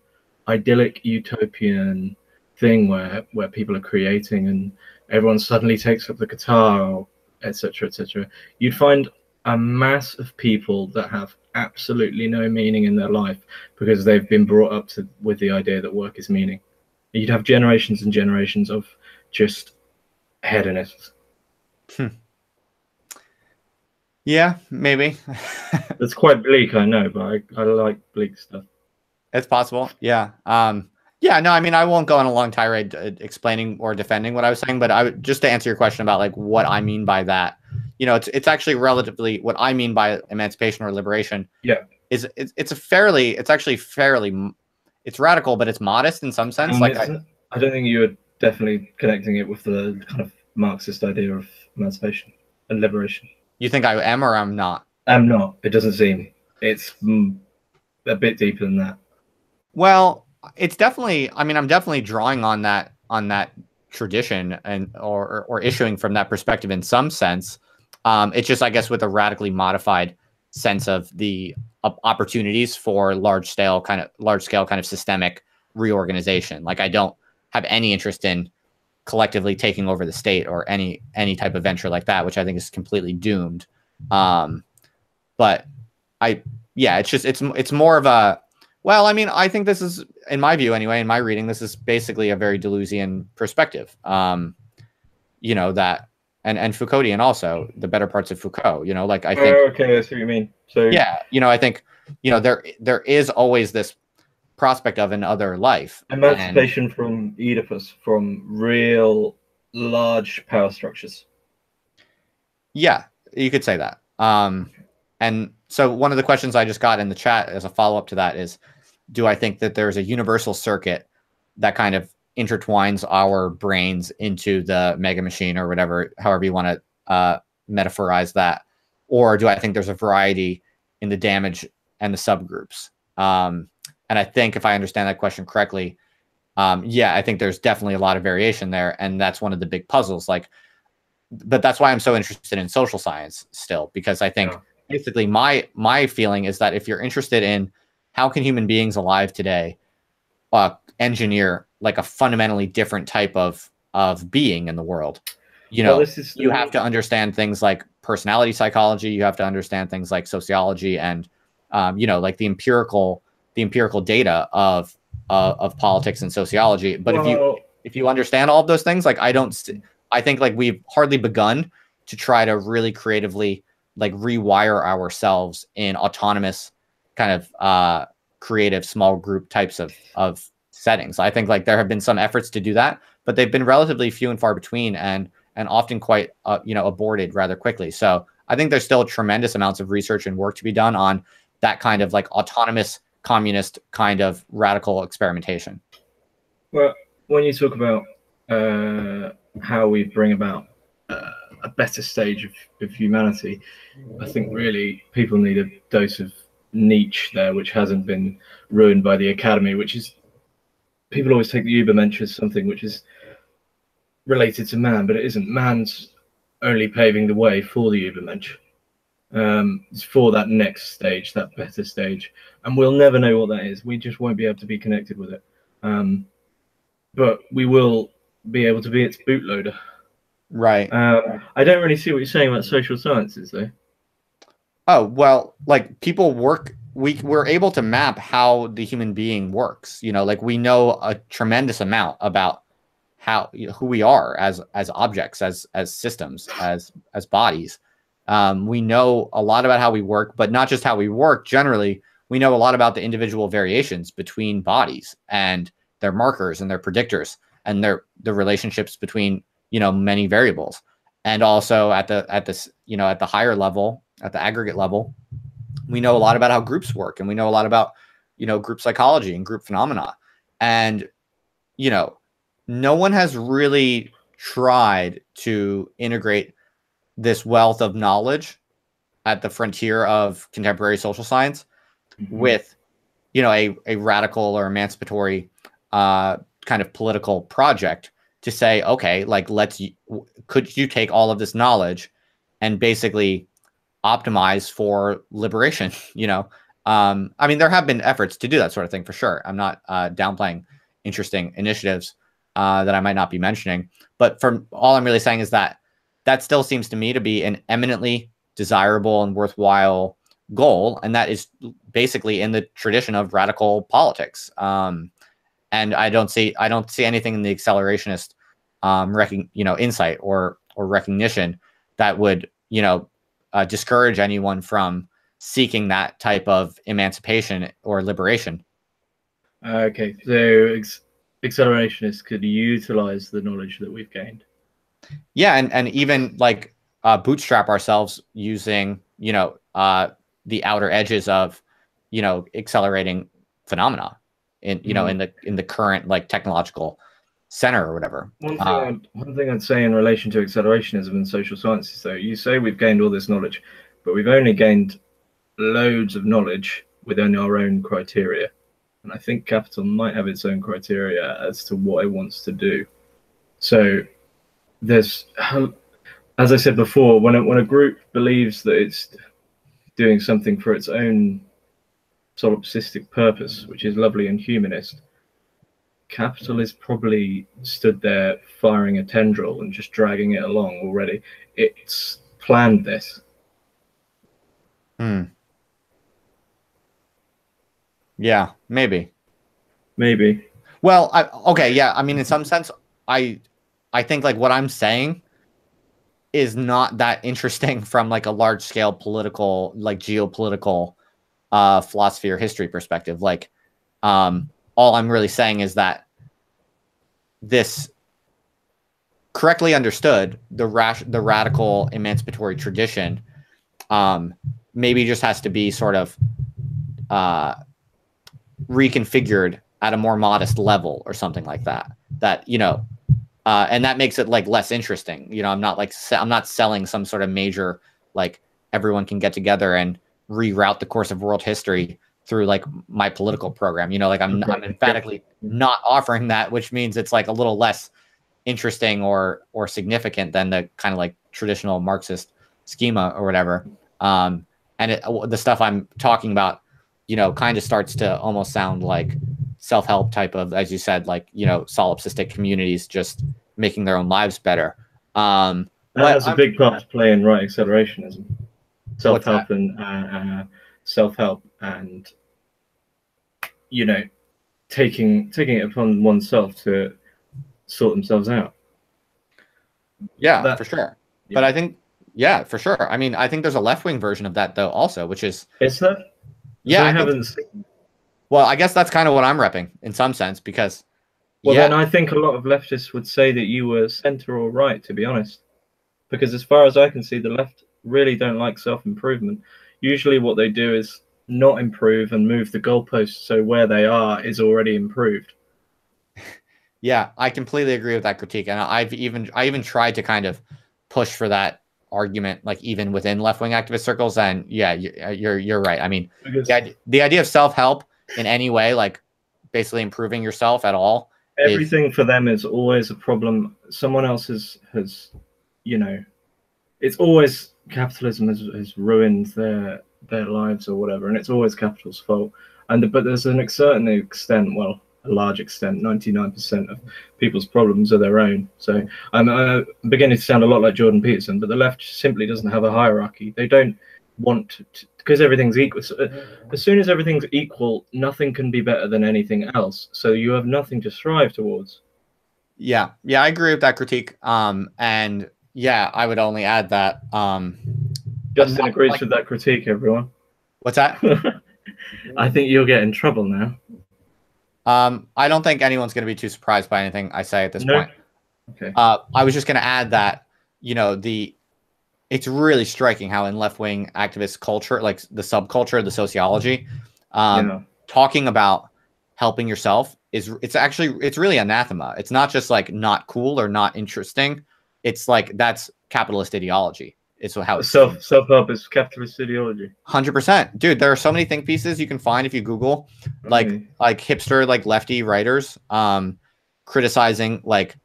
idyllic utopian thing where people are creating and everyone suddenly takes up the guitar, etc., etc. You'd find a mass of people that have absolutely no meaning in their life because they've been brought up with the idea that work is meaning. You'd have generations and generations of just hedonists. Yeah, maybe. That's quite bleak, I know, but I like bleak stuff. It's possible. Yeah. Yeah, no, I mean, I won't go on a long tirade explaining or defending what I was saying, but just to answer your question about like what I mean by that, it's actually relatively what I mean by emancipation or liberation. Yeah, it's actually fairly, it's radical, but it's modest in some sense. Like I don't think you were definitely connecting it with the kind of Marxist idea of emancipation and liberation. You think I am or I'm not? I'm not. It doesn't seem. It's a bit deeper than that. Well, it's definitely. I mean, I'm definitely drawing on that tradition and or issuing from that perspective in some sense. It's just, I guess, with a radically modified sense of the opportunities for large scale kind of systemic reorganization. Like I don't have any interest in collectively taking over the state or any type of venture like that, which I think is completely doomed. But it's more of a, well, I mean, I think this is, in my view anyway, in my reading, this is basically a very Deleuzian perspective. That and Foucauldian also, the better parts of Foucault, like I think. Okay, I see what you mean. So yeah, I think, there is always this prospect of another life. Emancipation from Oedipus, from real large power structures. Yeah, you could say that. And so one of the questions I just got in the chat as a follow-up to that is, do I think that there's a universal circuit that kind of intertwines our brains into the mega machine or whatever, however you want to metaphorize that? Or do I think there's a variety in the damage and the subgroups? And I think if I understand that question correctly, I think there's definitely a lot of variation there. And that's one of the big puzzles. But that's why I'm so interested in social science still, because I think basically my feeling is that if you're interested in how can human beings alive today engineer like a fundamentally different type of being in the world, you have to understand things like personality psychology, you have to understand things like sociology and like the empirical data of politics and sociology. But if you understand all of those things, like I think like we've hardly begun to try to really creatively like rewire ourselves in autonomous kind of creative small group types of settings. I think like there have been some efforts to do that, but they've been relatively few and far between and often quite aborted rather quickly. So I think there's still tremendous amounts of research and work to be done on that kind of like autonomous communist kind of radical experimentation. Well, when you talk about how we bring about a better stage of humanity, I think really people need a dose of Nietzsche there, which hasn't been ruined by the academy, which is, people always take the Übermensch as something which is related to man, but it isn't. Man's only paving the way for the Übermensch. It's for that next stage, that better stage. And we'll never know what that is. We just won't be able to be connected with it. But we will be able to be its bootloader. Right. I don't really see what you're saying about social sciences, though. Oh, well, like people work, we're able to map how the human being works. Like we know a tremendous amount about how, who we are as objects, as systems, as bodies. We know a lot about how we work, but not just how we work. Generally, we know a lot about the individual variations between bodies and their markers and their predictors and the relationships between, many variables. And also at the higher level, at the aggregate level, we know a lot about how groups work, and we know a lot about, group psychology and group phenomena. And, no one has really tried to integrate this wealth of knowledge at the frontier of contemporary social science with, a radical or emancipatory kind of political project to say, okay, like could you take all of this knowledge and basically optimize for liberation? I mean, there have been efforts to do that sort of thing for sure. I'm not downplaying interesting initiatives that I might not be mentioning, but from all I'm really saying is that still seems to me to be an eminently desirable and worthwhile goal, and that is basically in the tradition of radical politics. And I don't see anything in the accelerationist insight or recognition that would discourage anyone from seeking that type of emancipation or liberation. Okay, so accelerationists could utilize the knowledge that we've gained. Yeah, and even like bootstrap ourselves using, you know, the outer edges of, you know, accelerating phenomena in, you know, in the current like technological center or whatever. One thing I'd say in relation to accelerationism and social sciences, though, you say we've gained all this knowledge, but we've only gained loads of knowledge within our own criteria. And I think capital might have its own criteria as to what it wants to do. So there's, as I said before, when a group believes that it's doing something for its own solipsistic purpose, which is lovely and humanist, capital is probably stood there firing a tendril and just dragging it along already. It's planned this. Yeah, maybe. Well, okay, yeah. I mean, in some sense, I think like what I'm saying is not that interesting from like a large scale political, like geopolitical philosophy or history perspective. Like, all I'm really saying is that this, correctly understood, the radical emancipatory tradition maybe just has to be sort of reconfigured at a more modest level or something like that. That, you know, and that makes it like less interesting. You know, I'm not selling some sort of major, like, everyone can get together and reroute the course of world history through like my political program. You know, like I'm emphatically not offering that, which means it's like a little less interesting or significant than the kind of like traditional Marxist schema or whatever. And the stuff I'm talking about, you know, kind of starts to almost sound like self-help type of, as you said, like, you know, solipsistic communities just making their own lives better. That has a big part to play in right accelerationism. Self-help and self-help and, you know, taking it upon oneself to sort themselves out. Yeah, for sure. Yeah. But I think, yeah, for sure. I mean, I think there's a left-wing version of that though also, which is... Is there? Yeah, I haven't seen... Well, I guess that's kind of what I'm repping in some sense, because... Well, then I think a lot of leftists would say that you were center or right, to be honest. Because as far as I can see, the left really don't like self-improvement. Usually what they do is not improve and move the goalposts so where they are is already improved. Yeah, I completely agree with that critique, and I even tried to kind of push for that argument, like even within left-wing activist circles. And yeah, you're right. I mean, the idea of self-help in any way, like basically improving yourself at all, everything for them is always a problem. Someone else has, you know, it's always capitalism has ruined their lives or whatever, and it's always capital's fault. But there's a certain extent, well, a large extent, 99% of people's problems are their own. So I'm beginning to sound a lot like Jordan Peterson, but the left simply doesn't have a hierarchy. They don't want to, because everything's equal. So, as soon as everything's equal, nothing can be better than anything else. So you have nothing to strive towards. Yeah, I agree with that critique. And yeah, I would only add that Justin agrees with that critique, everyone. What's that? I think you'll get in trouble now. I don't think anyone's going to be too surprised by anything I say at this point. Okay. I was just going to add that, you know, it's really striking how in left-wing activist culture, like the subculture, the sociology, talking about helping yourself it's really anathema. It's not just like not cool or not interesting. It's like that's capitalist ideology. It's how it's self-help is capitalist ideology. 100%, dude. There are so many think pieces you can find if you Google like hipster, like lefty writers criticizing like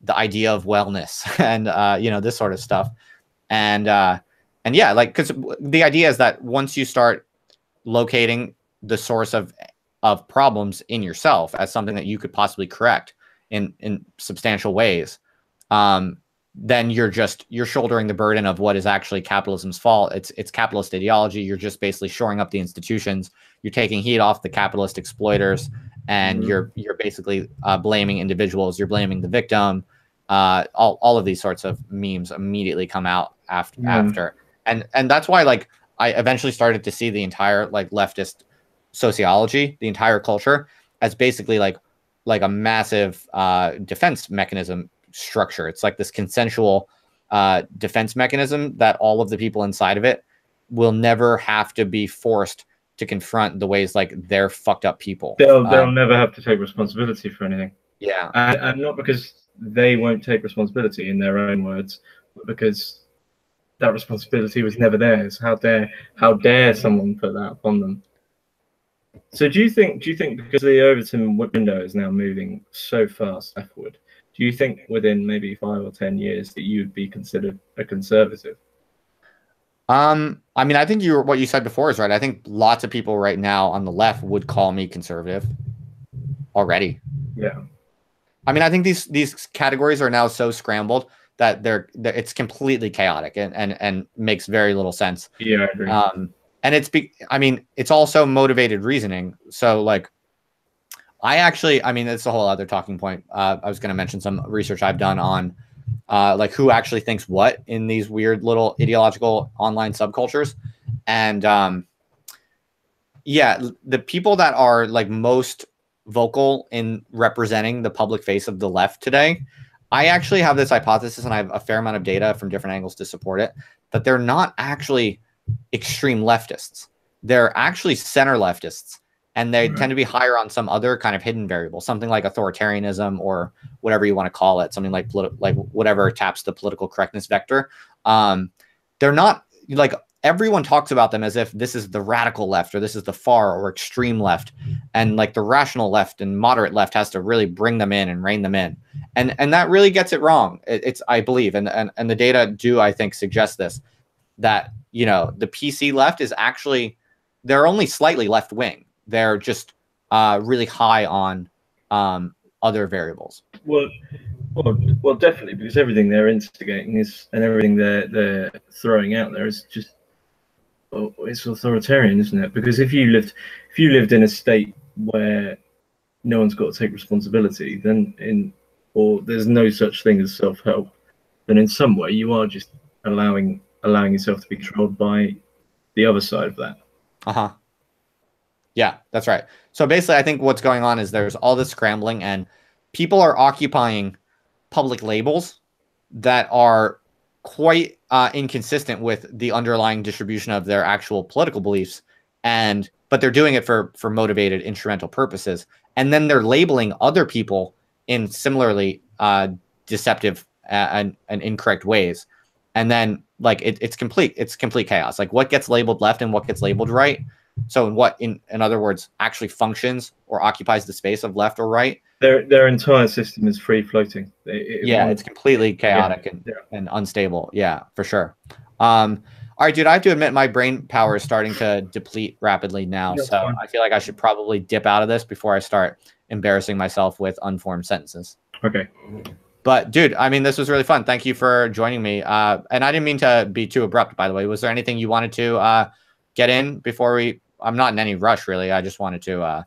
the idea of wellness and you know, this sort of stuff. And yeah, like, because the idea is that once you start locating the source of problems in yourself as something that you could possibly correct in substantial ways, then you're shouldering the burden of what is actually capitalism's fault. It's capitalist ideology. You're just basically shoring up the institutions. You're taking heat off the capitalist exploiters, and you're basically blaming individuals. You're blaming the victim. All of these sorts of memes immediately come out after. And that's why, like, I eventually started to see the entire like leftist sociology, the entire culture, as basically like like a massive defense mechanism structure. It's like this consensual defense mechanism that all of the people inside of it will never have to be forced to confront the ways like they're fucked up people. They'll never have to take responsibility for anything. Yeah. And not because they won't take responsibility in their own words, but because that responsibility was never theirs. How dare someone put that upon them? So do you think because the Overton window is now moving so fast leftward, do you think within maybe 5 or 10 years that you'd be considered a conservative? I mean, I think what you said before is right. I think lots of people right now on the left would call me conservative already. Yeah. I mean, I think these categories are now so scrambled that it's completely chaotic and makes very little sense. Yeah, I agree. And I mean, it's also motivated reasoning. So like, I mean, it's a whole other talking point. I was going to mention some research I've done on like who actually thinks what in these weird little ideological online subcultures. And yeah, the people that are like most vocal in representing the public face of the left today, I actually have this hypothesis, and I have a fair amount of data from different angles to support it, that they're not actually extreme leftists. They're actually center leftists, and they tend to be higher on some other kind of hidden variable, something like authoritarianism or whatever you want to call it, something like whatever taps the political correctness vector. They're not like, everyone talks about them as if this is the radical left or this is the far or extreme left, and like the rational left and moderate left has to really bring them in and rein them in, and that really gets it wrong. It's I believe, and the data do, I think, suggest this, that you know the PC left is actually, they're only slightly left wing. They're just really high on other variables. Well, definitely, because everything they're instigating is, and everything they're throwing out there is just, it's authoritarian, isn't it? Because if you lived in a state where no one's got to take responsibility, then or there's no such thing as self-help, then in some way you are just allowing yourself to be controlled by the other side of that. Yeah, that's right. So basically, I think what's going on is there's all this scrambling, and people are occupying public labels that are quite inconsistent with the underlying distribution of their actual political beliefs, but they're doing it for motivated instrumental purposes, and then they're labeling other people in similarly deceptive and incorrect ways, and then like it's complete chaos. Like what gets labeled left and what gets labeled right. So what, in other words, actually functions or occupies the space of left or right? Their entire system is free floating. It's completely chaotic and unstable. Yeah, for sure. All right, dude, I have to admit my brain power is starting to deplete rapidly now. So fine. I feel like I should probably dip out of this before I start embarrassing myself with unformed sentences. Okay. But dude, I mean, this was really fun. Thank you for joining me. And I didn't mean to be too abrupt, by the way. Was there anything you wanted to get in before I'm not in any rush, really. I just wanted to.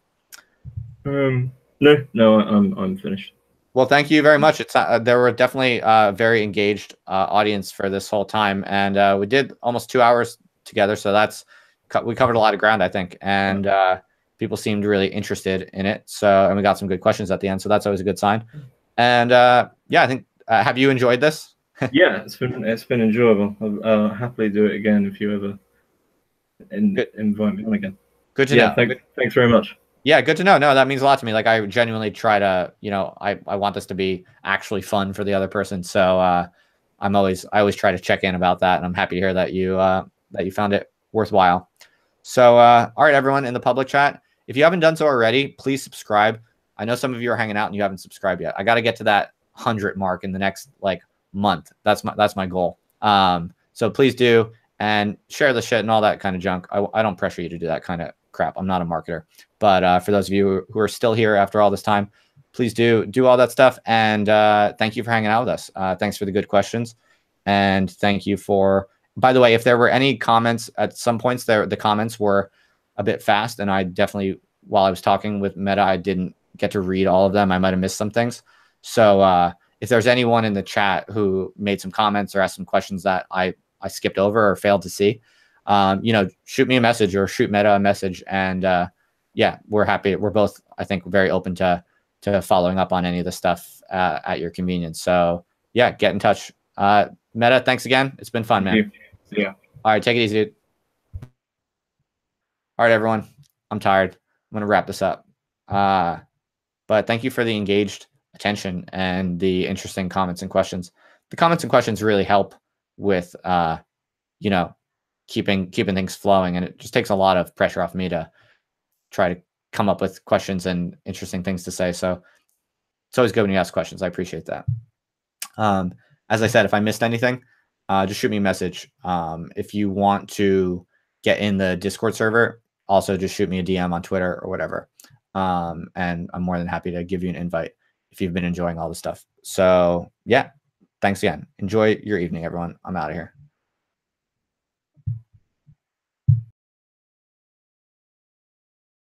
No, I'm finished. Well, thank you very much. It's there were definitely a very engaged audience for this whole time, and we did almost 2 hours together. So we covered a lot of ground, I think, and people seemed really interested in it. So, and we got some good questions at the end. So that's always a good sign. And yeah, I think. Have you enjoyed this? Yeah, it's been enjoyable. I'll happily do it again if you ever invite me on again. Good to know. Thanks very much. Yeah, good to know. No, that means a lot to me. Like I genuinely try to, I want this to be actually fun for the other person. So I always try to check in about that, and I'm happy to hear that you found it worthwhile. So all right, everyone in the public chat, if you haven't done so already, please subscribe. I know some of you are hanging out and you haven't subscribed yet. I got to get to that 100 mark in the next month. That's my goal. So please do, and share the shit and all that kind of junk. I don't pressure you to do that kind of crap. I'm not a marketer, but for those of you who are still here after all this time, please do all that stuff. And thank you for hanging out with us. Thanks for the good questions, and thank you for. By the way, if there were any comments at some points, the comments were a bit fast, and I definitely, while I was talking with Meta, I didn't get to read all of them. I might have missed some things. So if there's anyone in the chat who made some comments or asked some questions that I skipped over or failed to see, shoot me a message or shoot Meta a message. And yeah, we're happy. We're both, I think, very open to to following up on any of the stuff at your convenience. So yeah, get in touch. Meta, thanks again. It's been fun, man. Yeah. All right, take it easy, dude. All right, everyone. I'm tired. I'm going to wrap this up. But thank you for the engaged attention and the interesting comments and questions. The comments and questions really help with, you know, keeping things flowing, and it just takes a lot of pressure off me to try to come up with questions and interesting things to say. So it's always good when you ask questions. I appreciate that. As I said, if I missed anything, just shoot me a message. If you want to get in the Discord server, also just shoot me a DM on Twitter or whatever. And I'm more than happy to give you an invite if you've been enjoying all the stuff. So yeah, thanks again. Enjoy your evening, everyone. I'm out of here.